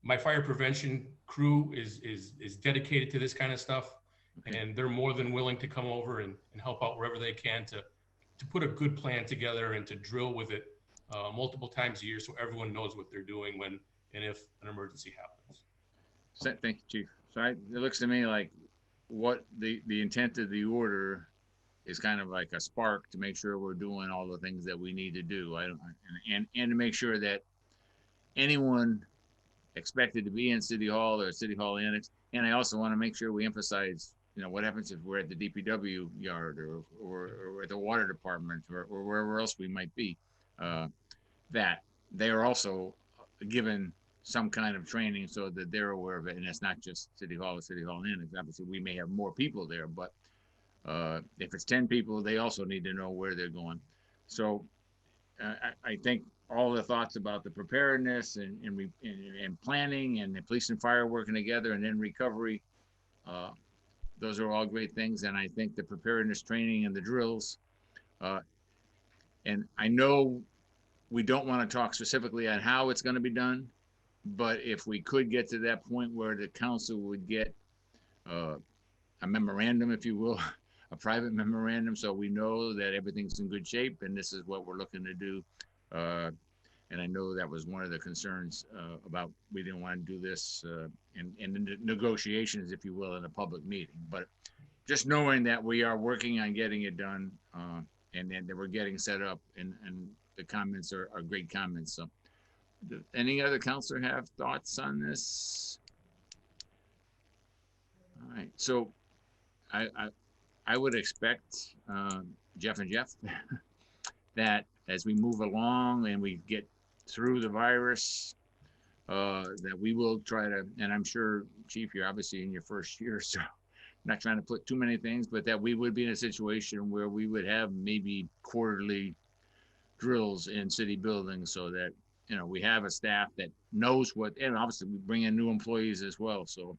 My fire prevention crew is dedicated to this kind of stuff, and they're more than willing to come over and help out wherever they can to put a good plan together and to drill with it multiple times a year so everyone knows what they're doing when and if an emergency happens. Thank you, Chief. So it looks to me like what the intent of the order is kind of like a spark to make sure we're doing all the things that we need to do. And to make sure that anyone expected to be in City Hall or City Hall Annex. And I also want to make sure we emphasize, what happens if we're at the DPW yard or at the water department or wherever else we might be, that they are also given some kind of training so that they're aware of it. And it's not just City Hall or City Hall Annex. Obviously, we may have more people there, but if it's 10 people, they also need to know where they're going. So I think all the thoughts about the preparedness and planning and the police and fire working together and then recovery, those are all great things. And I think the preparedness training and the drills, and I know we don't want to talk specifically on how it's going to be done, but if we could get to that point where the council would get a memorandum, if you will, a private memorandum, so we know that everything's in good shape and this is what we're looking to do. And I know that was one of the concerns about, we didn't want to do this in the negotiations, if you will, in a public meeting. But just knowing that we are working on getting it done, and then that we're getting set up, and the comments are great comments. So any other counselor have thoughts on this? All right, so I would expect Jeff that as we move along and we get through the virus, that we will try to, and I'm sure, Chief, you're obviously in your first year, so not trying to put too many things, but that we would be in a situation where we would have maybe quarterly drills in city buildings, so that, you know, we have a staff that knows what, and obviously we bring in new employees as well. So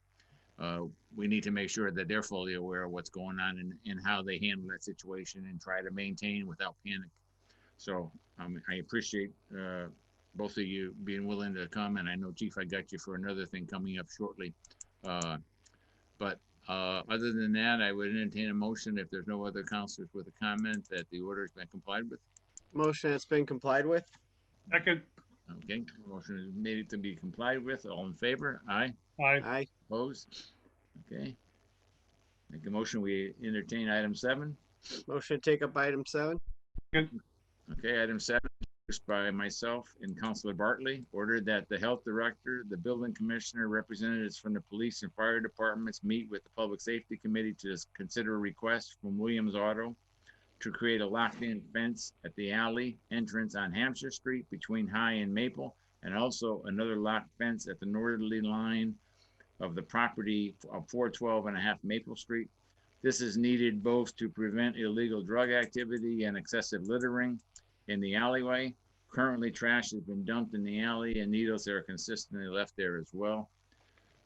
we need to make sure that they're fully aware of what's going on and how they handle that situation and try to maintain without panic. So I appreciate both of you being willing to come, and I know, Chief, I got you for another thing coming up shortly. But other than that, I would entertain a motion, if there's no other counselors with a comment, that the order has been complied with. Motion that's been complied with. Second. Okay, motion is made to be complied with. All in favor? Aye. Aye. Aye. Opposed? Okay. Make a motion, we entertain item 7. Motion to take up item 7. Okay, item 7, introduced by myself and Councilor Bartley, ordered that the health director, the building commissioner, representatives from the police and fire departments meet with the public safety committee to consider a request from Williams Auto to create a locked-in fence at the alley entrance on Hampshire Street between High and Maple, and also another locked fence at the northerly line of the property of 412.5 Maple Street. This is needed both to prevent illegal drug activity and excessive littering in the alleyway. Currently, trash has been dumped in the alley and needles are consistently left there as well.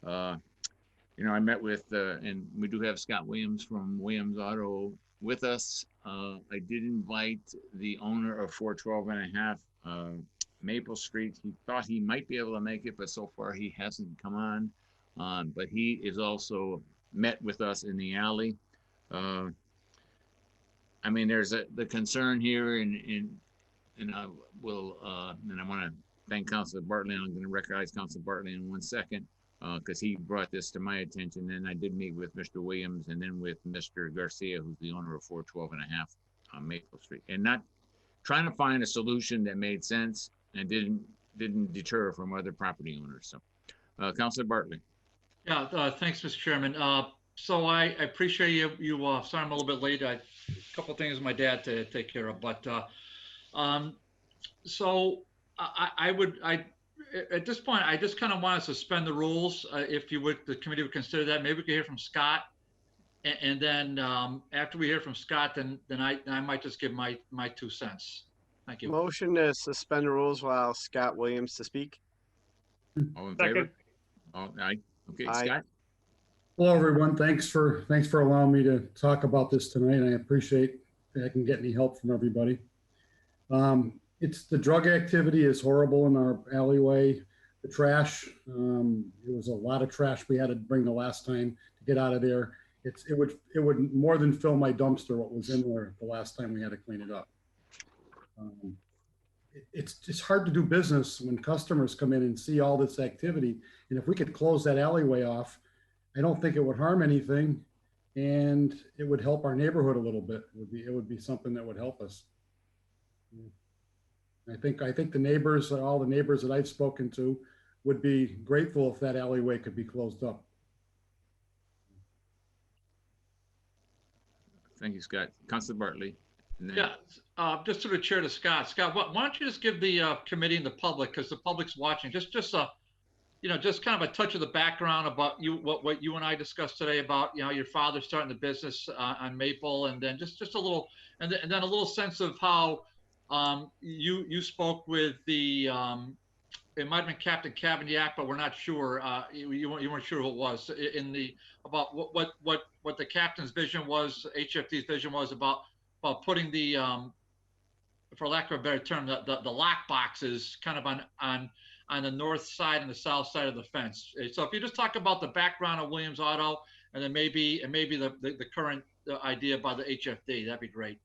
You know, I met with, and we do have Scott Williams from Williams Auto with us. I did invite the owner of 412.5 Maple Street. He thought he might be able to make it, but so far he hasn't come on. But he is also met with us in the alley. I mean, there's the concern here, and I will, and I want to thank Councilor Bartley, and I'm going to recognize Councilor Bartley in 1 second, because he brought this to my attention. And I did meet with Mr. Williams and then with Mr. Garcia, who's the owner of 412.5 Maple Street, and not trying to find a solution that made sense and didn't deter from other property owners. So, Councilor Bartley. Yeah, thanks, Mr. Chairman. So I appreciate you. Sorry, I'm a little bit late. A couple of things with my dad to take care of, but so I at this point, I just kind of want to suspend the rules, if you would, the committee would consider that. Maybe we could hear from Scott, and then after we hear from Scott, then I might just give my 2 cents. Thank you. Motion to suspend the rules while Scott Williams to speak. All in favor? All aye. Okay, Aye. Scott. Hello, everyone. Thanks for allowing me to talk about this tonight. I appreciate if I can get any help from everybody. It's the drug activity is horrible in our alleyway. The trash, it was a lot of trash we had to bring the last time to get out of there. It would more than fill my dumpster what was in there the last time we had to clean it up. It's hard to do business when customers come in and see all this activity. And if we could close that alleyway off, I don't think it would harm anything, and it would help our neighborhood a little bit. It would be something that would help us. I think the neighbors, all the neighbors that I've spoken to, would be grateful if that alleyway could be closed up. Thank you, Scott. Councilor Bartley. Yeah, just to the chair to Scott. Scott, why don't you just give the committee and the public, because the public's watching, just kind of a touch of the background about you, what you and I discussed today about, your father starting the business on Maple, and then just a little, and then a little sense of how you spoke with the, it might have been Captain Cavagnac, but we're not sure. You weren't sure who it was about what the captain's vision was, HFD's vision was about putting the, for lack of a better term, the lock boxes kind of on on the north side and the south side of the fence. So if you just talk about the background of Williams Auto and then maybe the current idea about the HFD, that'd be great.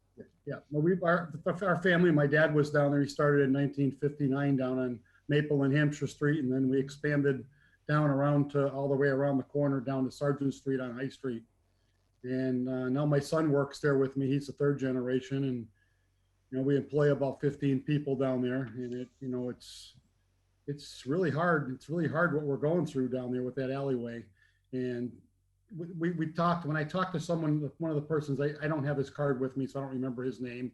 Yeah, well, our family, my dad was down there. He started in 1959 down on Maple and Hampshire Street, and then we expanded down around to all the way around the corner down to Sargent Street on High Street. And now my son works there with me. He's the third generation, and we employ about 15 people down there. And it's really hard. It's really hard what we're going through down there with that alleyway. And we talked, when I talked to someone, one of the persons, I don't have his card with me, so I don't remember his name.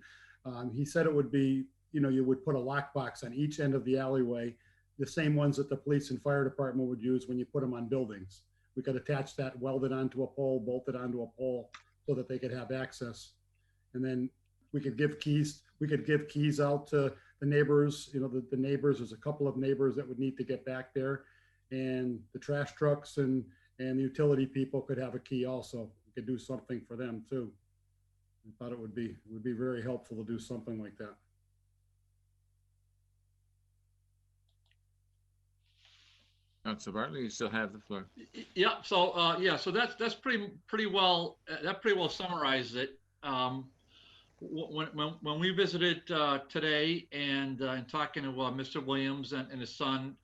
He said it would be, you would put a lockbox on each end of the alleyway, the same ones that the police and fire department would use when you put them on buildings. We could attach that welded onto a pole, bolted onto a pole so that they could have access. And then we could give keys. We could give keys out to the neighbors, the neighbors, there's a couple of neighbors that would need to get back there, and the trash trucks and the utility people could have a key also. We could do something for them too. I thought it would be very helpful to do something like that. Councilor Bartley, you still have the floor. Yeah. So so that's pretty well summarized it. When we visited today and talking to Mr. Williams and his son,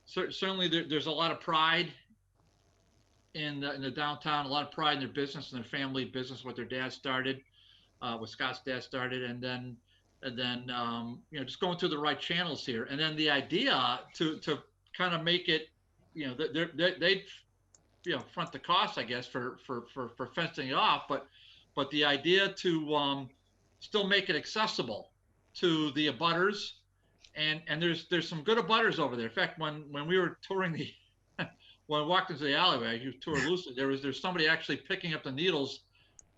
certainly there's a lot of pride in the downtown, a lot of pride in their business and their family business, what their dad started, what Scott's dad started, and then just going through the right channels here, and then the idea to kind of make it, they'd front the cost, I guess, for fencing it off, but the idea to still make it accessible to the abutters, and there's some good abutters over there. In fact, when we were touring when I walked into the alleyway, you toured loosely, there's somebody actually picking up the needles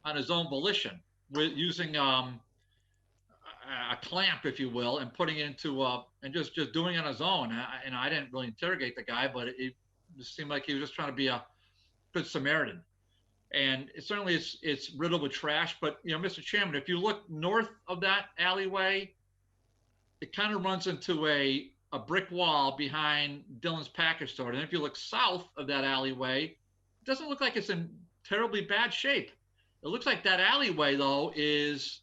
on his own volition with using a clamp, if you will, and putting it into and just doing it on his own. I didn't really interrogate the guy, but it just seemed like he was just trying to be a good Samaritan. And certainly it's riddled with trash. But Mr. Chairman, if you look north of that alleyway, it kind of runs into a brick wall behind Dillon's package store. And if you look south of that alleyway, it doesn't look like it's in terribly bad shape. It looks like that alleyway, though, is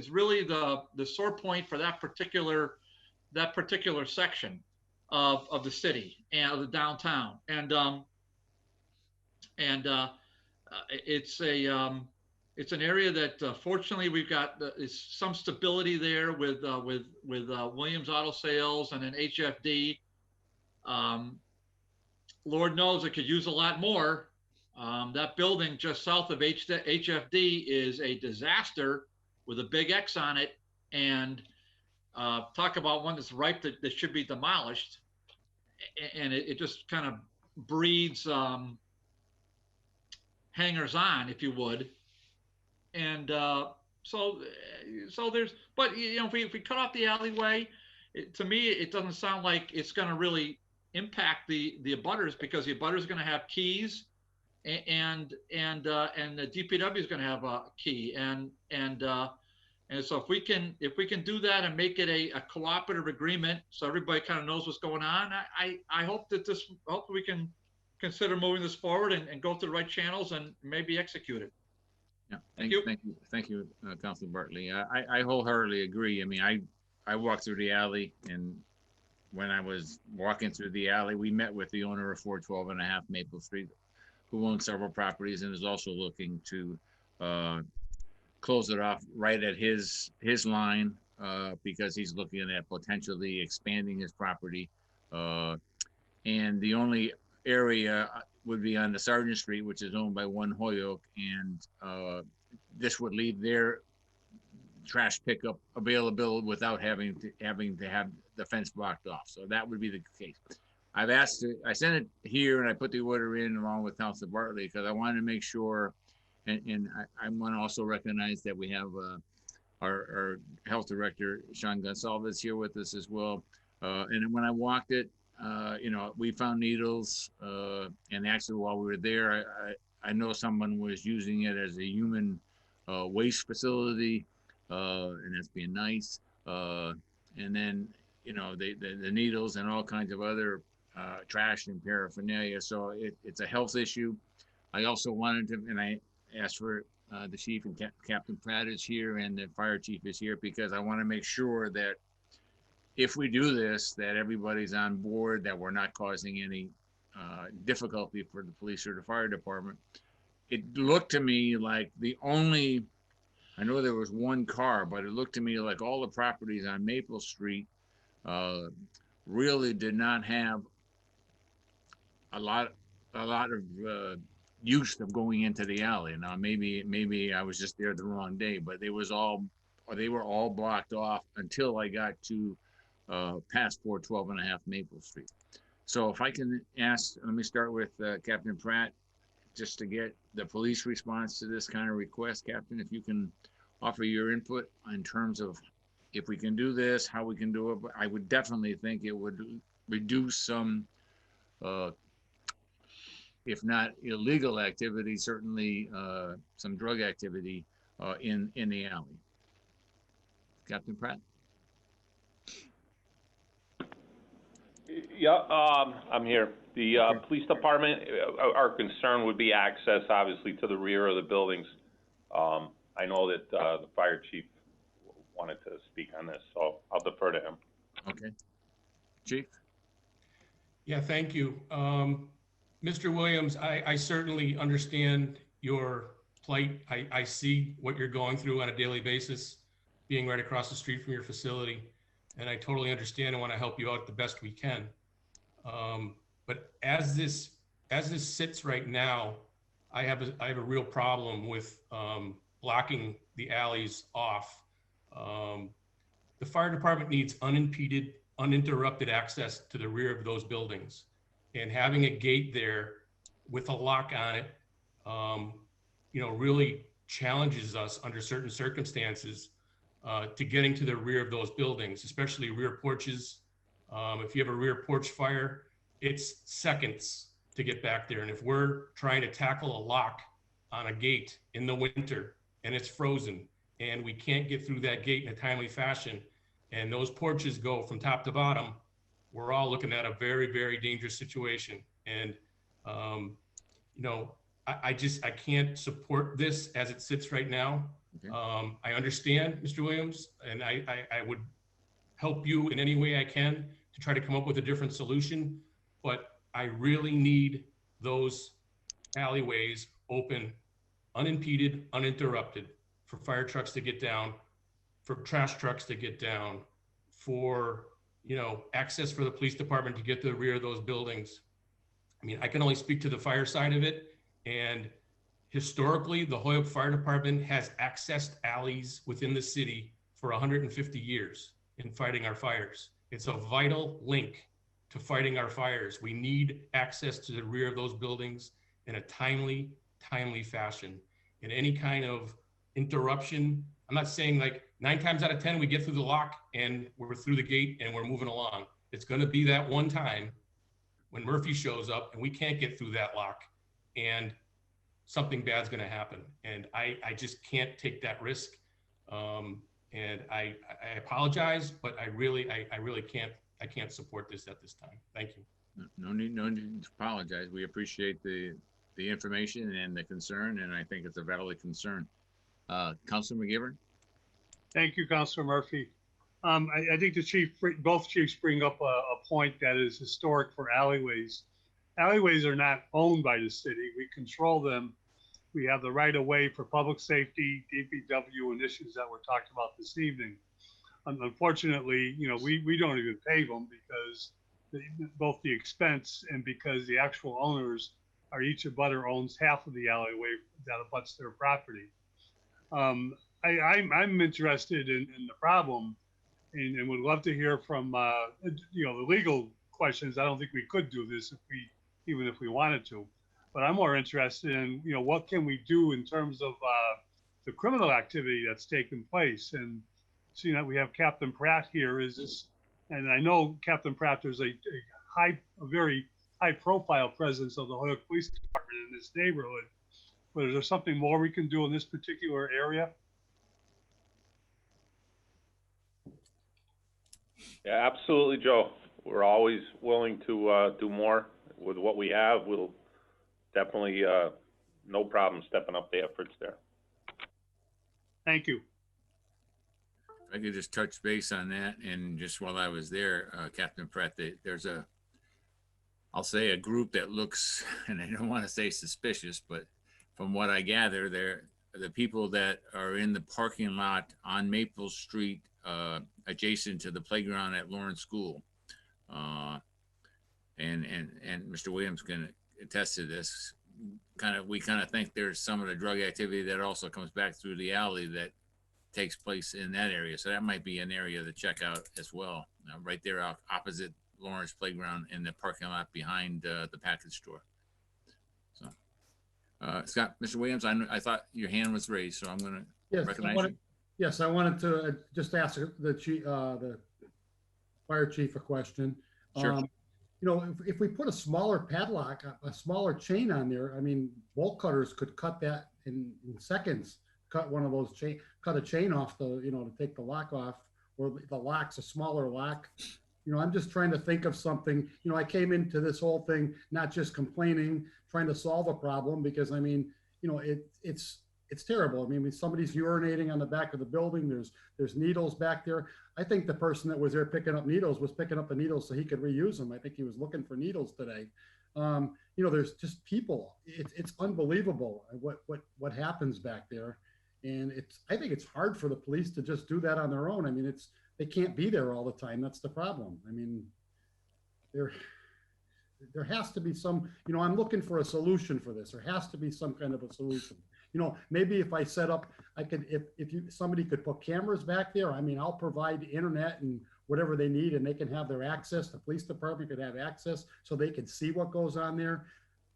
really the sore point for that particular section of the city and of the downtown. It's an area that fortunately we've got some stability there with Williams Auto Sales and then HFD. Lord knows it could use a lot more. That building just south of HFD is a disaster with a big X on it, and talk about one that's ripe that should be demolished. And it just kind of breeds hangers on, if you would. And so there's, but if we cut off the alleyway, to me it doesn't sound like it's going to really impact the abutters, because the abutters are going to have keys, and the DPW is going to have a key, and so if we can do that and make it a cooperative agreement, so everybody kind of knows what's going on, I hope that hopefully we can consider moving this forward and go through the right channels and maybe execute it. Yeah, thank you, Councilor Bartley. I wholeheartedly agree. I mean, I walked through the alley, and when I was walking through the alley, we met with the owner of 412.5 Maple Street, who owns several properties and is also looking to close it off right at his line, because he's looking at potentially expanding his property. And the only area would be on the Sargent Street, which is owned by One Holyoke, and this would leave their trash pickup available without having to have the fence blocked off. So that would be the case. I sent it here, and I put the order in along with Councilor Bartley, because I wanted to make sure, and I want to also recognize that we have our health director, Sean Gonsalves, here with us as well. And when I walked it, we found needles, and actually while we were there, I know someone was using it as a human waste facility, and that's being nice. And then, you know, the needles and all kinds of other trash and paraphernalia. So it's a health issue. I also wanted to, and I asked for the chief, and Captain Pratt is here and the fire chief is here, because I want to make sure that if we do this, that everybody's on board, that we're not causing any difficulty for the police or the fire department. It looked to me like I know there was one car, but it looked to me like all the properties on Maple Street really did not have a lot of use of going into the alley. Now, maybe I was just there the wrong day, but they were all blocked off until I got to past 412.5 Maple Street. So if I can ask, let me start with Captain Pratt, just to get the police response to this kind of request. Captain, if you can offer your input in terms of if we can do this, how we can do it. But I would definitely think it would reduce some, if not illegal activity, certainly some drug activity in the alley. Captain Pratt? Yeah, I'm here. The police department, our concern would be access, obviously, to the rear of the buildings. I know that the fire chief wanted to speak on this, so I'll defer to him. Okay. Chief? Yeah, thank you. Mr. Williams, I certainly understand your plight. I see what you're going through on a daily basis, being right across the street from your facility. And I totally understand and want to help you out the best we can. But as this sits right now, I have a real problem with blocking the alleys off. The fire department needs unimpeded, uninterrupted access to the rear of those buildings. And having a gate there with a lock on it, really challenges us under certain circumstances to getting to the rear of those buildings, especially rear porches. If you have a rear porch fire, it's seconds to get back there. And if we're trying to tackle a lock on a gate in the winter and it's frozen and we can't get through that gate in a timely fashion, and those porches go from top to bottom, we're all looking at a very, very dangerous situation. And, I can't support this as it sits right now. Okay. I understand, Mr. Williams, and I would help you in any way I can to try to come up with a different solution, but I really need those alleyways open, unimpeded, uninterrupted, for fire trucks to get down, for trash trucks to get down, for access for the police department to get to the rear of those buildings. I mean, I can only speak to the fire side of it, and historically, the Holyoke Fire Department has accessed alleys within the city for 150 years in fighting our fires. It's a vital link to fighting our fires. We need access to the rear of those buildings in a timely fashion. And any kind of interruption, I'm not saying like 9 times out of 10, we get through the lock and we're through the gate and we're moving along. It's gonna be that one time when Murphy shows up and we can't get through that lock and something bad's going to happen. And I just can't take that risk. And I apologize, but I really can't support this at this time. Thank you. No need to apologize. We appreciate the information and the concern, and I think it's a valid concern. Councilor McGivern? Thank you, Councilor Murphy. I think both chiefs bring up a point that is historic for alleyways. Alleyways are not owned by the city. We control them. We have the right of way for public safety, DPW, and issues that we're talking about this evening. Unfortunately, we don't even pave them because both the expense and because the actual owners are each abutter owns half of the alleyway that abuts their property. I'm interested in the problem and would love to hear from the legal questions. I don't think we could do this even if we wanted to, but I'm more interested in what can we do in terms of the criminal activity that's taken place. And seeing that we have Captain Pratt here, and I know Captain Pratt, there's a very high profile presence of the Holyoke Police Department in this neighborhood, but is there something more we can do in this particular area? Yeah, absolutely, Joe. We're always willing to do more with what we have. We'll definitely, no problem stepping up the efforts there. Thank you. If I could just touch base on that, and just while I was there, Captain Pratt, there's I'll say a group that looks, and I don't want to say suspicious, but from what I gather, they're the people that are in the parking lot on Maple Street, adjacent to the playground at Lawrence School. And Mr. Williams can attest to this. We kind of think there's some of the drug activity that also comes back through the alley that takes place in that area. So that might be an area to check out as well. Right there opposite Lawrence Playground in the parking lot behind the package store. So, Scott, Mr. Williams, I thought your hand was raised, so I'm going to recognize you. Yes, I wanted to just ask the fire chief a question. Sure. You know, if we put a smaller padlock, a smaller chain on there, I mean, bolt cutters could cut that in seconds. Cut one of those cut a chain off to take the lock off, or the lock's a smaller lock. You know, I'm just trying to think of something. You know, I came into this whole thing not just complaining, trying to solve a problem, because I mean, you know, it's terrible. I mean, somebody's urinating on the back of the building. There's needles back there. I think the person that was there picking up needles was picking up the needles so he could reuse them. I think he was looking for needles today. You know, there's just people. It's unbelievable what happens back there, and I think it's hard for the police to just do that on their own. I mean, they can't be there all the time. That's the problem. I mean, there has to be some. You know, I'm looking for a solution for this. There has to be some kind of a solution. You know, maybe if I set up, I could, somebody could put cameras back there. I mean, I'll provide internet and whatever they need, and they can have their access. The police department could have access so they can see what goes on there.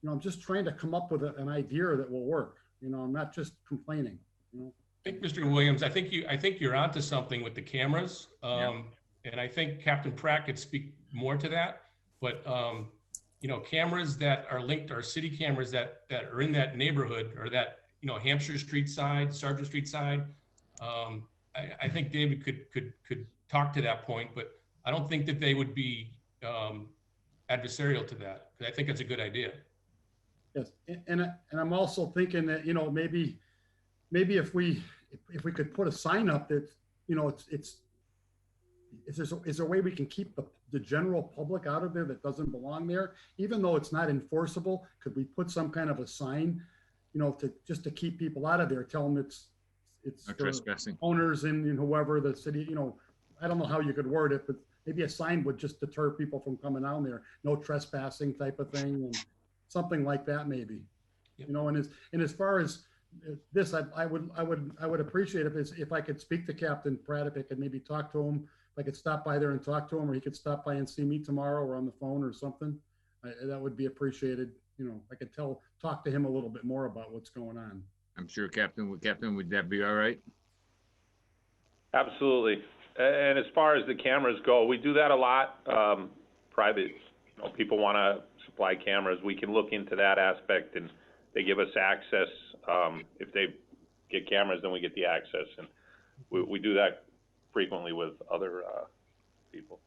You know, I'm just trying to come up with an idea that will work. You know, I'm not just complaining. You know, I think, Mr. Williams, I think you're onto something with the cameras, and I think Captain Pratt could speak more to that. But you know, cameras that are linked, or city cameras that are in that neighborhood, or that, you know, Hampshire Street side, Sargent Street side. I think David could talk to that point, but I don't think that they would be adversarial to that, because I think it's a good idea. Yes, and I'm also thinking that, you know, maybe if we could put a sign up that, you know, is there a way we can keep the general public out of there that doesn't belong there, even though it's not enforceable? Could we put some kind of a sign, you know, just to keep people out of there, tell them it's trespassing owners and whoever the city, you know, I don't know how you could word it, but maybe a sign would just deter people from coming down there, no trespassing type of thing, and something like that maybe. Yep. You know, and as far as this, I would appreciate if I could speak to Captain Pratt, if I could maybe talk to him, if I could stop by there and talk to him, or he could stop by and see me tomorrow or on the phone or something. That would be appreciated. You know, I could talk to him a little bit more about what's going on. I'm sure Captain, would that be all right? Absolutely. And as far as the cameras go, we do that a lot. Private, you know, people want to supply cameras. We can look into that aspect, and they give us access. If they get cameras, then we get the access, and we do that frequently with other people.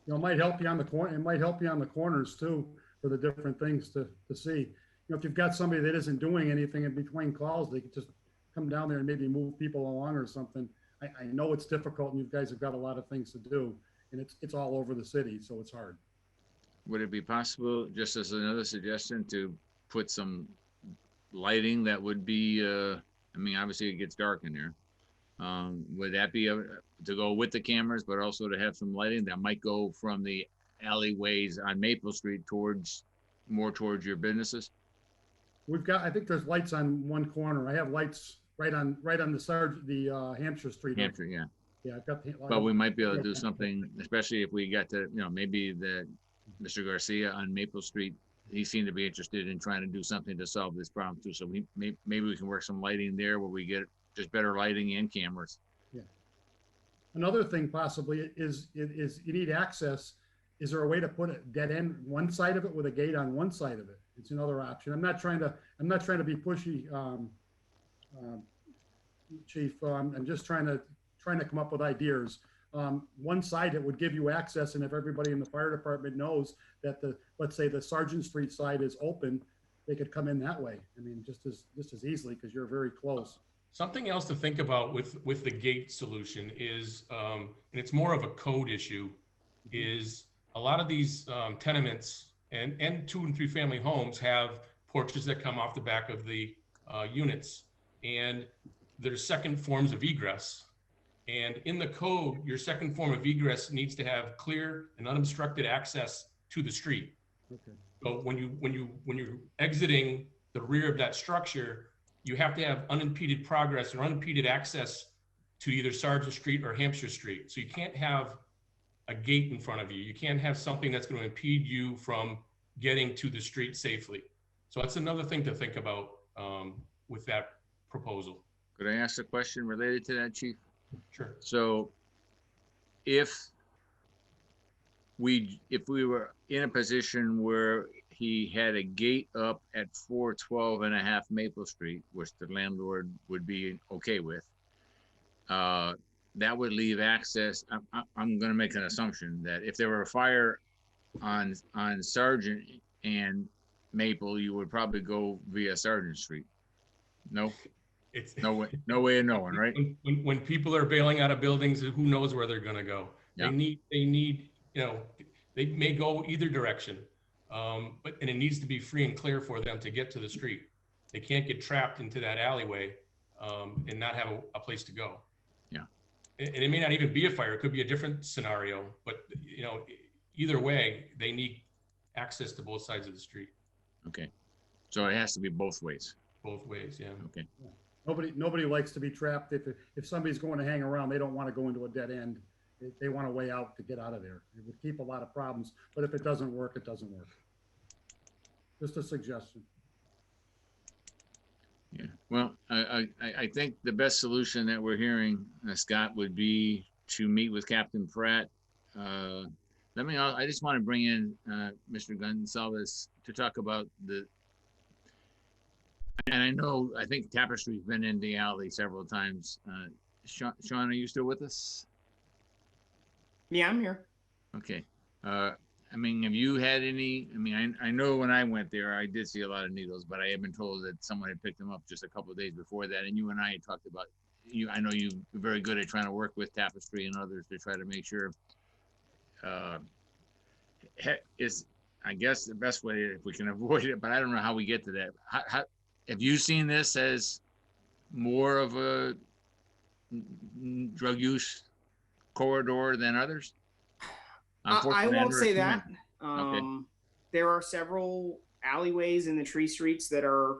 You know, it might help you on the corner. It might help you on the corners too, for the different things to see. You know, if you've got somebody that isn't doing anything in between calls, they could just come down there and maybe move people along or something. I know it's difficult, and you guys have got a lot of things to do, and it's all over the city, so it's hard. Would it be possible, just as another suggestion, to put some lighting that would be, I mean, obviously it gets dark in there. Would that be to go with the cameras, but also to have some lighting that might go from the alleyways on Maple Street more towards your businesses? I think there's lights on one corner. I have lights right on the Hampshire Street. Hampshire, yeah. Yeah, I've got but we might be able to do something, especially if we got to, you know, maybe Mr. Garcia on Maple Street, he seemed to be interested in trying to do something to solve this problem too. So maybe we can work some lighting there where we get just better lighting and cameras. Yeah. Another thing possibly is you need access. Is there a way to put a dead end one side of it with a gate on one side of it? It's another option. I'm not trying to be pushy, Chief. I'm just trying to come up with ideas. one side that would give you access, and if everybody in the fire department knows that let's say the Sargent Street side is open, they could come in that way. I mean, just as easily, because you're very close. Something else to think about with the gate solution is, and it's more of a code issue, is a lot of these tenements and 2 and 3 family homes have porches that come off the back of the units, and there's second forms of egress. And in the code, your second form of egress needs to have clear and unobstructed access to the street. Okay. So when you're exiting the rear of that structure, you have to have unimpeded progress or unimpeded access to either Sargent Street or Hampshire Street. So you can't have a gate in front of you. You can't have something that's going to impede you from getting to the street safely. So that's another thing to think about with that proposal. Could I ask a question related to that, Chief? Sure. So if we were in a position where he had a gate up at 412.5 Maple Street, which the landlord would be okay with, that would leave access. I'm going to make an assumption that if there were a fire on Sargent and Maple, you would probably go via Sargent Street. No? It's no way of knowing, right? When people are bailing out of buildings, who knows where they're going to go? Yeah. They need, they may go either direction, and it needs to be free and clear for them to get to the street. They can't get trapped into that alleyway and not have a place to go. Yeah. And it may not even be a fire. It could be a different scenario, but either way, they need access to both sides of the street. Okay. So it has to be both ways. Both ways, yeah. Okay. Nobody likes to be trapped. If somebody's going to hang around, they don't want to go into a dead end. They want a way out to get out of there. It would keep a lot of problems, but if it doesn't work, it doesn't work. Just a suggestion. Yeah. Well, I think the best solution that we're hearing, Scott, would be to meet with Captain Pratt. I just want to bring in Mr. Gonzalez to talk about and I think Tapestry's been in the alley several times. Sean, are you still with us? Yeah, I'm here. Okay. Have you had any, I know when I went there, I did see a lot of needles, but I have been told that someone had picked them up just a couple of days before that. And you and I had talked about, I know you're very good at trying to work with Tapestry and others to try to make sure, is, I guess, the best way if we can avoid it, but I don't know how we get to that. How have you seen this as more of a drug use corridor than others? I won't say that. Okay. There are several alleyways in the tree streets that are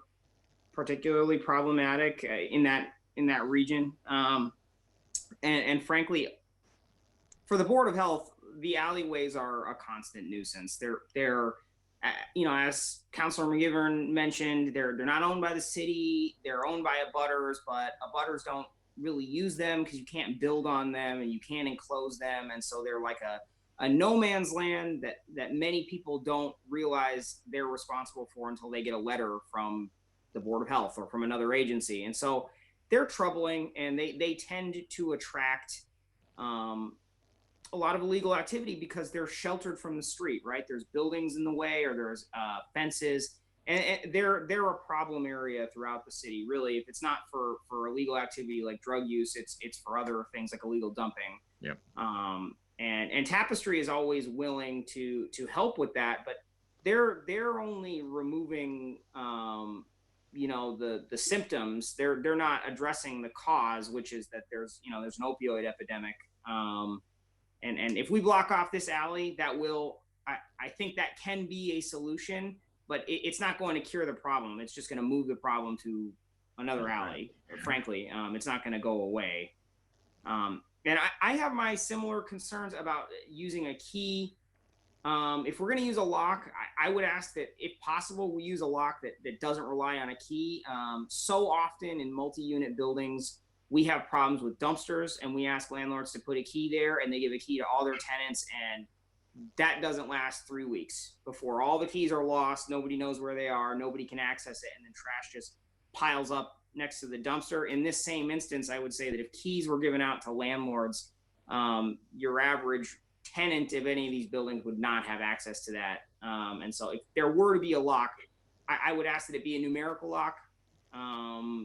particularly problematic in that region. And frankly, for the Board of Health, the alleyways are a constant nuisance. They're as Councilor McGivern mentioned, they're not owned by the city. They're owned by abutters, but abutters don't really use them because you can't build on them and you can't enclose them. And so they're like a no man's land that many people don't realize they're responsible for until they get a letter from the Board of Health or from another agency. And so they're troubling, and they tend to attract a lot of illegal activity because they're sheltered from the street, right? There's buildings in the way, or there's fences, and they're a problem area throughout the city. Really, if it's not for illegal activity like drug use, it's for other things like illegal dumping. Yep. And Tapestry is always willing to help with that, but they're only removing the symptoms. They're not addressing the cause, which is that there's an opioid epidemic. And if we block off this alley, that will, I think that can be a solution, but it's not going to cure the problem. It's just going to move the problem to another alley. Frankly, it's not going to go away. And I have my similar concerns about using a key. If we're going to use a lock, I would ask that if possible, we use a lock that doesn't rely on a key. So often in multi-unit buildings, we have problems with dumpsters, and we ask landlords to put a key there, and they give a key to all their tenants, and that doesn't last 3 weeks before all the keys are lost. Nobody knows where they are. Nobody can access it, and then trash just piles up next to the dumpster. In this same instance, I would say that if keys were given out to landlords your average tenant of any of these buildings would not have access to that. And so if there were to be a lock, I would ask that it be a numerical lock,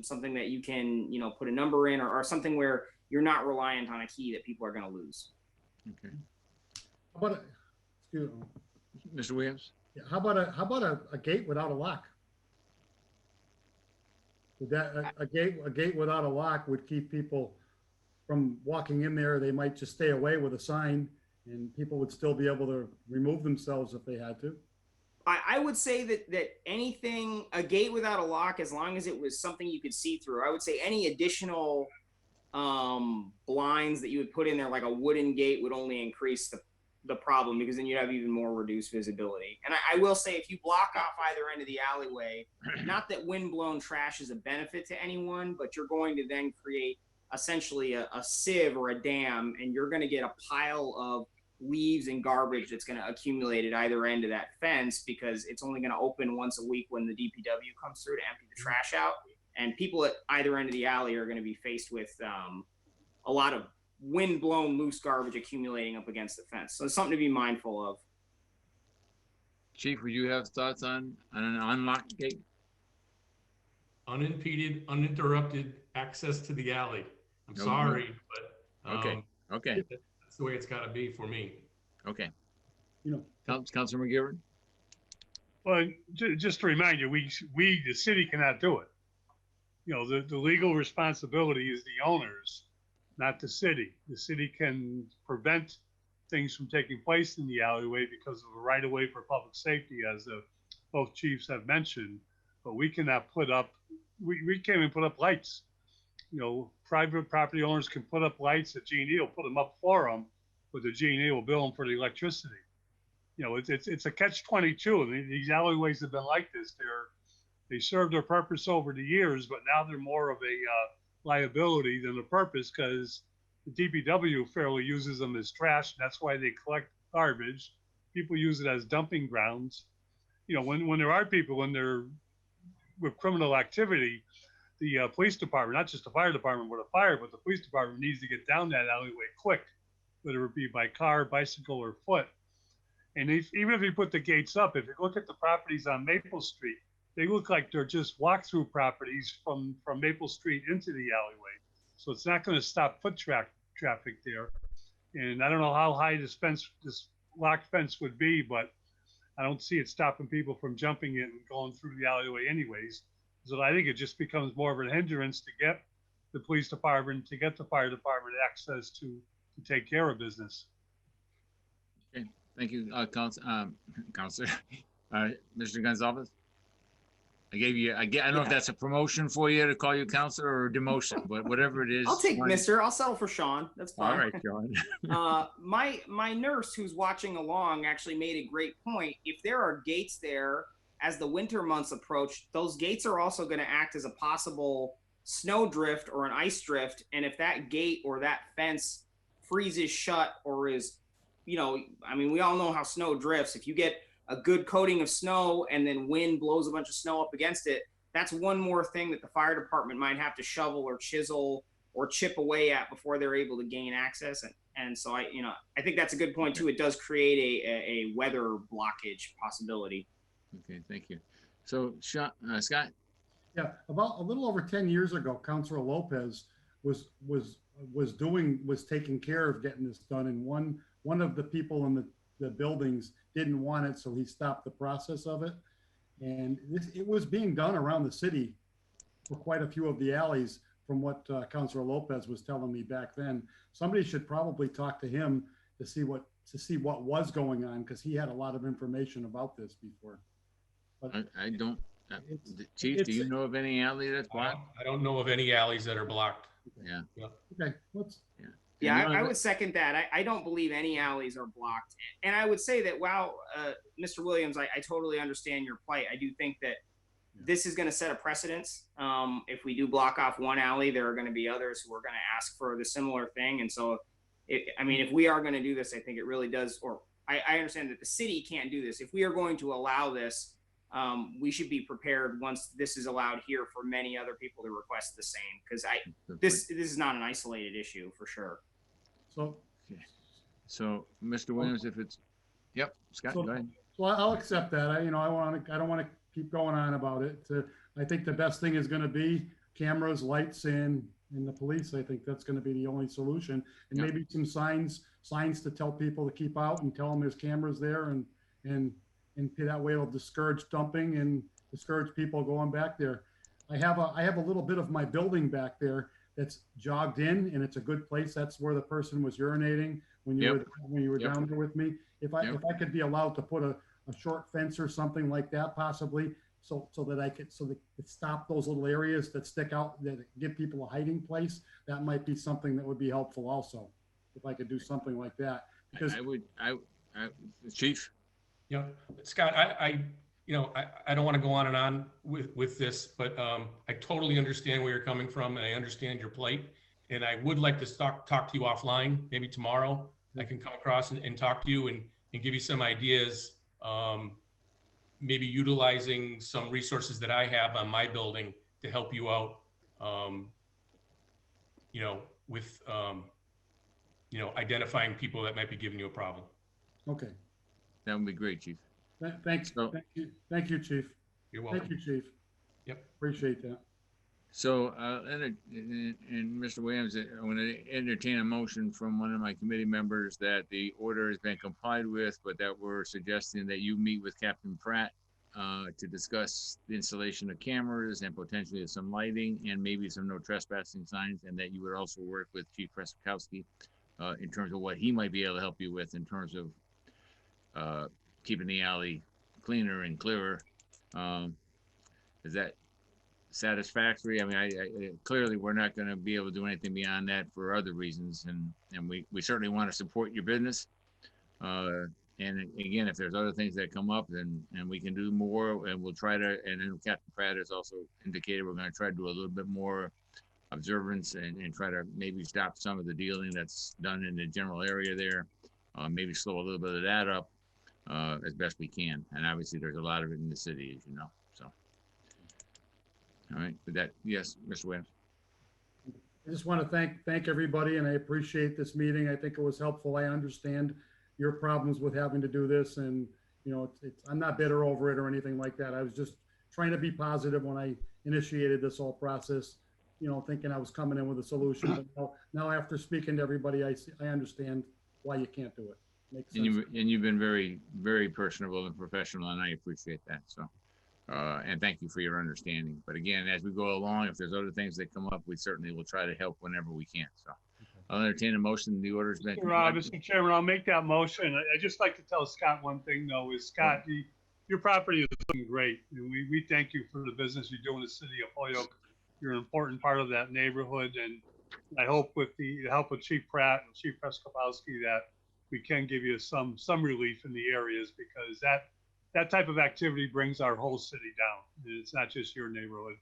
something that you can, put a number in, or something where you're not reliant on a key that people are going to lose. Okay. How about, excuse me, Mr. Williams? yeah, how about a gate without a lock? Would that, a gate without a lock would keep people from walking in there? They might just stay away with a sign, and people would still be able to remove themselves if they had to. I would say that anything, a gate without a lock, as long as it was something you could see through, I would say any additional blinds that you would put in there, like a wooden gate, would only increase the problem, because then you'd have even more reduced visibility. And I will say, if you block off either end of the alleyway, not that windblown trash is a benefit to anyone, but you're going to then create essentially a sieve or a dam, and you're going to get a pile of leaves and garbage that's going to accumulate at either end of that fence, because it's only going to open once a week when the DPW comes through to empty the trash out. And people at either end of the alley are going to be faced with a lot of wind-blown loose garbage accumulating up against the fence. So it's something to be mindful of. Chief, would you have thoughts on an unlocked gate? Unimpeded, uninterrupted access to the alley. I'm sorry, but okay. That's the way it's got to be for me. Okay. Councilor McGivern? Well, just to remind you, we, the city cannot do it. The legal responsibility is the owners, not the city. The city can prevent things from taking place in the alleyway because of a right of way for public safety, as both chiefs have mentioned, but we cannot put up, we can't even put up lights. Private property owners can put up lights, the G&E will put them up for them, but the G&E will bill them for the electricity. It's a catch-22. These alleyways have been like this. They served their purpose over the years, but now they're more of a liability than a purpose, because the DPW fairly uses them as trash. That's why they collect garbage. People use it as dumping grounds. When there are people in there with criminal activity, the police department, not just the fire department with a fire, but the police department needs to get down that alleyway quick, whether it be by car, bicycle, or foot. And even if you put the gates up, if you look at the properties on Maple Street, they look like they're just walk-through properties from Maple Street into the alleyway. So it's not going to stop foot traffic there. And I don't know how high this locked fence would be, but I don't see it stopping people from jumping it and going through the alleyway anyways. So I think it just becomes more of a hindrance to get the police department, to get the fire department access to take care of business. Okay, thank you, Councilor. Mr. Gonzalez? I don't know if that's a promotion for you to call you counselor or a demotion, but whatever it is. I'll take Mr. I'll settle for Sean. That's fine. All right, Sean. My nurse who's watching along actually made a great point. If there are gates there as the winter months approach, those gates are also going to act as a possible snow drift or an ice drift. And if that gate or that fence freezes shut or is, we all know how snow drifts. If you get a good coating of snow and then wind blows a bunch of snow up against it, that's one more thing that the fire department might have to shovel or chisel or chip away at before they're able to gain access. And so I think that's a good point too. It does create a weather blockage possibility. Okay, thank you. So Scott? Yeah, about a little over 10 years ago, Councilor Lopez was taking care of getting this done, and one of the people in the buildings didn't want it, so he stopped the process of it. And it was being done around the city for quite a few of the alleys, from what Councilor Lopez was telling me back then. Somebody should probably talk to him to see what was going on, because he had a lot of information about this before. But I don't. Chief, do you know of any alley that's blocked? I don't know of any alleys that are blocked. Yeah. Okay. Yeah, I would second that. I don't believe any alleys are blocked. And I would say that while, Mr. Williams, I totally understand your plight. I do think that this is going to set a precedence. If we do block off one alley, there are going to be others who are going to ask for the similar thing. And so, if we are going to do this, I think it really does, or I understand that the city can't do this. If we are going to allow this, we should be prepared once this is allowed here for many other people to request the same, because this is not an isolated issue for sure. So Okay. So, Mr. Williams, if it's, yep, Scott, So- go ahead. So I'll accept that. I don't want to keep going on about it. I think the best thing is going to be cameras, lights, and the police. I think that's going to be the only solution. And Yeah. maybe some signs to tell people to keep out and tell them there's cameras there, and that way it'll discourage dumping and discourage people going back there. I have a little bit of my building back there that's jogged in, and it's a good place. That's where the person was urinating when you were Yep. down there with me. If I could be allowed to put a short fence or something like that, possibly, so that I could stop those little areas that stick out, that give people a hiding place, that might be something that would be helpful also, if I could do something like that. Because Chief? Yeah, Scott, I don't want to go on and on with this, but I totally understand where you're coming from, and I understand your plight. And I would like to talk to you offline, maybe tomorrow. I can come across and talk to you and give you some ideas, maybe utilizing some resources that I have on my building to help you out, with, identifying people that might be giving you a problem. Okay. That would be great, Chief. Thanks. Thank you, Chief. You're welcome. Thank you, Chief. Yep. Appreciate that. So, and Mr. Williams, I want to entertain a motion from one of my committee members that the order has been complied with, but that we're suggesting that you meet with Captain Pratt to discuss the installation of cameras and potentially some lighting and maybe some no trespassing signs, and that you would also work with Chief Preskowski in terms of what he might be able to help you with in terms of keeping the alley cleaner and clearer. Is that satisfactory? I mean, I clearly we're not going to be able to do anything beyond that for other reasons, and we certainly want to support your business. And again, if there's other things that come up, and we can do more, and we'll try to. And then Captain Pratt has also indicated we're going to try to do a little bit more observance and try to maybe stop some of the dealing that's done in the general area there. Maybe slow a little bit of that up as best we can. And obviously, there's a lot of it in the city, as you know. So. All right, with that, yes, Mr. Williams. I just want to thank everybody, and I appreciate this meeting. I think it was helpful. I understand your problems with having to do this, and I'm not bitter over it or anything like that. I was just trying to be positive when I initiated this whole process, thinking I was coming in with a solution. But now after speaking to everybody, I understand why you can't do it. Makes sense. And you've been very, very personable and professional, and I appreciate that. So. And thank you for your understanding. But again, as we go along, if there's other things that come up, we certainly will try to help whenever we can. So I'll entertain a motion. The order's been. Mr. Chairman, I'll make that motion. I just like to tell Scott one thing though, is Scott, your property is looking great. And we thank you for the business you do in the city of Holyoke. You're an important part of that neighborhood. And I hope with the help of Chief Pratt and Chief Preskowski that we can give you some relief in the areas, because that type of activity brings our whole city down. It's not just your neighborhood.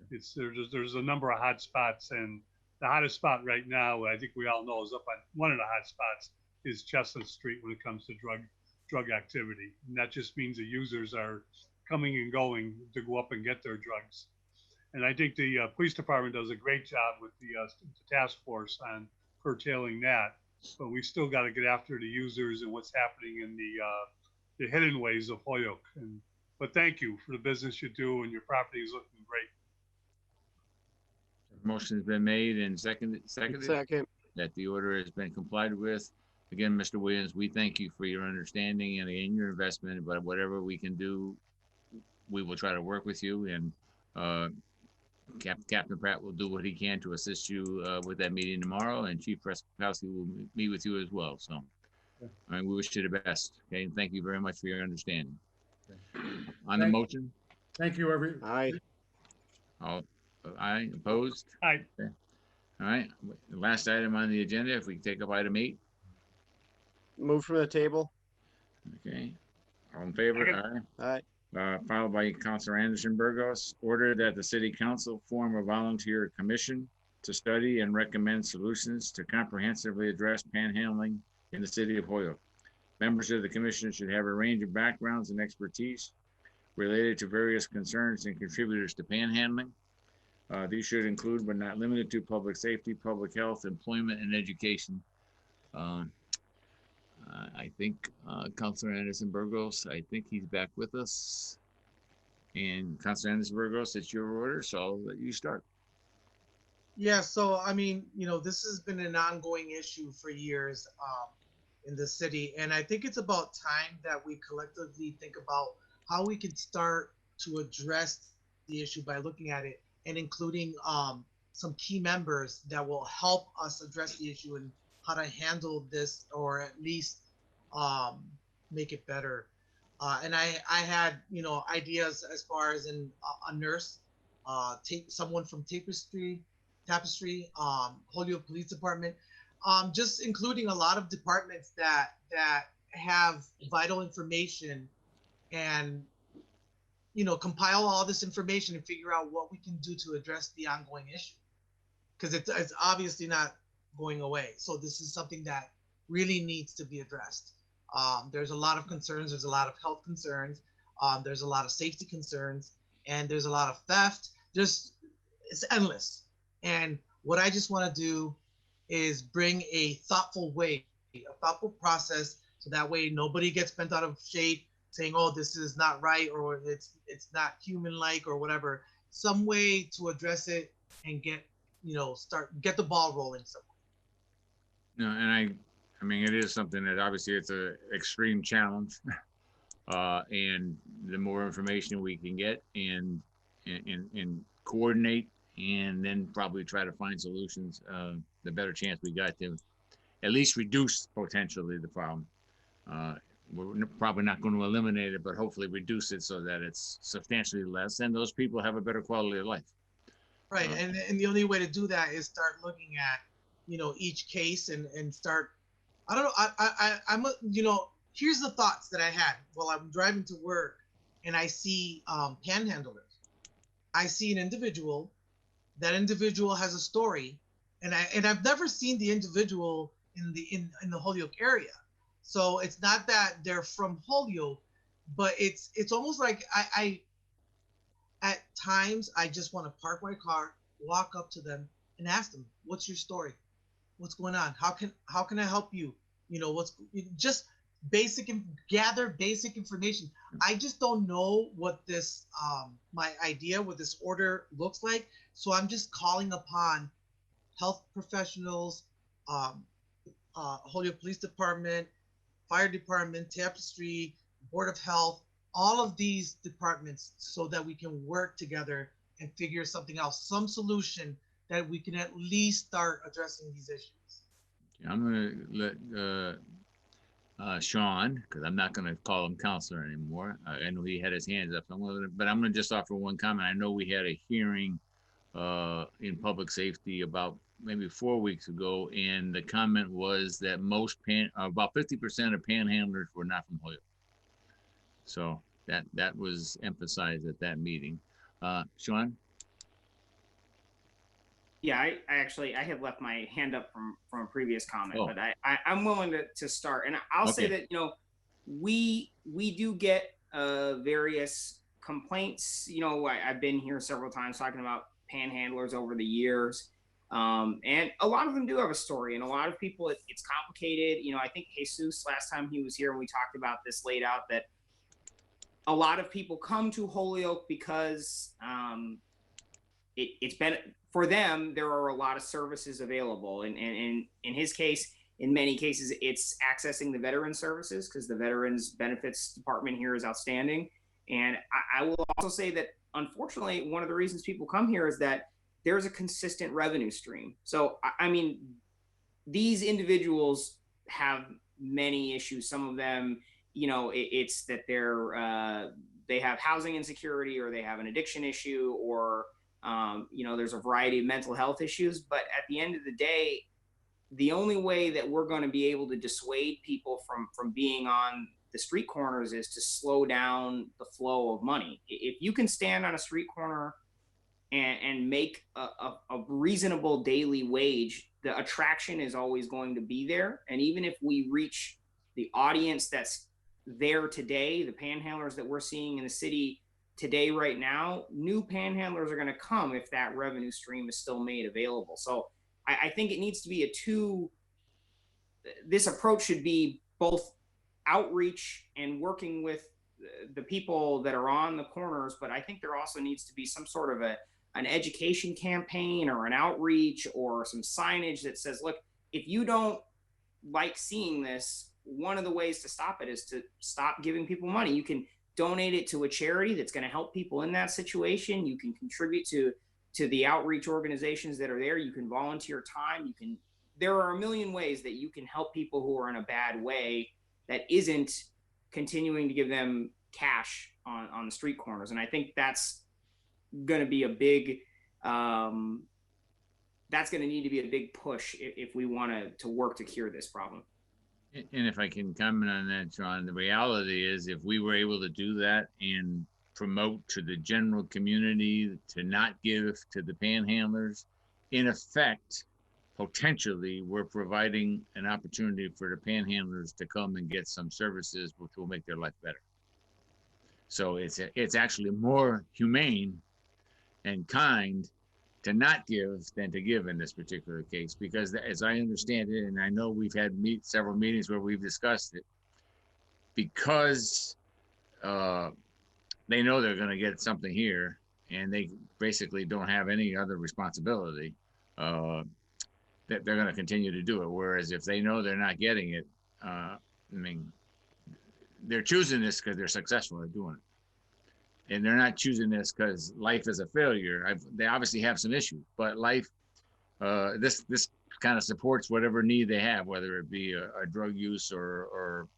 There's a number of hot spots, and the hottest spot right now, I think we all know, is up on one of the hot spots is Chestnut Street when it comes to drug activity. And that just means the users are coming and going to go up and get their drugs. And I think the police department does a great job with the task force on curtailing that. But we still got to get after the users and what's happening in the hidden ways of Holyoke. But thank you for the business you do, and your property is looking great. Motion's been made and seconded that the order has been complied with. Again, Mr. Williams, we thank you for your understanding and again, your investment, but whatever we can do, we will try to work with you, and Captain Pratt will do what he can to assist you with that meeting tomorrow, and Chief Preskowski will meet with you as well. So we wish you the best. Okay, and thank you very much for your understanding. On the motion. Thank you, Aye. All aye, opposed? Aye. Okay. All right, the last item on the agenda, if we can take up item 8. Move from the table. Okay, all in favor? Aye. Filed by Councilor Anderson-Burgos, order that the city council form a volunteer commission to study and recommend solutions to comprehensively address panhandling in the city of Holyoke. Members of the commission should have a range of backgrounds and expertise related to various concerns and contributors to panhandling. These should include, but not limited to, public safety, public health, employment, and education. Uh, I think Councilor Anderson-Burgos, I think he's back with us. And Councilor Anderson-Burgos, it's your order, so I'll let you start. Yeah, so I mean, this has been an ongoing issue for years in the city, and I think it's about time that we collectively think about how we can start to address the issue by looking at it and including some key members that will help us address the issue and how to handle this, or at least make it better. And I had, ideas as far as in a nurse, someone from Tapestry, Holyoke Police Department, just including a lot of departments that have vital information, and compile all this information and figure out what we can do to address the ongoing issue, because it's obviously not going away. So this is something that really needs to be addressed. There's a lot of concerns. There's a lot of health concerns. There's a lot of safety concerns, and there's a lot of theft. It's endless. And what I just want to do is bring a thoughtful process, so that way nobody gets bent out of shape saying, oh, this is not right, or it's not human-like, or whatever. Some way to address it and get the ball rolling somewhere. No, and I mean, it is something that obviously it's an extreme challenge, and the more information we can get and coordinate, and then probably try to find solutions, the better chance we got to at least reduce potentially the problem. We're probably not going to eliminate it, but hopefully reduce it so that it's substantially less, and those people have a better quality of life. Right, and the only way to do that is start looking at, each case and start. I don't know. Here's the thoughts that I had while I'm driving to work, and I see panhandlers. I see an individual. That individual has a story, and I've never seen the individual in the Holyoke area. So it's not that they're from Holyoke, but it's almost like I at times I just want to park my car, walk up to them, and ask them, "What's your story? What's going on? How can I help you? Just gather basic information." I just don't know what this what this order looks like. So I'm just calling upon health professionals, Holyoke Police Department, Fire Department, Tapestry, Board of Health, all of these departments, so that we can work together and figure something out, some solution that we can at least start addressing these issues. I'm going to let Sean, because I'm not going to call him counselor anymore. I know he had his hands up, but I'm going to just offer one comment. I know we had a hearing in public safety about maybe 4 weeks ago, and the comment was that about 50% of panhandlers were not from Holyoke. So that was emphasized at that meeting. Sean? Yeah, I have left my hand up from a previous comment, but I'm willing to start. And I'll say that, we do get various complaints. I've been here several times talking about panhandlers over the years. And a lot of them do have a story, and a lot of people, it's complicated. I think Jesus, last time he was here, and we talked about this, laid out that a lot of people come to Holyoke because it's been, for them, there are a lot of services available. And in his case, in many cases, it's accessing the veteran services, because the Veterans Benefits Department here is outstanding. And I will also say that, unfortunately, one of the reasons people come here is that there's a consistent revenue stream. So, I mean, these individuals have many issues. Some of them, it's that they have housing insecurity, or they have an addiction issue, or, there's a variety of mental health issues. But at the end of the day, the only way that we're going to be able to dissuade people from being on the street corners is to slow down the flow of money. If you can stand on a street corner and make a reasonable daily wage, the attraction is always going to be there. And even if we reach the audience that's there today, the panhandlers that we're seeing in the city today, right now, new panhandlers are going to come if that revenue stream is still made available. So I think it needs to be this approach should be both outreach and working with the people that are on the corners, but I think there also needs to be some sort of an education campaign or an outreach or some signage that says, look, if you don't like seeing this, one of the ways to stop it is to stop giving people money. You can donate it to a charity that's going to help people in that situation. You can contribute to the outreach organizations that are there. You can volunteer time. There are a million ways that you can help people who are in a bad way that isn't continuing to give them cash on the street corners. And I think that's going to be a big, that's going to need to be a big push if we want to work to cure this problem. And if I can comment on that, John, the reality is if we were able to do that and promote to the general community to not give to the panhandlers, in effect, potentially, we're providing an opportunity for the panhandlers to come and get some services which will make their life better. So it's actually more humane and kind to not give than to give in this particular case, because as I understand it, and I know we've had several meetings where we've discussed it, because they know they're going to get something here and they basically don't have any other responsibility, that they're going to continue to do it. Whereas if they know they're not getting it, I mean, they're choosing this because they're successful at doing it. And they're not choosing this because life is a failure. They obviously have some issues, but life, this kind of supports whatever need they have, whether it be a drug use or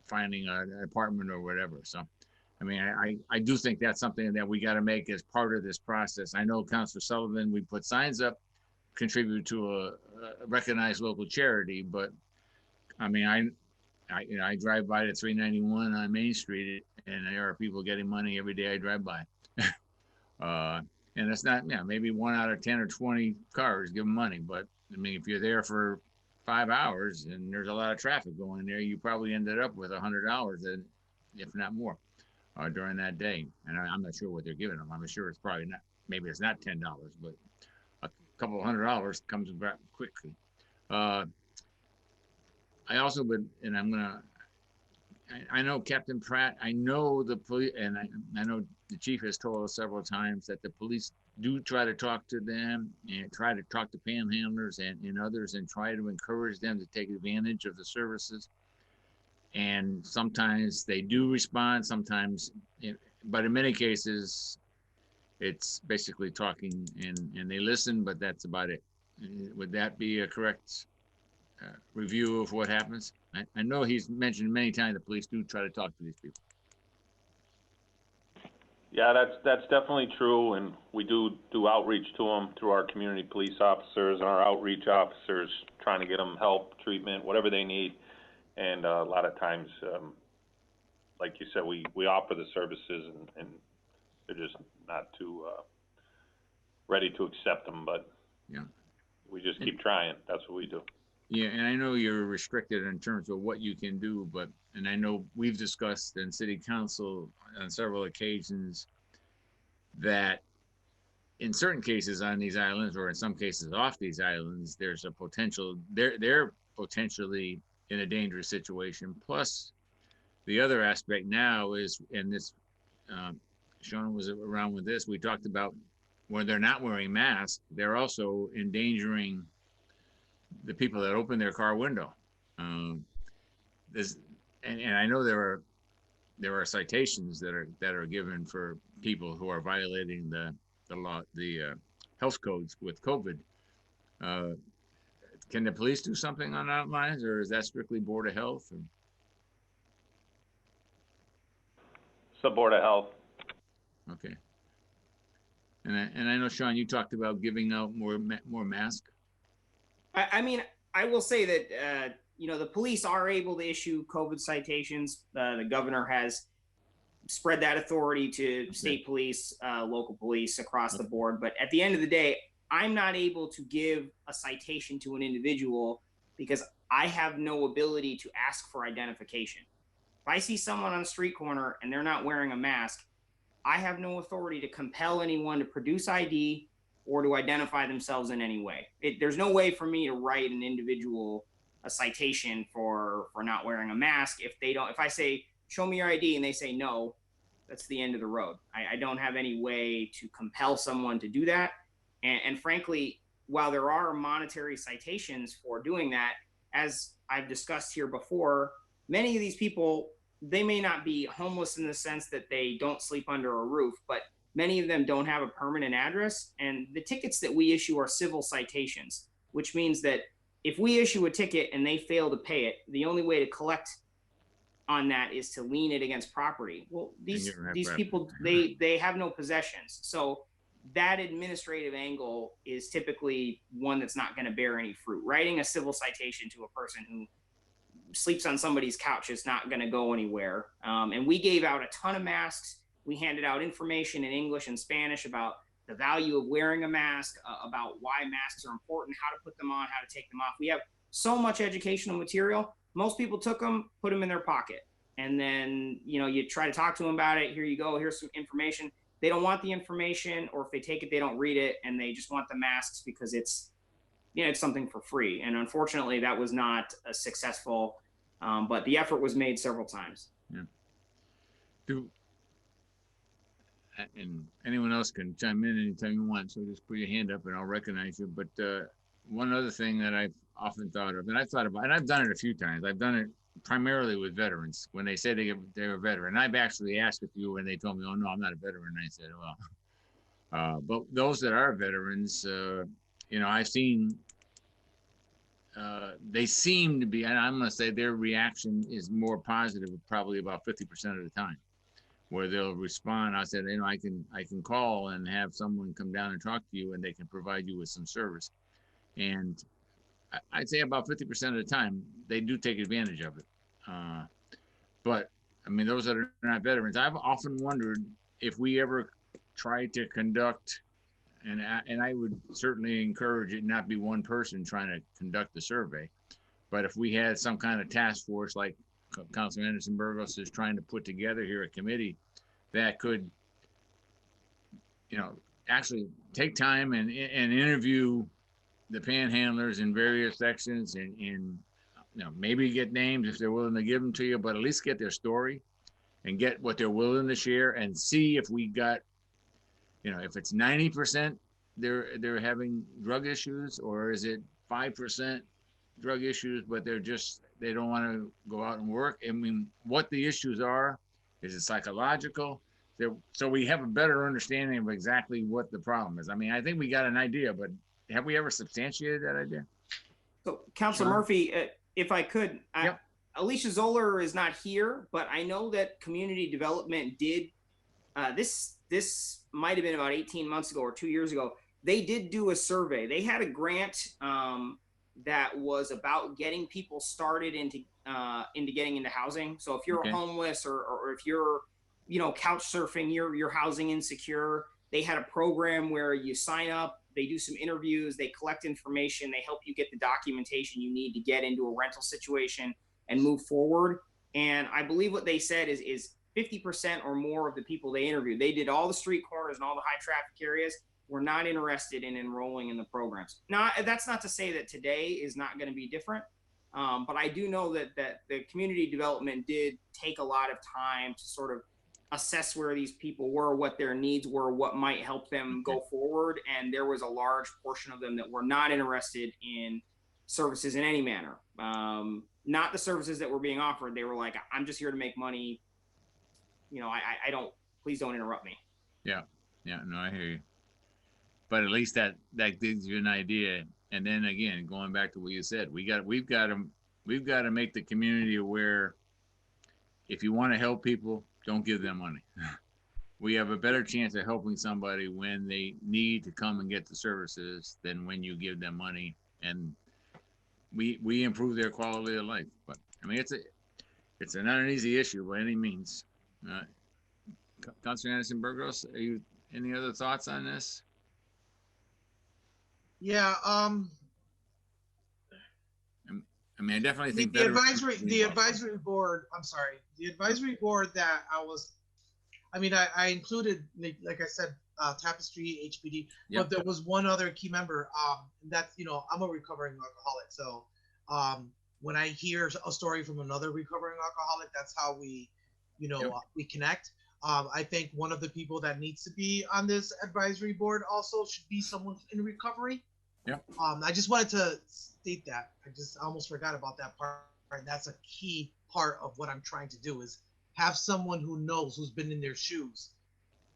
finding an apartment or whatever. So, I mean, I do think that's something that we got to make as part of this process. I know Councilor Sullivan, we put signs up, contribute to a recognized local charity, but I mean, I drive by the 391 on Main Street, and there are people getting money every day I drive by. And it's not, maybe 1 out of 10 or 20 cars give them money. But I mean, if you're there for 5 hours and there's a lot of traffic going there, you probably ended up with $100, and if not more, during that day. And I'm not sure what they're giving them. I'm sure it's probably not, maybe it's not $10, but a couple of $100 comes back quickly. I also would, and I know Captain Pratt, I know the police, and I know the chief has told us several times that the police do try to talk to them and try to talk to panhandlers and others and try to encourage them to take advantage of the services. And sometimes they do respond, sometimes, but in many cases, it's basically talking and they listen, but that's about it. Would that be a correct review of what happens? I know he's mentioned many times the police do try to talk to these people. Yeah, that's definitely true, and we do outreach to them through our community police officers and our outreach officers, trying to get them help, treatment, whatever they need. And a lot of times, like you said, we offer the services, and they're just not too ready to accept them. But yeah, we just keep trying. That's what we do. Yeah, and I know you're restricted in terms of what you can do, and I know we've discussed in city council on several occasions that in certain cases on these islands, or in some cases off these islands, there's a potential, they're potentially in a dangerous situation. Plus the other aspect now is, and this, Sean was around with this, we talked about when they're not wearing masks, they're also endangering the people that open their car window. And I know there are citations that are given for people who are violating the law, the health codes with COVID. Can the police do something on that lines, or is that strictly Board of Health? It's the Board of Health. Okay. And I know, Sean, you talked about giving out more masks. I mean, I will say that, the police are able to issue COVID citations. The governor has spread that authority to state police, local police across the board. But at the end of the day, I'm not able to give a citation to an individual because I have no ability to ask for identification. If I see someone on the street corner and they're not wearing a mask, I have no authority to compel anyone to produce ID or to identify themselves in any way. There's no way for me to write an individual a citation for not wearing a mask. If I say, show me your ID, and they say no, that's the end of the road. I don't have any way to compel someone to do that. And frankly, while there are monetary citations for doing that, as I've discussed here before, many of these people, they may not be homeless in the sense that they don't sleep under a roof, but many of them don't have a permanent address. And the tickets that we issue are civil citations, which means that if we issue a ticket and they fail to pay it, the only way to collect on that is to lien it against property. Well, these people, they have no possessions. So that administrative angle is typically one that's not going to bear any fruit. Writing a civil citation to a person who sleeps on somebody's couch is not going to go anywhere. And we gave out a ton of masks. We handed out information in English and Spanish about the value of wearing a mask, about why masks are important, how to put them on, how to take them off. We have so much educational material. Most people took them, put them in their pocket. And then, you try to talk to them about it. Here you go. Here's some information. They don't want the information, or if they take it, they don't read it, and they just want the masks because it's something for free. And unfortunately, that was not a successful, but the effort was made several times. Yeah. And anyone else can chime in anytime you want, so just put your hand up and I'll recognize you. But one other thing that I've often thought of, and I've thought about, and I've done it a few times. I've done it primarily with veterans when they say they're a veteran. I've actually asked a few and they told me, oh no, I'm not a veteran. I said, well, but those that are veterans, I've seen, they seem to be, and I'm going to say their reaction is more positive, probably about 50% of the time, where they'll respond. I said, I can call and have someone come down and talk to you, and they can provide you with some service. And I'd say about 50% of the time, they do take advantage of it. But I mean, those that are not veterans, I've often wondered if we ever try to conduct, and I would certainly encourage it not be one person trying to conduct the survey, but if we had some kind of task force like Councilor Anderson-Burgos is trying to put together here, a committee that could, actually take time and interview the panhandlers in various sections and maybe get names if they're willing to give them to you, but at least get their story and get what they're willing to share and see if we got, if it's 90% they're having drug issues, or is it 5% drug issues, but they don't want to go out and work. I mean, what the issues are, is it psychological? So we have a better understanding of exactly what the problem is. I mean, I think we got an idea, but have we ever substantiated that idea? So, Councilor Murphy, if I could, yep. Alicia Zoller is not here, but I know that community development did, this might have been about 18 months ago or 2 years ago. They did do a survey. They had a grant that was about getting people started into getting into housing. So if you're homeless or if you're, couch surfing, you're housing insecure, they had a program where you sign up, they do some interviews, they collect information, they help you get the documentation you need to get into a rental situation and move forward. And I believe what they said is 50% or more of the people they interviewed, they did all the street corners and all the high traffic areas, were not interested in enrolling in the programs. Now, that's not to say that today is not going to be different, but I do know that the community development did take a lot of time to sort of assess where these people were, what their needs were, what might help them go forward. And there was a large portion of them that were not interested in services in any manner. Not the services that were being offered. They were like, I'm just here to make money. Please don't interrupt me. Yeah. No, I hear you. But at least that gives you an idea. And then again, going back to what you said, we've got to make the community aware. If you want to help people, don't give them money. We have a better chance of helping somebody when they need to come and get the services than when you give them money, and we improve their quality of life. But I mean, it's not an easy issue by any means. Councilor Anderson-Burgos, any other thoughts on this? Yeah. I mean, I definitely think the advisory board. I'm sorry, the advisory board that I included, like I said, Tapestry, HPD, but there was one other key member. That's I'm a recovering alcoholic, so when I hear a story from another recovering alcoholic, that's how we, we connect. I think one of the people that needs to be on this advisory board also should be someone in recovery. Yeah. I just wanted to state that. I almost forgot about that part. And that's a key part of what I'm trying to do is have someone who knows, who's been in their shoes.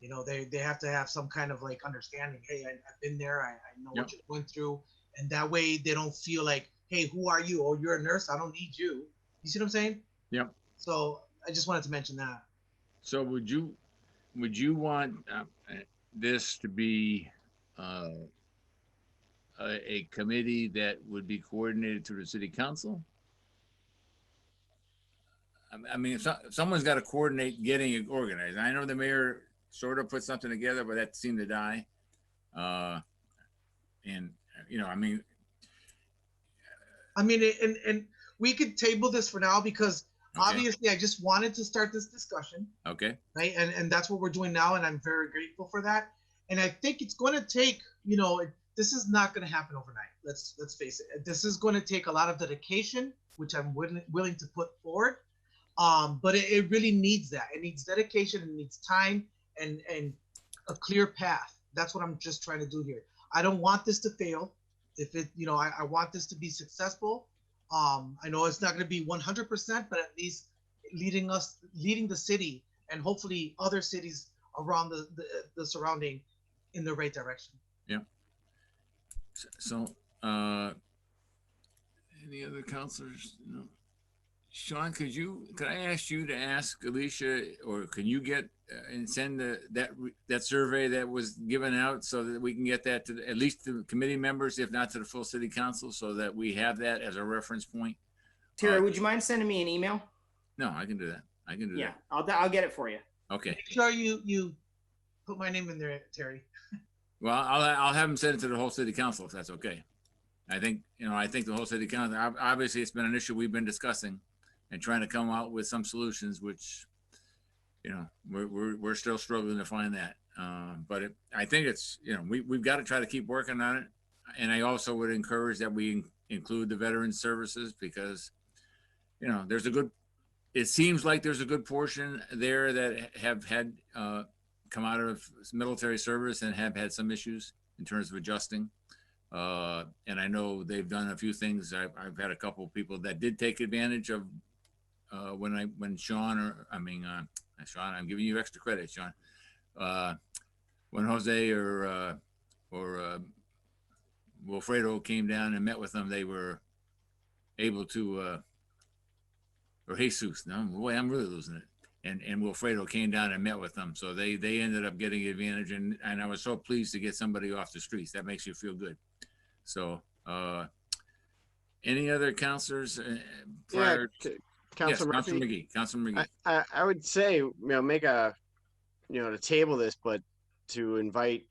They have to have some kind of like understanding. Hey, I've been there. I know what you're going through. And that way they don't feel like, hey, who are you? Oh, you're a nurse. I don't need you. You see what I'm saying? Yep. So I just wanted to mention that. So would you want this to be a committee that would be coordinated through the city council? I mean, if someone's got to coordinate getting it organized. I know the mayor sort of put something together, but that seemed to die. And and we could table this for now because obviously I just wanted to start this discussion. Okay. Right. And that's what we're doing now. And I'm very grateful for that. And I think it's going to take, this is not going to happen overnight. Let's face it. This is going to take a lot of dedication, which I'm willing to put forward. But it really needs that. It needs dedication. It needs time and a clear path. That's what I'm just trying to do here. I don't want this to fail. I want this to be successful. I know it's not going to be 100%, but at least leading the city and hopefully other cities around the surrounding in the right direction. Yeah. So, any other counselors? No. Sean, could I ask you to ask Alicia, or can you get and send that survey that was given out so that we can get that to at least the committee members, if not to the full city council, so that we have that as a reference point? Terry, would you mind sending me an email? No, I can do that. Yeah, I'll get it for you. Okay. Make sure you put my name in there, Terry. Well, I'll have him send it to the whole city council if that's okay. I think the whole city council, obviously it's been an issue we've been discussing and trying to come out with some solutions, which, we're still struggling to find that. But I think it's, we've got to try to keep working on it. And I also would encourage that we include the veteran services because, it seems like there's a good portion there that have had, come out of military service and have had some issues in terms of adjusting. And I know they've done a few things. I've had a couple of people that did take advantage of when Sean, I'm giving you extra credit, Sean. When Jose or Wilfredo came down and met with them, they were able to, or Jesus, no, boy, I'm really losing it. And Wilfredo came down and met with them. So they ended up getting advantage. And I was so pleased to get somebody off the streets. That makes you feel good. So, any other counselors prior to Councilor Murphy? Councilor McGee. I would say, make a, to table this, but to invite,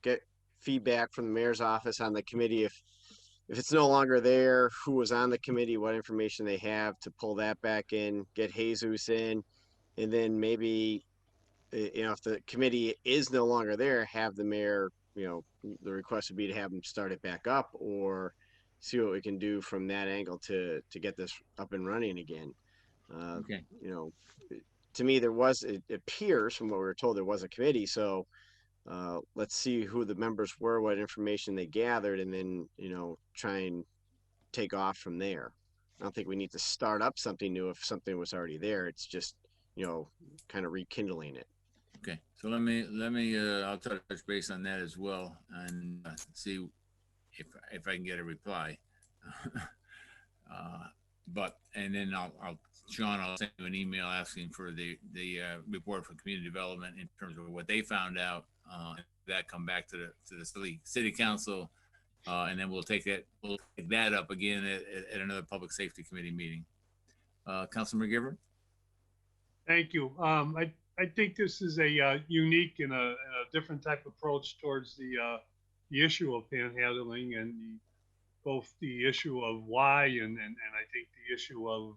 get feedback from the mayor's office on the committee. If it's no longer there, who was on the committee, what information they have to pull that back in, get Jesus in, and then maybe, if the committee is no longer there, have the mayor, the request would be to have them start it back up or see what we can do from that angle to get this up and running again. Okay. To me, it appears from what we were told, there was a committee. So let's see who the members were, what information they gathered, and then, try and take off from there. I don't think we need to start up something new if something was already there. It's just, kind of rekindling it. Okay. So let me I'll try to touch base on that as well and see if I can get a reply. And then Sean, I'll send you an email asking for the report from community development in terms of what they found out. That come back to the city council, and then we'll take that up again at another public safety committee meeting. Councilor McGivern. Thank you. I think this is a unique and a different type of approach towards the issue of panhandling and both the issue of why and I think the issue of,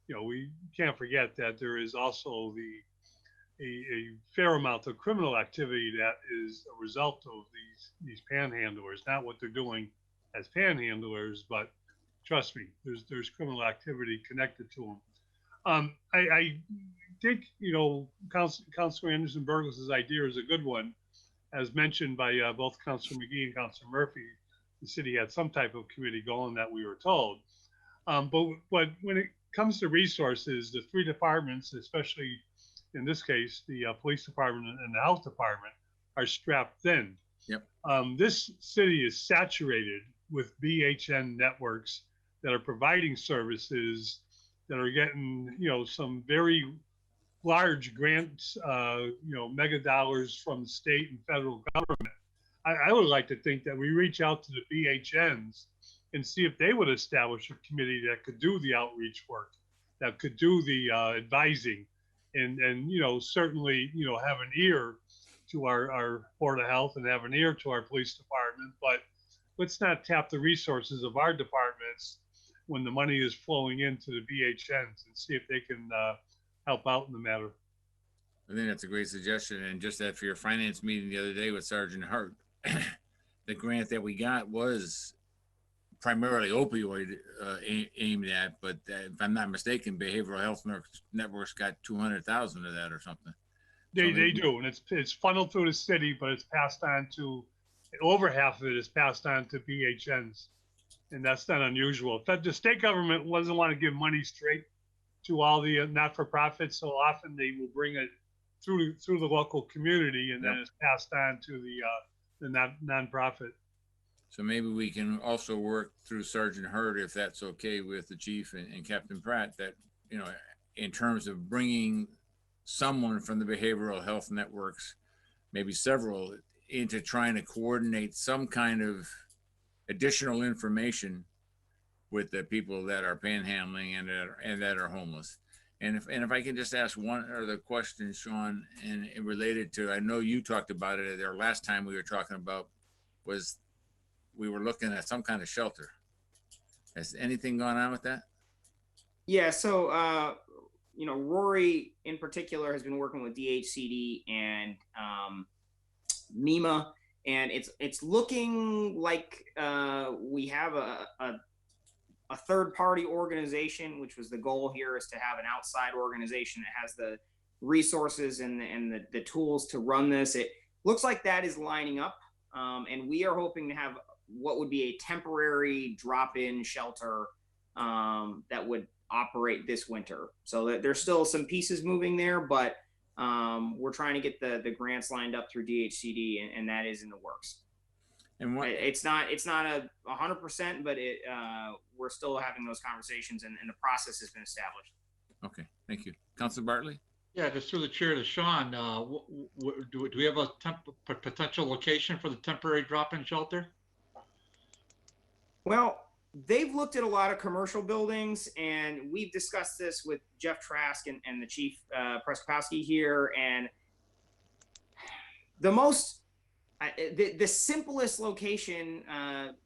we can't forget that there is also a fair amount of criminal activity that is a result of these panhandlers, not what they're doing as panhandlers, but Trust me, there's criminal activity connected to them. I think, you know, Councilor Anderson-Burgos' idea is a good one. As mentioned by both Councilor McGee and Councilor Murphy, the city had some type of committee going that we were told. But when it comes to resources, the three departments, especially in this case, the police department and the health department, are strapped thin. Yep. This city is saturated with BHN networks that are providing services that are getting, you know, some very large grants, you know, mega dollars from the state and federal government. I would like to think that we reach out to the BHNs and see if they would establish a committee that could do the outreach work, that could do the advising, and you know, certainly, you know, have an ear to our Board of Health and have an ear to our police department. But let's not tap the resources of our departments when the money is flowing into the BHNs, and see if they can help out in the matter. I think that's a great suggestion. And just after your finance meeting the other day with Sergeant Hart, the grant that we got was primarily opioid aimed at, but if I'm not mistaken, behavioral health networks got 200,000 of that or something. They do, and it's funneled through the city, but it's passed on to, over half of it is passed on to BHNs, and that's not unusual. The state government doesn't want to give money straight to all the not-for-profits, so often they will bring it through the local community, and then it's passed on to the non-profit. So maybe we can also work through Sergeant Hurd, if that's okay with the chief and Captain Pratt, that, you know, in terms of bringing someone from the behavioral health networks, maybe several, into trying to coordinate some kind of additional information with the people that are panhandling and that are homeless. And if I can just ask one other question, Sean, and related to, I know you talked about it there last time we were talking about, was we were looking at some kind of shelter. Has anything gone on with that? Yeah, so you know, Rory in particular has been working with DHCD and MEMA, and it's looking like we have a third-party organization, which was the goal here, is to have an outside organization that has the resources and the tools to run this. It looks like that is lining up, and we are hoping to have what would be a temporary drop-in shelter that would operate this winter. So there's still some pieces moving there, but we're trying to get the grants lined up through DHCD, and that is in the works. And what, it's not a 100%, but we're still having those conversations, and the process has been established. Okay, thank you. Councilor Bartley? Yeah, just through the chair to Sean, do we have a potential location for the temporary drop-in shelter? Well, they've looked at a lot of commercial buildings, and we've discussed this with Jeff Trask and the chief, Preskowski here, and the simplest location,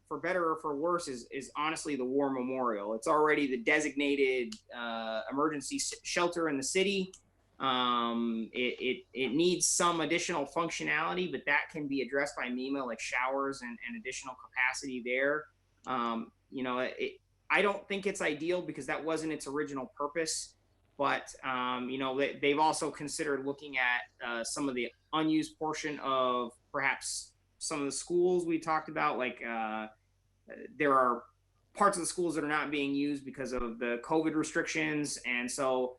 for better or for worse, is honestly the War Memorial. It's already the designated emergency shelter in the city. It needs some additional functionality, but that can be addressed by MEMA, like showers and additional capacity there. You know, I don't think it's ideal because that wasn't its original purpose. But, you know, they've also considered looking at some of the unused portion of perhaps some of the schools we talked about. Like there are parts of the schools that are not being used because of the COVID restrictions. And so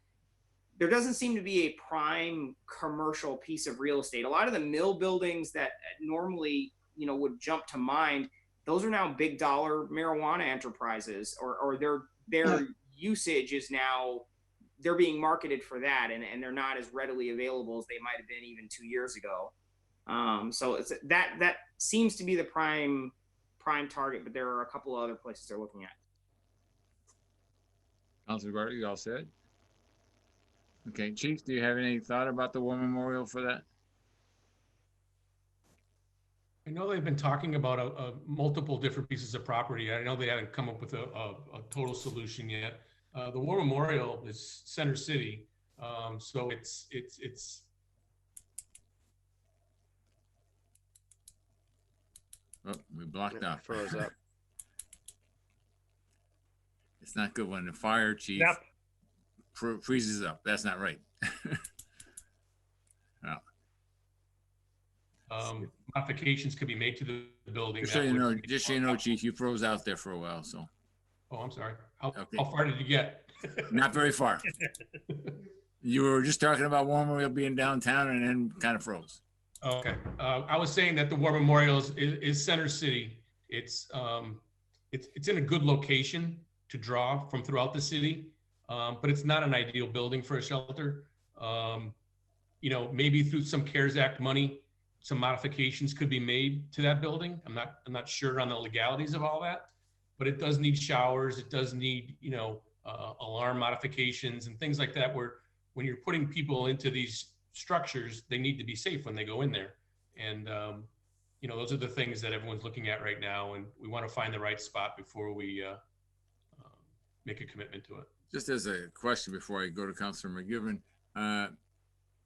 there doesn't seem to be a prime commercial piece of real estate. A lot of the mill buildings that normally, you know, would jump to mind, those are now big dollar marijuana enterprises, or their usage is now, they're being marketed for that, and they're not as readily available as they might have been even 2 years ago. So it's that seems to be the prime target, but there are a couple of other places they're looking at. Councilor Bartley, you all said? Okay, Chief, do you have any thought about the War Memorial for that? I know they've been talking about multiple different pieces of property. I know they haven't come up with a total solution yet. The War Memorial is Center City, so it's. Oh, we blocked out. Froze up. It's not good when the fire chief Yep. freezes up. That's not right. Modifications could be made to the building. Just so that you would know, make just so it you more know, chief, you froze out there for a while, so Oh, I'm sorry. How, Okay. how far did you get? not very far. You were just talking about War Memorial being downtown and then kind of froze. Okay. I was saying that the War Memorial is Center City. It's in a good location to draw from throughout the city, but it's not an ideal building for a shelter. You know, maybe through some CARES Act money, some modifications could be made to that building. I'm not sure on the legalities of all that, but it does need showers. It does need, you know, alarm modifications and things like that, where when you're putting people into these structures, they need to be safe when they go in there. And, you know, those are the things that everyone's looking at right now. And we want to find the right spot before we make a commitment to it. Just as a question before I go to Councilor McGivern,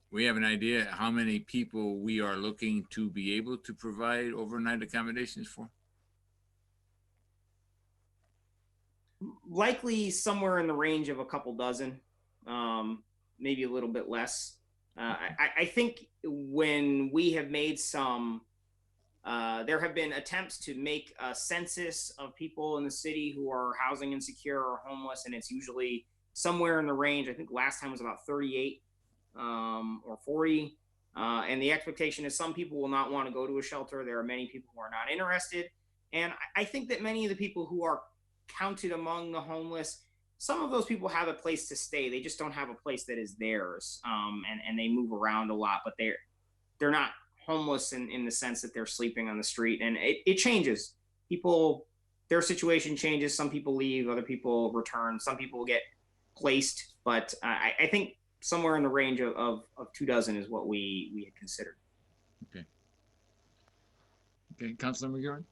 we have an idea how many people we are looking to be able to provide overnight accommodations for? Likely somewhere in the range of a couple dozen, maybe a little bit less. I think when we have made some, there have been attempts to make a census of people in the city who are housing insecure or homeless, and it's usually somewhere in the range. I think last time was about 38 or 40. And the expectation is some people will not want to go to a shelter. There are many people who are not interested. And I think that many of the people who are counted among the homeless, some of those people have a place to stay. They just don't have a place that is theirs. And they move around a lot, but they're not homeless in the sense that they're sleeping on the street. And it changes. People, their situation changes. Some people leave, other people return, some people get placed. But I think somewhere in the range of 2 dozen is what we had considered. Okay. Okay, Councilor McGivern?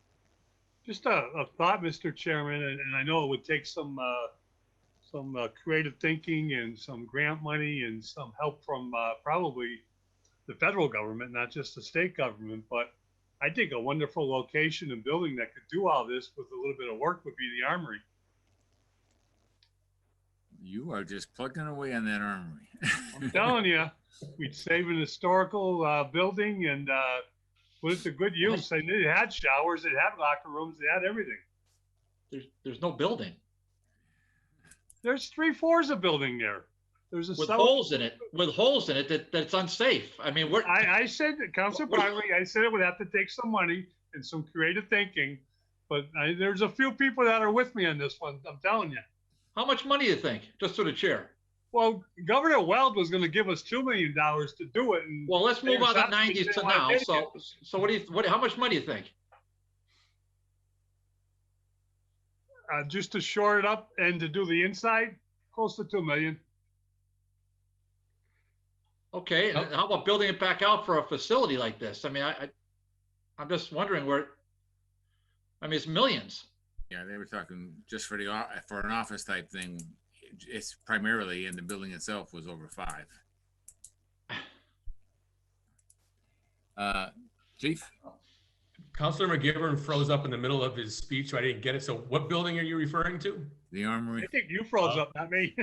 Just a thought, Mr. Chairman, and I know it would take some creative thinking and some grant money and some help from probably the federal government, not just the state government. But I think a wonderful location and building that could do all this with a little bit of work would be the Armory. You are just plugging away on that Armory. I'm telling you, we'd save an historical building and put it to good use. And it had showers, it had locker rooms, it had everything. There's no building. There's 3 floors of building there. There's with holes in it, that's unsafe. I mean, I said, Councilor Bartley, I said it would have to take some money and some creative thinking, but there's a few people that are with me on this one. I'm telling you. How much money do you think, just to the chair? Well, Governor Weld was going to give us $2 million to do it. And well, let's move on the 90s to now. So how much money do you think? Just to shore it up and to do the inside, close to $2 million. Okay, and how about building it back out for a facility like this? I mean, I'm just wondering where. I mean, it's millions. Yeah, they were talking just for an office type thing. It's primarily, and the building itself was over 5. Chief? Councilor McGivern froze up in the middle of his speech, so I didn't get it. So what building are you referring to? The Armory. I think you froze up, not me.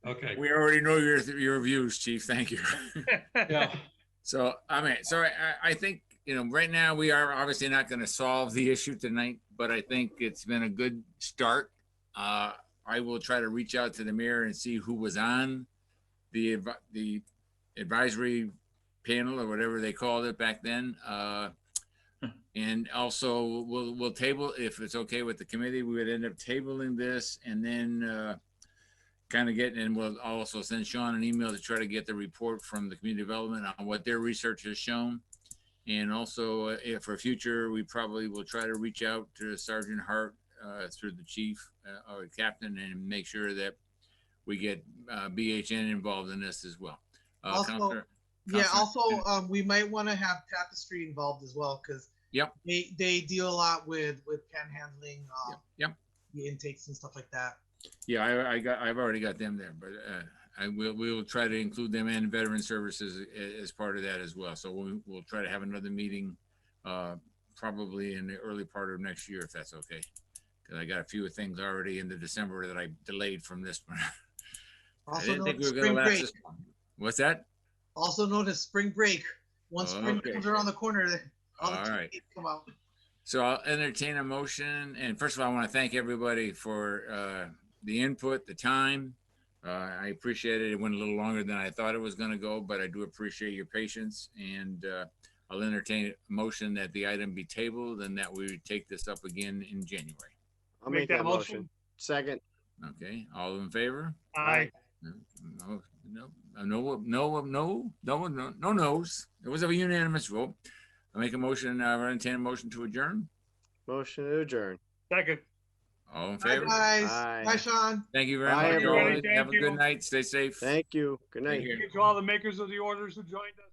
Okay. We already know your views, Chief. Thank you. Yeah. So, I mean, so I think, you know, right now we are obviously not going to solve the issue tonight, but I think it's been a good start. I will try to reach out to the mayor and see who was on the advisory panel or whatever they called it back then. And also we'll table, if it's okay with the committee, we would end up tabling this and then and we'll also send Sean an email to try to get the report from the community development on what their research has shown. And also, if for future, we probably will try to reach out to Sergeant Hart through the chief or captain and make sure that we get BHN involved in this as well. Also, we might want to have Tapestry involved as well because they deal a lot with panhandling, the intakes and stuff like that. Yeah, I've already got them there, but we will try to include them and Veteran Services as part of that as well. So we'll try to have another meeting probably in the early part of next year, if that's okay. because I got a few things already into December that I delayed from this one. I Also didn't known think we as were going spring to last break. this long. What's that? Also known as spring break. Once spring Okay. comes around the corner, all the All right. TVs come out. So I'll entertain a motion. And first of all, I want to thank everybody for the input, the time. I appreciate it. It went a little longer than I thought it was going to go, but I do appreciate your patience. And I'll entertain a motion that the item be tabled and that we take this up again in January. I'll make that motion. Second. Okay, all in favor? Aye. No no's. It was a unanimous vote. I make a motion, entertain a motion to adjourn. Motion to adjourn. Second. All in Bye, favor? guys. Aye. Bye, Sean. Thank you very Bye, much. everybody. Have a Thank good you. night. Stay safe. Thank you. Good night. Take care. Thank you to all the makers of the orders who joined us.